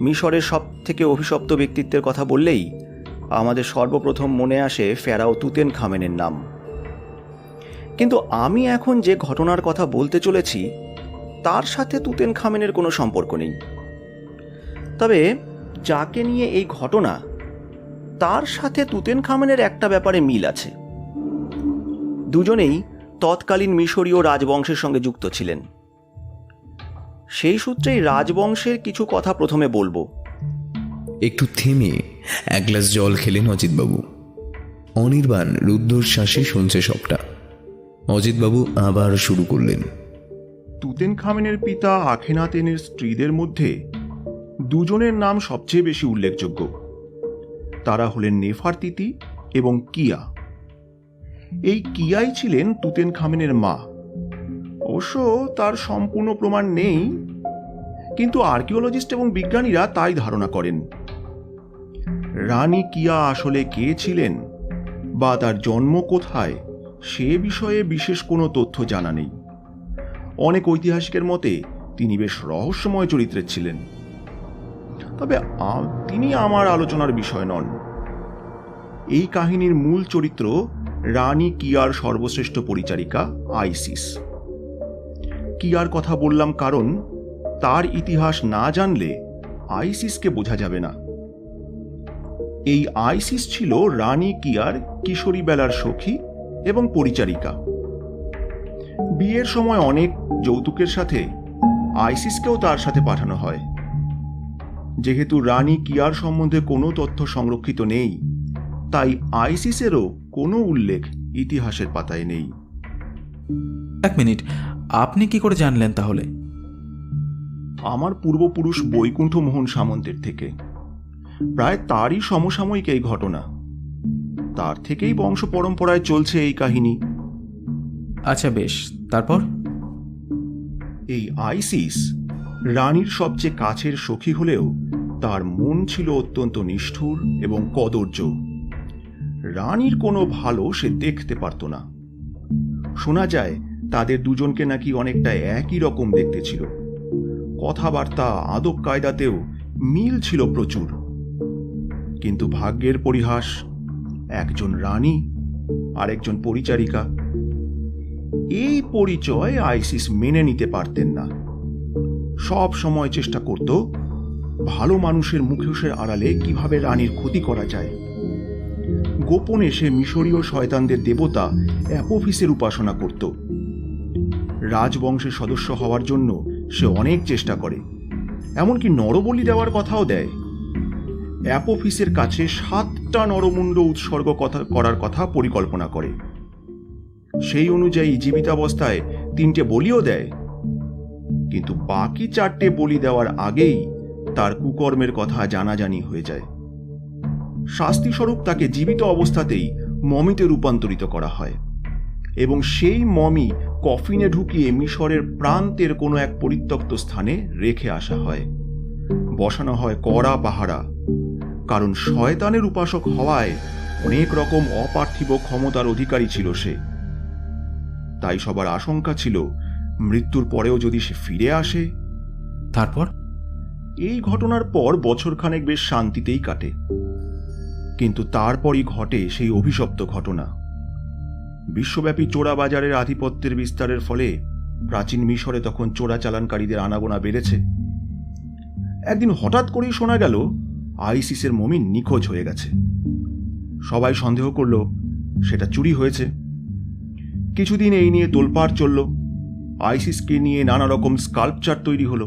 মিশরের সব থেকে অভিশপ্ত ব্যক্তিত্বের কথা বললেই আমাদের সর্বপ্রথম মনে আসে ফেরাও তুতেনখামেনের নাম। কিন্তু আমি এখন যে ঘটনার কথা বলতে চলেছি তার সাথে তুতেন খামেনের কোনো সম্পর্ক নেই। তবে যাকে নিয়ে এই ঘটনা তার সাথে তুতেন খামেনের একটা ব্যাপারে মিল আছে। দুজনেই তৎকালীন মিশরীয় রাজবংশের সঙ্গে যুক্ত ছিলেন। সেই সূত্রেই রাজবংশের কিছু কথা প্রথমে বলবো। একটু থেমে এক গ্লাস জল খেলেন অজিতবাবু। অনির্বাণ রুদ্ধশ্বাসে শুনছে সবটা। অজিতবাবু আবার শুরু করলেন। তুতেন খামেনের পিতা আখেনাতেনের স্ত্রীদের মধ্যে দুজনের নাম সবচেয়ে বেশি উল্লেখযোগ্য। তারা হলেন নেফারতিতি এবং কিয়া। এই কিয়াই ছিলেন তুতেন খামেনের মা। অবশ্য তার সম্পূর্ণ প্রমাণ নেই, কিন্তু আর্কিওলজিস্ট এবং বিজ্ঞানীরা তাই ধারণা করেন। রানী কিয়া আসলে কে ছিলেন বা তার জন্ম কোথায় সে বিষয়ে বিশেষ কোনো তথ্য জানা নেই। অনেক ঐতিহাসিকের মতে তিনি বেশ রহস্যময় চরিত্রের ছিলেন। তবে তিনি আমার আলোচনার বিষয় নন। এই কাহিনীর মূল চরিত্র রানী কিয়ার সর্বশ্রেষ্ঠ পরিচারিকা আইসিস। কিয়ার কথা বললাম কারণ তার ইতিহাস না জানলে আইসিসকে বোঝা যাবে না। এই আইসিস ছিল রানী কিয়ার কিশোরী বেলার সখী এবং পরিচারিকা। বিয়ের সময় অনেক যৌতুকের সাথে আইসিসকেও তার সাথে পাঠানো হয়। যেহেতু রানী কিয়ার সম্বন্ধে কোনো তথ্য সংরক্ষিত নেই, তাই আইসিসেরও কোনো উল্লেখ ইতিহাসের পাতায় নেই। এক মিনিট, আপনি কি করে জানলেন তাহলে? আমার পূর্বপুরুষ বৈকুণ্ঠ মোহন সামন্তের থেকে। প্রায় তারই সমসাময়িক এই ঘটনা। তার থেকেই বংশ পরম্পরায় চলছে এই কাহিনী। আচ্ছা বেশ, তারপর? এই আইসিস রানীর সবচেয়ে কাছের সখী হলেও তার মন ছিল অত্যন্ত নিষ্ঠুর এবং কদর্য। রানীর কোনো ভালো সে দেখতে পারত না। শোনা যায় তাদের দুজনকে নাকি অনেকটা একই রকম দেখতে ছিল। কথাবার্তা, আদব কায়দাতেও মিল ছিল প্রচুর। কিন্তু ভাগ্যের পরিহাস, একজন রানী আর একজন পরিচারিকা। এই পরিচয় আইসিস মেনে নিতে পারতেন না। সব সময় চেষ্টা করত ভালো মানুষের মুখোশের আড়ালে কিভাবে রানীর ক্ষতি করা যায়। গোপনে সে মিশরীয় শয়তানদের দেবতা অ্যাপোফিসের উপাসনা করত। রাজবংশের সদস্য হওয়ার জন্য সে অনেক চেষ্টা করে, এমনকি নরবলি দেওয়ার কথাও দেয়। অ্যাপোফিসের কাছে 7টা নরমুণ্ড উৎসর্গ করার কথা পরিকল্পনা করে। সেই অনুযায়ী জীবিতাবস্থায় 3টে বলিও দেয়, কিন্তু বাকি 4টে বলি দেওয়ার আগেই তার কুকর্মের কথা জানাজানি হয়ে যায়। শাস্তিস্বরূপ তাকে জীবিত অবস্থাতেই মমিতে রূপান্তরিত করা হয় এবং সেই মমি কফিনে ঢুকিয়ে মিশরের প্রান্তের কোনো এক পরিত্যক্ত স্থানে রেখে আসা হয়। বসানো হয় কড়া পাহারা, কারণ শয়তানের উপাসক হওয়ায় অনেক রকম অপার্থিব ক্ষমতার অধিকারী ছিল সে। তাই সবার আশঙ্কা ছিল মৃত্যুর পরেও যদি সে ফিরে আসে। তারপর? এই ঘটনার পর বছরখানেক বেশ শান্তিতেই কাটে, কিন্তু তারপরই ঘটে সেই অভিশপ্ত ঘটনা। বিশ্বব্যাপী চোরা বাজারের আধিপত্যের বিস্তারের ফলে প্রাচীন মিশরে তখন চোরা চালানকারীদের আনাগোনা বেড়েছে। একদিন হঠাৎ করেই শোনা গেল আইসিসের মমি নিখোঁজ হয়ে গেছে। সবাই সন্দেহ করল সেটা চুরি হয়েছে। কিছুদিন এই নিয়ে তোলপাড় চলল। আইসিসকে নিয়ে নানা রকম স্কাল্পচার তৈরি হলো।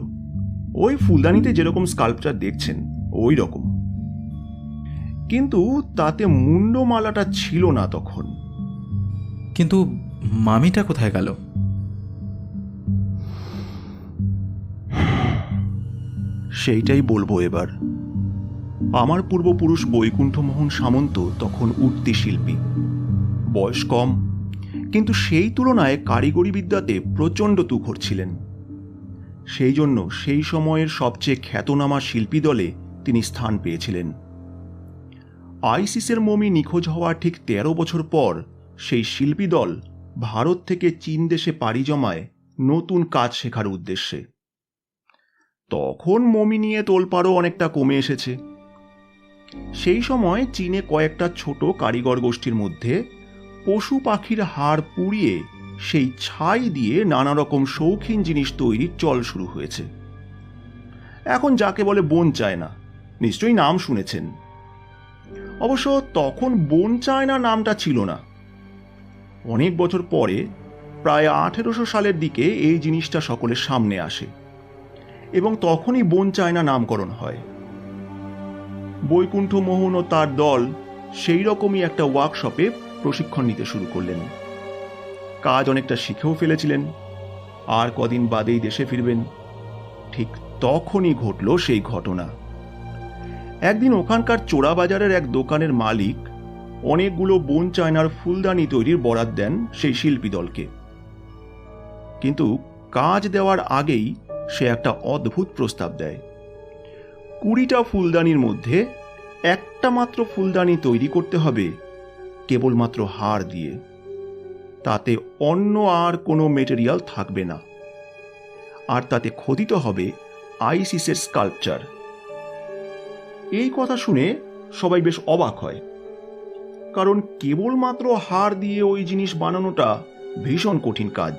ওই ফুলদানিতে যেরকম স্কাল্পচার দেখছেন ওই রকম, কিন্তু তাতে মুন্ডমালাটা ছিল না তখন। কিন্তু মামিটা কোথায় গেল? সেইটাই বলবো এবার। আমার পূর্বপুরুষ বৈকুণ্ঠ মোহন সামন্ত তখন উঠতি শিল্পী। বয়স কম, কিন্তু সেই তুলনায় কারিগরি বিদ্যাতে প্রচণ্ড তুখোড় ছিলেন। সেই জন্য সেই সময়ের সবচেয়ে খ্যাতনামা শিল্পী দলে তিনি স্থান পেয়েছিলেন। আইসিসের মমি নিখোঁজ হওয়ার ঠিক 13 বছর পর সেই শিল্পী দল ভারত থেকে চীন দেশে পাড়ি জমায় নতুন কাজ শেখার উদ্দেশ্যে। তখন মমি নিয়ে তোলপাড়ও অনেকটা কমে এসেছে। সেই সময় চীনে কয়েকটা ছোট কারিগর গোষ্ঠীর মধ্যে পশু পাখির হাড় পুড়িয়ে সেই ছাই দিয়ে নানা রকম শৌখিন জিনিস তৈরির চল শুরু হয়েছে। এখন যাকে বলে বোন চায়না, নিশ্চয়ই নাম শুনেছেন। অবশ্য তখন বোন চায়না নামটা ছিল না। অনেক বছর পরে প্রায় 1800 সালের দিকে এই জিনিসটা সকলের সামনে আসে এবং তখনই বোন চায়না নামকরণ হয়। বৈকুণ্ঠ মোহন ও তার দল সেই রকমই একটা ওয়ার্কশপে প্রশিক্ষণ নিতে শুরু করলেন। কাজ অনেকটা শিখেও ফেলেছিলেন, আর কদিন বাদেই দেশে ফিরবেন। ঠিক তখনই ঘটল সেই ঘটনা। একদিন ওখানকার চোরা বাজারের এক দোকানের মালিক অনেকগুলো বোন চায়নার ফুলদানি তৈরির বরাত দেন সেই শিল্পী দলকে। কিন্তু কাজ দেওয়ার আগেই সে একটা অদ্ভুত প্রস্তাব দেয়। 20টা ফুলদানির মধ্যে একটা মাত্র ফুলদানি তৈরি করতে হবে কেবলমাত্র হাড় দিয়ে, তাতে অন্য আর কোনো মেটেরিয়াল থাকবে না, আর তাতে খোদিত হবে আইসিসের স্কাল্পচার। এই কথা শুনে সবাই বেশ অবাক হয়, কারণ কেবলমাত্র হাড় দিয়ে ওই জিনিস বানানোটা ভীষণ কঠিন কাজ।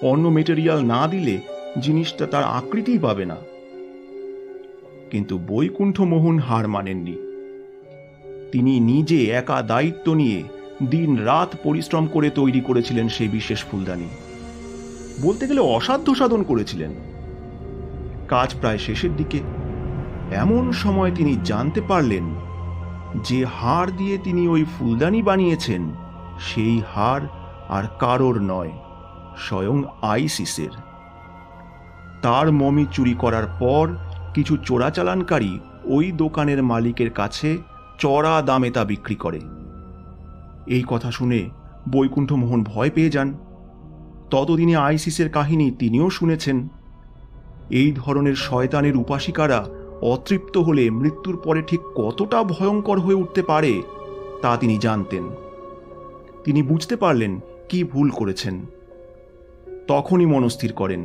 অন্য মেটেরিয়াল না দিলে জিনিসটা তার আকৃতিই পাবে না। কিন্তু বৈকুণ্ঠ মোহন হার মানেননি। তিনি নিজে একা দায়িত্ব নিয়ে দিন রাত পরিশ্রম করে তৈরি করেছিলেন সেই বিশেষ ফুলদানি। বলতে গেলে অসাধ্য সাধন করেছিলেন। কাজ প্রায় শেষের দিকে এমন সময় তিনি জানতে পারলেন যে হাড় দিয়ে তিনি ওই ফুলদানি বানিয়েছেন সেই হাড় আর কারোর নয়, স্বয়ং আইসিসের। তার মমি চুরি করার পর কিছু চোরাচালানকারী ওই দোকানের মালিকের কাছে চড়া দামে তা বিক্রি করে। এই কথা শুনে বৈকুণ্ঠ মোহন ভয় পেয়ে যান। ততদিনে আইসিসের কাহিনী তিনিও শুনেছেন। এই ধরনের শয়তানের উপাসিকারা অতৃপ্ত হলে মৃত্যুর পরে ঠিক কতটা ভয়ঙ্কর হয়ে উঠতে পারে তা তিনি জানতেন। তিনি বুঝতে পারলেন কি ভুল করেছেন। তখনই মনস্থির করেন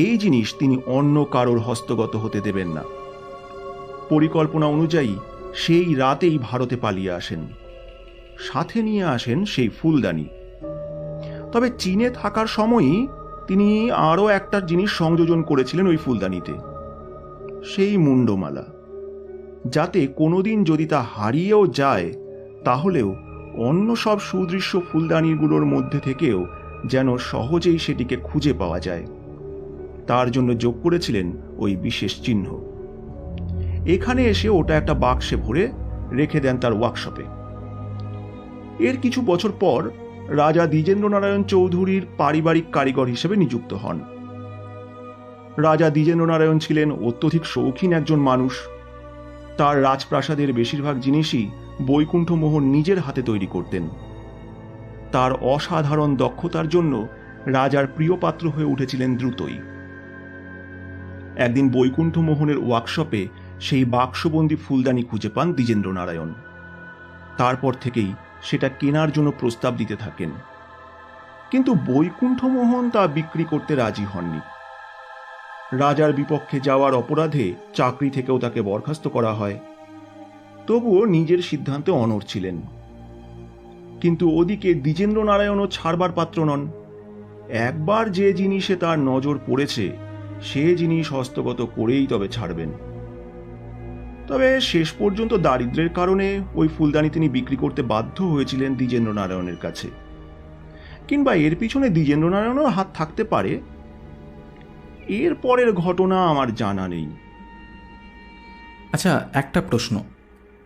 এই জিনিস তিনি অন্য কারোর হস্তগত হতে দেবেন না। পরিকল্পনা অনুযায়ী সেই রাতেই ভারতে পালিয়ে আসেন। সাথে নিয়ে আসেন সেই ফুলদানি। তবে চীনে থাকার সময়ই তিনি আরও একটা জিনিস সংযোজন করেছিলেন ওই ফুলদানিতে, সেই মুন্ডমালা, যাতে কোনোদিন যদি তা হারিয়েও যায় তাহলেও অন্য সব সুদৃশ্য ফুলদানিগুলোর মধ্যে থেকেও যেন সহজেই সেটিকে খুঁজে পাওয়া যায়। তার জন্য যোগ করেছিলেন ওই বিশেষ চিহ্ন। এখানে এসে ওটা একটা বাক্সে ভরে রেখে দেন তার ওয়ার্কশপে। এর কিছু বছর পর রাজা দ্বিজেন্দ্রনারায়ণ চৌধুরীর পারিবারিক কারিগর হিসেবে নিযুক্ত হন। রাজা দ্বিজেন্দ্রনারায়ণ ছিলেন অত্যধিক শৌখিন একজন মানুষ। তার রাজপ্রাসাদের বেশিরভাগ জিনিসই বৈকুণ্ঠ মোহন নিজের হাতে তৈরি করতেন। তার অসাধারণ দক্ষতার জন্য রাজার প্রিয় পাত্র হয়ে উঠেছিলেন দ্রুতই। একদিন বৈকুণ্ঠ মোহনের ওয়ার্কশপে সেই বাক্সবন্দি ফুলদানি খুঁজে পান দ্বিজেন্দ্রনারায়ণ। তারপর থেকেই সেটা কেনার জন্য প্রস্তাব দিতে থাকেন, কিন্তু বৈকুণ্ঠ মোহন তা বিক্রি করতে রাজি হননি। রাজার বিপক্ষে যাওয়ার অপরাধে চাকরি থেকেও তাকে বরখাস্ত করা হয়। তবুও নিজের সিদ্ধান্তে অনড় ছিলেন। কিন্তু ওদিকে দ্বিজেন্দ্রনারায়ণও ছাড়বার পাত্র নন। একবার যে জিনিসে তার নজর পড়েছে সে জিনিস হস্তগত করেই তবে ছাড়বেন। তবে শেষ পর্যন্ত দারিদ্র্যের কারণে ওই ফুলদানি তিনি বিক্রি করতে বাধ্য হয়েছিলেন দ্বিজেন্দ্রনারায়ণের কাছে, কিংবা এর পিছনে দ্বিজেন্দ্রনারায়ণও হাত থাকতে পারে। এর পরের ঘটনা আমার জানা নেই। আচ্ছা, একটা প্রশ্ন,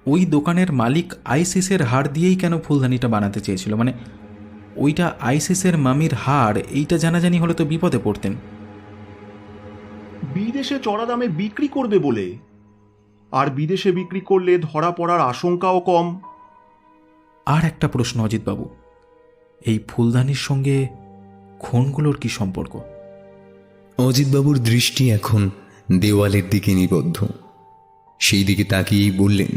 ওই দোকানের মালিক আইসিসের হাড় দিয়েই কেন ফুলদানিটা বানাতে চেয়েছিল? মানে ওইটা আইসিসের মামির হাড়, এইটা জানাজানি হলে তো বিপদে পড়তেন। বিদেশে চড়া দামে বিক্রি করবে বলে, আর বিদেশে বিক্রি করলে ধরা পড়ার আশঙ্কাও কম। আর একটা প্রশ্ন অজিতবাবু, এই ফুলদানির সঙ্গে খুনগুলোর কি সম্পর্ক? অজিতবাবুর দৃষ্টি এখন দেওয়ালের দিকে নিবদ্ধ। সেই দিকে তাকিয়েই বললেন,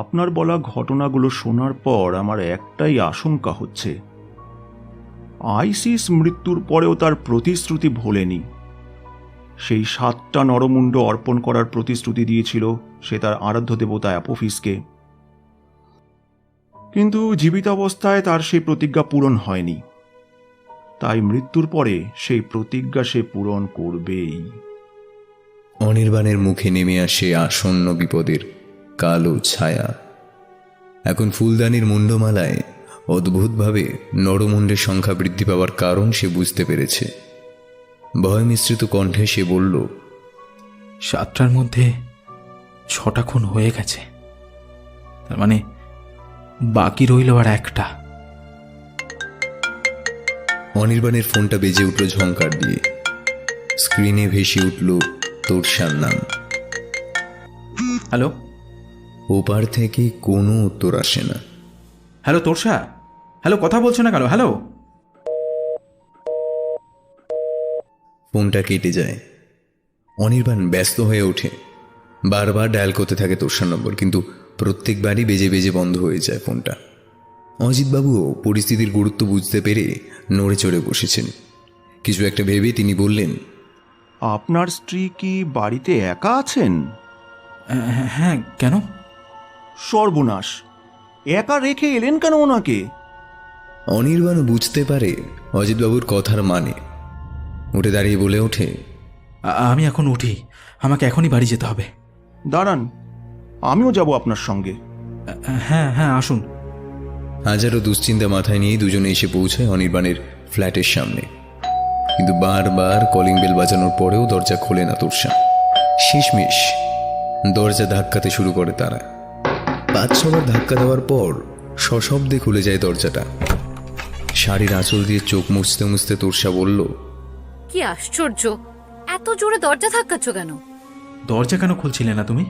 আপনার বলা ঘটনাগুলো শোনার পর আমার একটাই আশঙ্কা হচ্ছে, আইসিস মৃত্যুর পরেও তার প্রতিশ্রুতি ভোলেনি। সেই 7টা নরমুণ্ড অর্পণ করার প্রতিশ্রুতি দিয়েছিল সে তার আরাধ্য দেবতা অ্যাপোফিসকে। কিন্তু জীবিত অবস্থায় তার সেই প্রতিজ্ঞা পূরণ হয়নি, তাই মৃত্যুর পরে সেই প্রতিজ্ঞা সে পূরণ করবেই। অনির্বাণের মুখে নেমে আসে আসন্ন বিপদের কালো ছায়া। এখন ফুলদানির মুন্ডমালায় অদ্ভুতভাবে নরমুণ্ডের সংখ্যা বৃদ্ধি পাওয়ার কারণ সে বুঝতে পেরেছে। ভয় মিশ্রিত কণ্ঠে সে বলল, 7টার মধ্যে 6টা খুন হয়ে গেছে, তার মানে বাকি রইল আর একটা। অনির্বাণের ফোনটা বেজে উঠল ঝংকার দিয়ে। স্ক্রিনে ভেসে উঠল তোরসার নাম। হ্যালো। ওপার থেকে কোনো উত্তর আসে না। হ্যালো তোরসা, হ্যালো, কথা বলছো না কেন? হ্যালো। ফোনটা কেটে যায়। অনির্বাণ ব্যস্ত হয়ে ওঠে, বারবার ডায়াল করতে থাকে তোরসার নম্বর, কিন্তু প্রত্যেকবারই বেজে বেজে বন্ধ হয়ে যায় ফোনটা। অজিতবাবুও পরিস্থিতির গুরুত্ব বুঝতে পেরে নড়ে চড়ে বসেছেন। কিছু একটা ভেবে তিনি বললেন, আপনার স্ত্রী কি বাড়িতে একা আছেন? হ্যাঁ, কেন? সর্বনাশ, একা রেখে এলেন কেন ওনাকে? অনির্বাণ বুঝতে পারে অজিতবাবুর কথার মানে। উঠে দাঁড়িয়ে বলে ওঠে, আমি এখন উঠি, আমাকে এখনই বাড়ি যেতে হবে। দাঁড়ান, আমিও যাব আপনার সঙ্গে। হ্যাঁ হ্যাঁ, আসুন। হাজারো দুশ্চিন্তা মাথায় নিয়ে দুজনে এসে পৌঁছায় অনির্বাণের ফ্ল্যাটের সামনে। কিন্তু বারবার কলিং বেল বাজানোর পরেও দরজা খোলে না তোরসা। শেষমেশ দরজা ধাক্কাতে শুরু করে তারা। 5-6বার ধাক্কা দেওয়ার পর সশব্দে খুলে যায় দরজাটা। শাড়ির আঁচল দিয়ে চোখ মুছতে মুছতে তোরসা বলল, কি আশ্চর্য, এত জোরে দরজা ধাক্কাচ্ছ কেন? দরজা কেন খুলছিলে না তুমি?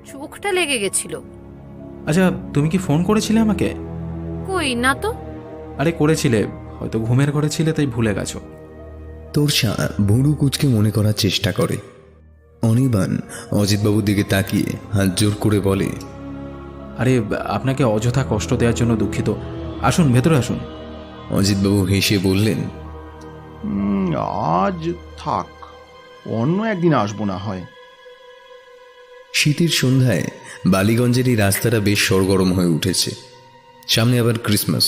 চোখটা লেগে গেছিল। আচ্ছা, তুমি কি ফোন করেছিলে আমাকে? কই না তো। আরে করেছিলে, হয়তো ঘুমের ঘরে ছিলে তাই ভুলে গেছো। তোরসা ভুরু কুচকে মনে করার চেষ্টা করে। অনির্বাণ অজিতবাবুর দিকে তাকিয়ে হাত জোর করে বলে, আরে আপনাকে অযথা কষ্ট দেওয়ার জন্য দুঃখিত, আসুন ভেতরে আসুন। অজিতবাবু হেসে বললেন, আজ থাক, অন্য একদিন আসবো না হয়। শীতের সন্ধ্যায় বালিগঞ্জের এই রাস্তাটা বেশ সরগরম হয়ে উঠেছে। সামনে আবার ক্রিসমাস।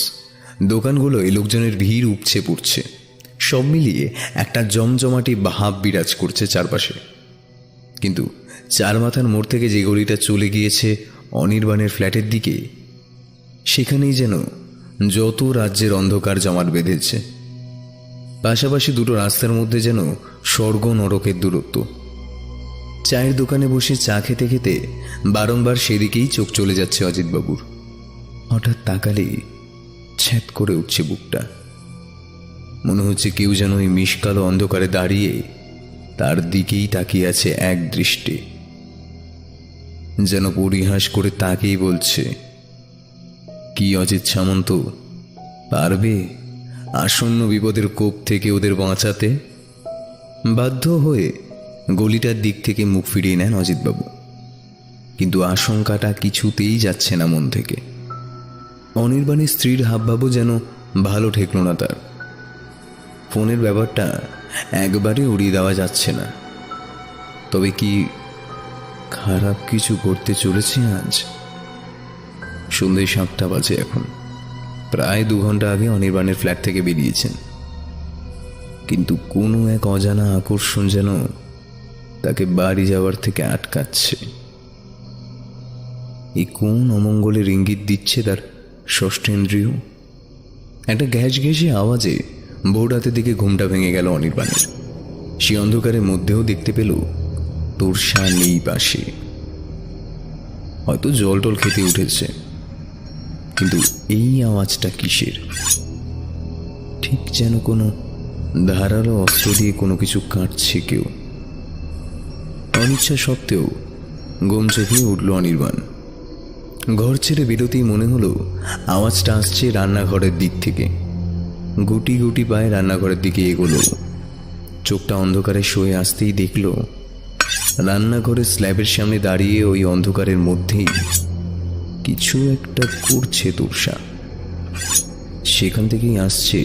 দোকানগুলোয় লোকজনের ভিড় উপচে পড়ছে। সব মিলিয়ে একটা জমজমাটি ভাব বিরাজ করছে চারপাশে। কিন্তু চার মাথার মোড় থেকে যে গলিটা চলে গিয়েছে অনির্বাণের ফ্ল্যাটের দিকে, সেখানেই যেন যত রাজ্যের অন্ধকার জমাট বেঁধেছে। পাশাপাশি দুটো রাস্তার মধ্যে যেন স্বর্গ নরকের দূরত্ব। চায়ের দোকানে বসে চা খেতে খেতে বারংবার সেদিকেই চোখ চলে যাচ্ছে অজিতবাবুর। হঠাৎ তাকালে ছ্যাঁত করে উঠছে বুকটা। মনে হচ্ছে কেউ যেন ওই মিশকালো অন্ধকারে দাঁড়িয়ে তার দিকেই তাকিয়ে আছে এক দৃষ্টে, যেন পরিহাস করে তাকেই বলছে, কি অজিত সামন্ত, পারবে আসন্ন বিপদের কোপ থেকে ওদের বাঁচাতে? বাধ্য হয়ে গলিটার দিক থেকে মুখ ফিরিয়ে নেন অজিতবাবু, কিন্তু আশঙ্কাটা কিছুতেই যাচ্ছে না মন থেকে। অনির্বাণের স্ত্রীর হাবভাবও যেন ভালো ঠেকল না তার। ফোনের ব্যাপারটা একবারে উড়িয়ে দেওয়া যাচ্ছে না। তবে কি খারাপ কিছু করতে চলেছে আজ? সন্ধ্যে 7টা বাজে এখন। প্রায় 2 ঘন্টা আগে অনির্বাণের ফ্ল্যাট থেকে বেরিয়েছেন, কিন্তু কোনো এক অজানা আকর্ষণ যেন তাকে বাড়ি যাওয়ার থেকে আটকাচ্ছে। এই কোন অমঙ্গলের ইঙ্গিত দিচ্ছে তার ষষ্ঠেন্দ্রিয়? একটা গ্যাস ঘেঁষে আওয়াজে ভোর রাতের দিকে ঘুমটা ভেঙে গেল অনির্বাণের। সে অন্ধকারের মধ্যেও দেখতে পেল তোরসা নেই পাশে। হয়তো জল টল খেতে উঠেছে, কিন্তু এই আওয়াজটা কিসের? ঠিক যেন কোনো ধারালো অস্ত্র দিয়ে কোনো কিছু কাটছে কেউ। অনিচ্ছা সত্ত্বেও ঘুম চোখে উঠল অনির্বাণ। ঘর ছেড়ে বেরোতেই মনে হলো আওয়াজটা আসছে রান্নাঘরের দিক থেকে। গুটি গুটি পায়ে রান্নাঘরের দিকে এগোলো। চোখটা অন্ধকারে শুয়ে আসতেই দেখল রান্নাঘরের স্ল্যাবের সামনে দাঁড়িয়ে ওই অন্ধকারের মধ্যেই কিছু একটা করছে তোরসা। সেখান থেকেই আসছে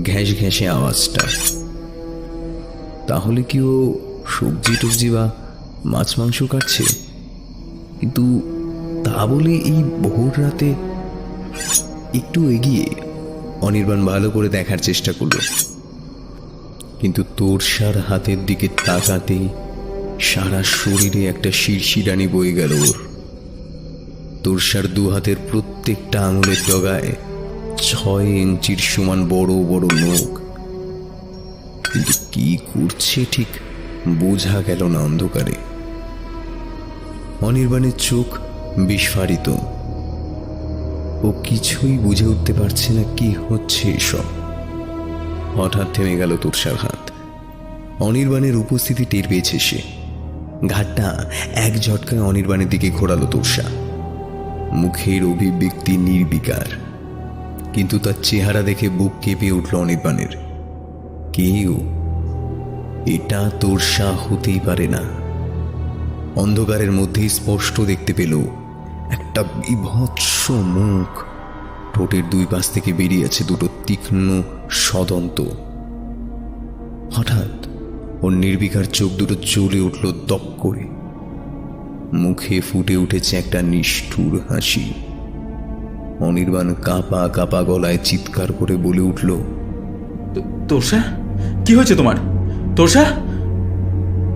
ঘ্যাস ঘ্যাসে আওয়াজটা। তাহলে কি ও সবজি টবজি বা মাছ মাংস কাটছে? কিন্তু তা বলে এই ভোর রাতে একটু এগিয়ে অনির্বাণ ভালো করে দেখার চেষ্টা করল, কিন্তু তোরসার হাতের দিকে তাকাতেই সারা শরীরে একটা শিরশিরানি বয়ে গেল ওর। তোরসার দু হাতের প্রত্যেকটা আঙুলের ডগায় 6 ইঞ্চির সমান বড় বড় নখ, কিন্তু কি করছে ঠিক বোঝা গেল না অন্ধকারে। অনির্বাণের চোখ বিস্ফারিত, ও কিছুই বুঝে উঠতে পারছে না কি হচ্ছে এসব। হঠাৎ থেমে গেল তোরসার হাত। অনির্বাণের উপস্থিতি টের পেয়েছে সে। ঘাটটা এক ঝটকায় অনির্বাণের দিকে ঘোরালো তোরসা। মুখের অভিব্যক্তি নির্বিকার, কিন্তু তার চেহারা দেখে বুক কেঁপে উঠল অনির্বাণের। কেউ, এটা তোরসা হতেই পারে না। অন্ধকারের মধ্যেই স্পষ্ট দেখতে পেল একটা বিভৎস মুখ, ঠোঁটের দুই পাশ থেকে বেরিয়ে আছে দুটো তীক্ষ্ণ সদন্ত। হঠাৎ ওর নির্বিকার চোখ দুটো জ্বলে উঠল দপ করে। মুখে ফুটে উঠেছে একটা নিষ্ঠুর হাসি। অনির্বাণ কাঁপা কাঁপা গলায় চিৎকার করে বলে উঠল, তোরসা, কি হয়েছে তোমার? তোরসা!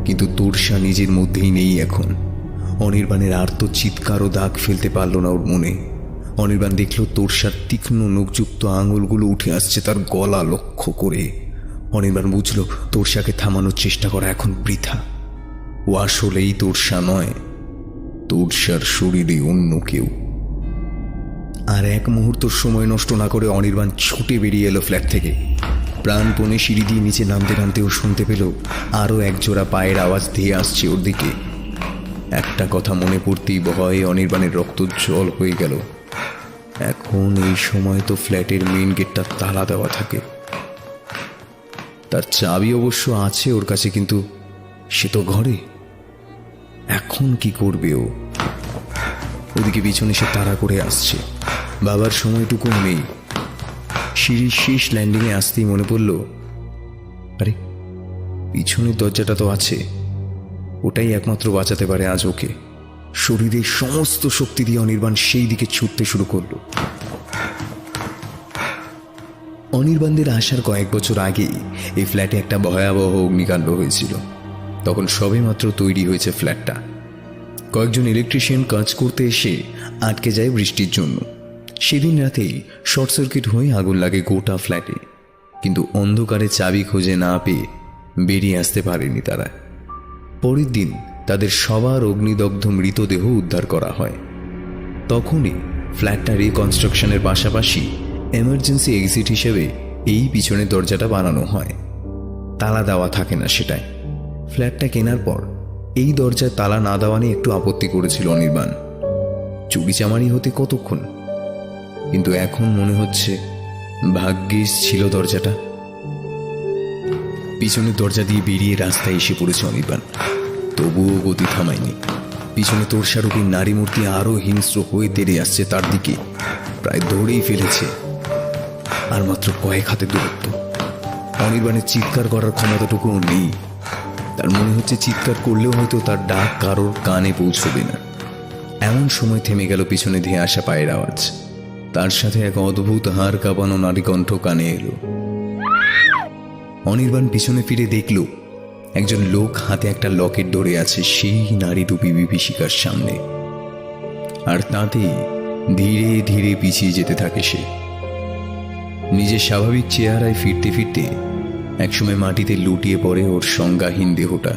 কিন্তু তোরসা নিজের মধ্যেই নেই এখন। অনির্বাণের আর্ত চিৎকার ও দাগ ফেলতে পারল না ওর মনে। অনির্বাণ দেখল তোরসার তীক্ষ্ণ নখযুক্ত আঙুলগুলো উঠে আসছে তার গলা লক্ষ্য করে। অনির্বাণ বুঝল তোরসাকে থামানোর চেষ্টা করা এখন বৃথা। ও আসলেই তোরসা নয়, তোরসার শরীরে অন্য কেউ। আর এক মুহূর্ত সময় নষ্ট না করে অনির্বাণ ছুটে বেরিয়ে এলো ফ্ল্যাট থেকে। প্রাণপণে সিঁড়ি দিয়ে নিচে নামতে নামতেও শুনতে পেল আরও একজোড়া পায়ের আওয়াজ ধেয়ে আসছে ওর দিকে। একটা কথা মনে পড়তেই ভয়ে অনির্বাণের রক্ত জল হয়ে গেল। এখন এই সময় তো ফ্ল্যাটের মেইন গেটটা তালা দেওয়া থাকে। তার চাবি অবশ্য আছে ওর কাছে, কিন্তু সে তো ঘরে। এখন কি করবে ও? ওদিকে পিছনে সে তাড়া করে আসছে, বাবার সময়টুকু নেই। সিঁড়ির শেষ ল্যান্ডিংয়ে আসতেই মনে পড়ল, আরে পিছনের দরজাটা তো আছে, ওটাই একমাত্র বাঁচাতে পারে আজ ওকে। শরীরের সমস্ত শক্তি দিয়ে অনির্বাণ সেই দিকে ছুটতে শুরু করল। অনির্বাণদের আসার কয়েক বছর আগেই এই ফ্ল্যাটে একটা ভয়াবহ অগ্নিকাণ্ড হয়েছিল। তখন সবে মাত্র তৈরি হয়েছে ফ্ল্যাটটা। কয়েকজন ইলেকট্রিশিয়ান কাজ করতে এসে আটকে যায় বৃষ্টির জন্য। সেদিন রাতেই শর্ট সার্কিট হয়ে আগুন লাগে গোটা ফ্ল্যাটে, কিন্তু অন্ধকারে চাবি খুঁজে না পেয়ে বেরিয়ে আসতে পারেনি তারা। পরের দিন তাদের সবার অগ্নিদগ্ধ মৃতদেহ উদ্ধার করা হয়। তখনই ফ্ল্যাটটা রিকনস্ট্রাকশনের পাশাপাশি এমার্জেন্সি এক্সিট হিসেবে এই পিছনের দরজাটা বানানো হয়। তালা দেওয়া থাকে না সেটায়। ফ্ল্যাটটা কেনার পর এই দরজায় তালা না দেওয়া নিয়ে একটু আপত্তি করেছিল অনির্বাণ। চুরিচামারি হতে কতক্ষণ, কিন্তু এখন মনে হচ্ছে ভাগ্যিস ছিল দরজাটা। পিছনের দরজা দিয়ে বেরিয়ে রাস্তায় এসে পড়েছে অনির্বাণ। তবুও গতি থামায়নি। পিছনে তোরসারূপী নারী মূর্তি আরো হিংস্র হয়ে তেড়ে আসছে তার দিকে, প্রায় ধরেই ফেলেছে। আর মাত্র কয়েক হাতে দূরত্ব। অনির্বাণের চিৎকার করার ক্ষমতাটুকুও নেই। তার মনে হচ্ছে চিৎকার করলেও হয়তো তার ডাক কারোর কানে পৌঁছবে না। এমন সময় থেমে গেল পিছনে ধেয়ে আসা পায়ের আওয়াজ। তার সাথে এক অদ্ভুত হাড় কাঁপানো নারী কণ্ঠ কানে এলো। অনির্বাণ পিছনে ফিরে দেখল একজন লোক হাতে একটা লকেট ধরে আছে সেই নারীরূপী বিভীষিকার সামনে। আর তাতেই ধীরে ধীরে পিছিয়ে যেতে থাকে সে। নিজের স্বাভাবিক চেহারায় ফিরতে ফিরতে একসময় মাটিতে লুটিয়ে পড়ে ওর সংজ্ঞাহীন দেহটা।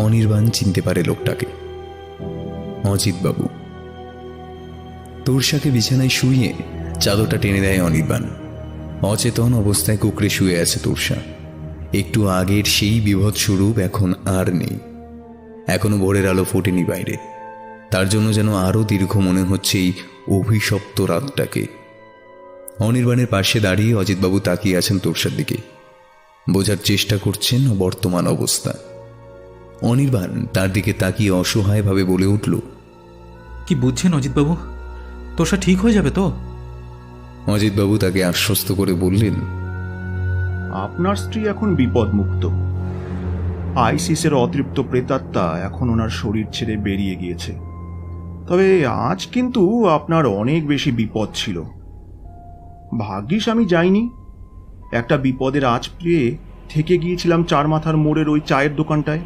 অনির্বাণ চিনতে পারে লোকটাকে, অজিতবাবু। তোরসাকে বিছানায় শুইয়ে চাদরটা টেনে দেয় অনির্বাণ। অচেতন অবস্থায় কুঁকড়ে শুয়ে আছে তোরসা। একটু আগের সেই বিভৎস রূপ এখন আর নেই। এখনো ভোরের আলো ফোটেনি বাইরে। তার জন্য যেন আরো দীর্ঘ মনে হচ্ছে এই অভিশপ্ত রাতটাকে। অনির্বাণের পাশে দাঁড়িয়ে অজিতবাবু তাকিয়ে আছেন তোরসার দিকে, বোঝার চেষ্টা করছেন বর্তমান অবস্থা। অনির্বাণ তার দিকে তাকিয়ে অসহায়ভাবে বলে উঠল, কি বুঝছেন অজিতবাবু? তোরসা ঠিক হয়ে যাবে তো? অজিতবাবু তাকে আশ্বস্ত করে বললেন, আপনার স্ত্রী এখন বিপদমুক্ত। আইসিসের অতৃপ্ত প্রেতাত্মা এখন ওনার শরীর ছেড়ে বেরিয়ে গিয়েছে। তবে আজ কিন্তু আপনার অনেক বেশি বিপদ ছিল। ভাগ্যিস আমি যাইনি। একটা বিপদের আঁচ পেয়ে থেকে গিয়েছিলাম চার মাথার মোড়ের ওই চায়ের দোকানটায়।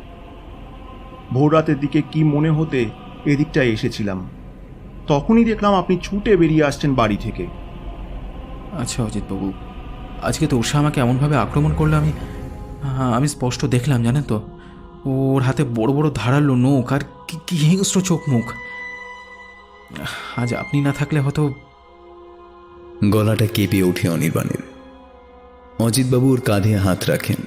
ভোর রাতের দিকে কি মনে হতে এদিকটায় এসেছিলাম, তখনই দেখলাম আপনি ছুটে বেরিয়ে আসছেন বাড়ি থেকে। আচ্ছা অজিতবাবু, আজকে তোষা আমাকে এমনভাবে আক্রমণ করলে আমি স্পষ্ট দেখলাম, জানেন তো। ওর হাতে বড় বড় ধারালো নখ আর কি হিংস্র চোখ মুখ। আজ আপনি না থাকলে হয়তো। গলাটা কেঁপে ওঠে অনির্বাণের। অজিতবাবু ওর কাঁধে হাত রাখেন।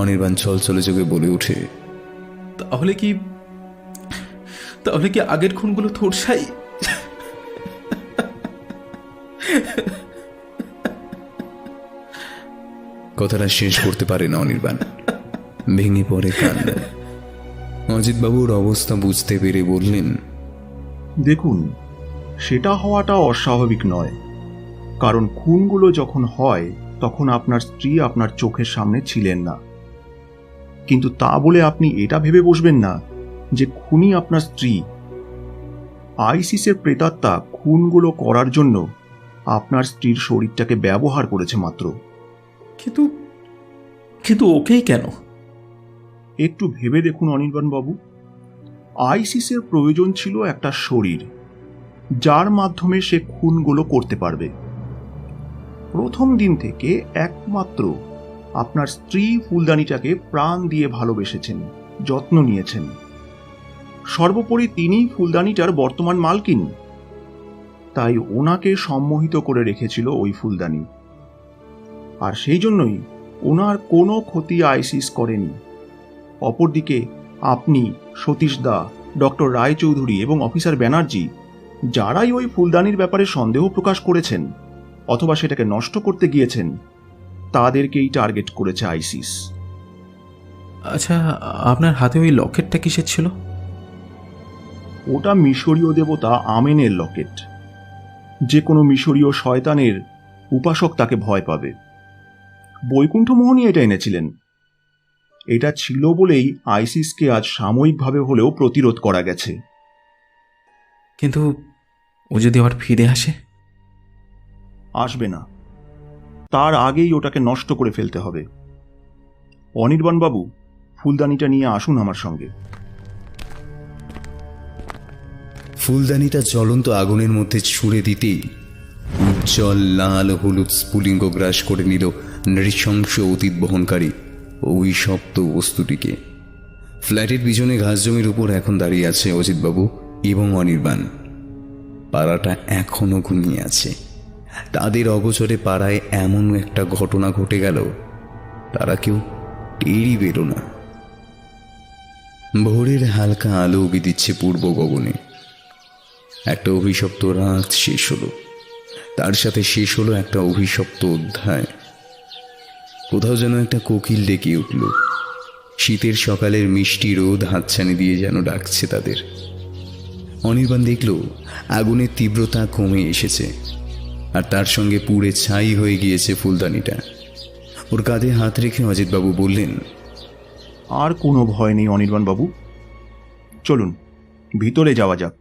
অনির্বাণ ছলছলে চোখে বলে ওঠে, তাহলে কি আগের খুনগুলো তোরসাই? কথাটা শেষ করতে পারে না অনির্বাণ, ভেঙে পড়ে কান্না। অজিতবাবুর অবস্থা বুঝতে পেরে বললেন, দেখুন, সেটা হওয়াটা অস্বাভাবিক নয়, কারণ খুনগুলো যখন হয় তখন আপনার স্ত্রী আপনার চোখের সামনে ছিলেন না। কিন্তু তা বলে আপনি এটা ভেবে বসবেন না যে খুনি আপনার স্ত্রী। আইসিসের প্রেতাত্মা খুনগুলো করার জন্য আপনার স্ত্রীর শরীরটাকে ব্যবহার করেছে মাত্র। কিন্তু ওকেই কেন? একটু ভেবে দেখুন অনির্বাণ বাবু, আইসিসের প্রয়োজন ছিল একটা শরীর যার মাধ্যমে সে খুনগুলো করতে পারবে। প্রথম দিন থেকে একমাত্র আপনার স্ত্রী ফুলদানিটাকে প্রাণ দিয়ে ভালোবেসেছেন, যত্ন নিয়েছেন। সর্বোপরি তিনি ফুলদানিটার বর্তমান মালকিন, তাই ওনাকে সম্মোহিত করে রেখেছিল ওই ফুলদানি। আর সেই জন্যই ওনার কোনো ক্ষতি আইসিস করেনি। অপরদিকে আপনি, সতীশ দা, ডক্টর রায়চৌধুরী এবং অফিসার ব্যানার্জি, যারাই ওই ফুলদানির ব্যাপারে সন্দেহ প্রকাশ করেছেন অথবা সেটাকে নষ্ট করতে গিয়েছেন, তাদেরকেই টার্গেট করেছে আইসিস। আচ্ছা, আপনার হাতে ওই লকেটটা কিসের ছিল? ওটা মিশরীয় দেবতা আমেনের লকেট। যে কোনো মিশরীয় শয়তানের উপাসক তাকে ভয় পাবে। বৈকুণ্ঠ মোহনই এটা এনেছিলেন। এটা ছিল বলেই আইসিসকে আজ সাময়িকভাবে হলেও প্রতিরোধ করা গেছে। কিন্তু ও যদি আবার ফিরে আসে? আসবে না, তার আগেই ওটাকে নষ্ট করে ফেলতে হবে। অনির্বাণ বাবু, ফুলদানিটা নিয়ে আসুন আমার সঙ্গে। ফুলদানিটা জ্বলন্ত আগুনের মধ্যে ছুঁড়ে দিতেই উজ্জ্বল লাল হলুদ স্ফুলিঙ্গ গ্রাস করে নিল নৃশংস অতীত বহনকারী অভিশপ্ত বস্তুটিকে। ফ্ল্যাটের পিছনে ঘাস জমির উপর এখন দাঁড়িয়ে আছে অজিতবাবু এবং অনির্বাণ। পাড়াটা এখনো ঘুমিয়ে আছে। তাদের অগোচরে পাড়ায় এমন একটা ঘটনা ঘটে গেল, তারা কেউ টেরই পেল না। ভোরের হালকা আলো উগি দিচ্ছে পূর্ব গগনে। একটা অভিশপ্ত রাত শেষ হলো, তার সাথে শেষ হলো একটা অভিশপ্ত অধ্যায়। কোথাও যেন একটা কোকিল ডেকে উঠল। শীতের সকালের মিষ্টি রোদ হাতছানি দিয়ে যেন ডাকছে তাদের। অনির্বাণ দেখল আগুনের তীব্রতা কমে এসেছে, আর তার সঙ্গে পুড়ে ছাই হয়ে গিয়েছে ফুলদানিটা। ওর কাঁধে হাত রেখে অজিতবাবু বললেন, আর কোনো ভয় নেই অনির্বাণ বাবু, চলুন ভিতরে যাওয়া যাক।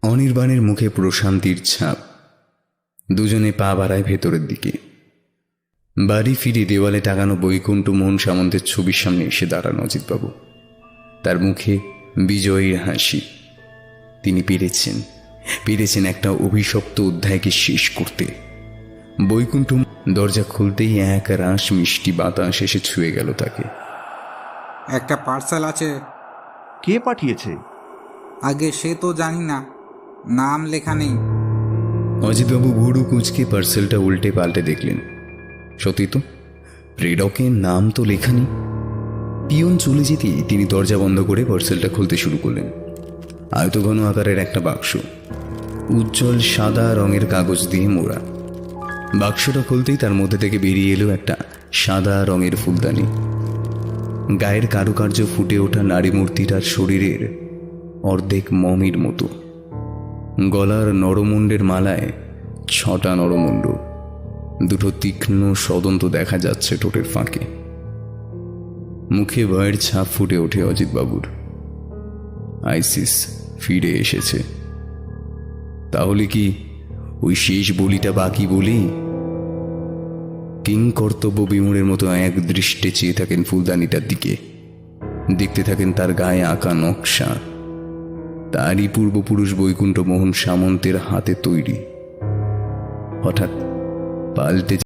অনির্বাণের মুখে প্রশান্তির ছাপ। দুজনে পা বাড়ায় ভেতরের দিকে। বাড়ি ফিরে দেওয়ালে টাঙানো বৈকুণ্ঠ মোহন সামন্তের ছবির সামনে এসে দাঁড়ান অজিতবাবু। তার মুখে বিজয়ীর হাসি। তিনি পেরেছেন একটা অভিশপ্ত অধ্যায়কে শেষ করতে। বৈকুণ্ঠ দরজা খুলতেই এক রাশ মিষ্টি বাতাস এসে ছুঁয়ে গেল তাকে। একটা পার্সেল আছে। কে পাঠিয়েছে? আগে সে তো জানি না, নাম লেখা নেই। অজিতবাবু ভুরু কুঁচকে পার্সেলটা উল্টে পাল্টে দেখলেন। সত্যি তো, প্রেরকের নাম তো লেখা নেই। পিয়ন চলে যেতেই তিনি দরজা বন্ধ করে পার্সেলটা খুলতে শুরু করলেন। আয়তঘন আকারের একটা বাক্স, উজ্জ্বল সাদা রঙের কাগজ দিয়ে মোড়া। বাক্সটা খুলতেই তার মধ্যে থেকে বেরিয়ে এলো একটা সাদা রঙের ফুলদানি। গায়ের কারুকার্য ফুটে ওঠা নারী মূর্তিটার শরীরের অর্ধেক মমির মতো। গলার নরমুণ্ডের মালায় 6টা নরমুণ্ড, দুটো তীক্ষ্ণ সদন্ত দেখা যাচ্ছে ঠোঁটের ফাঁকে। মুখে ভয়ের ছাপ ফুটে ওঠে অজিতবাবুর। আইসিস ফিরে এসেছে। তাহলে কি ওই শেষ বলিটা বাকি বলি? কিং কর্তব্য বিমূঢ়ের মতো এক দৃষ্টে চেয়ে থাকেন ফুলদানিটার দিকে, দেখতে থাকেন তার গায়ে আঁকা নকশা, তারই পূর্বপুরুষ বৈকুণ্ঠ মোহন সামন্তের হাতে তৈরি। হঠাৎ পাল্টে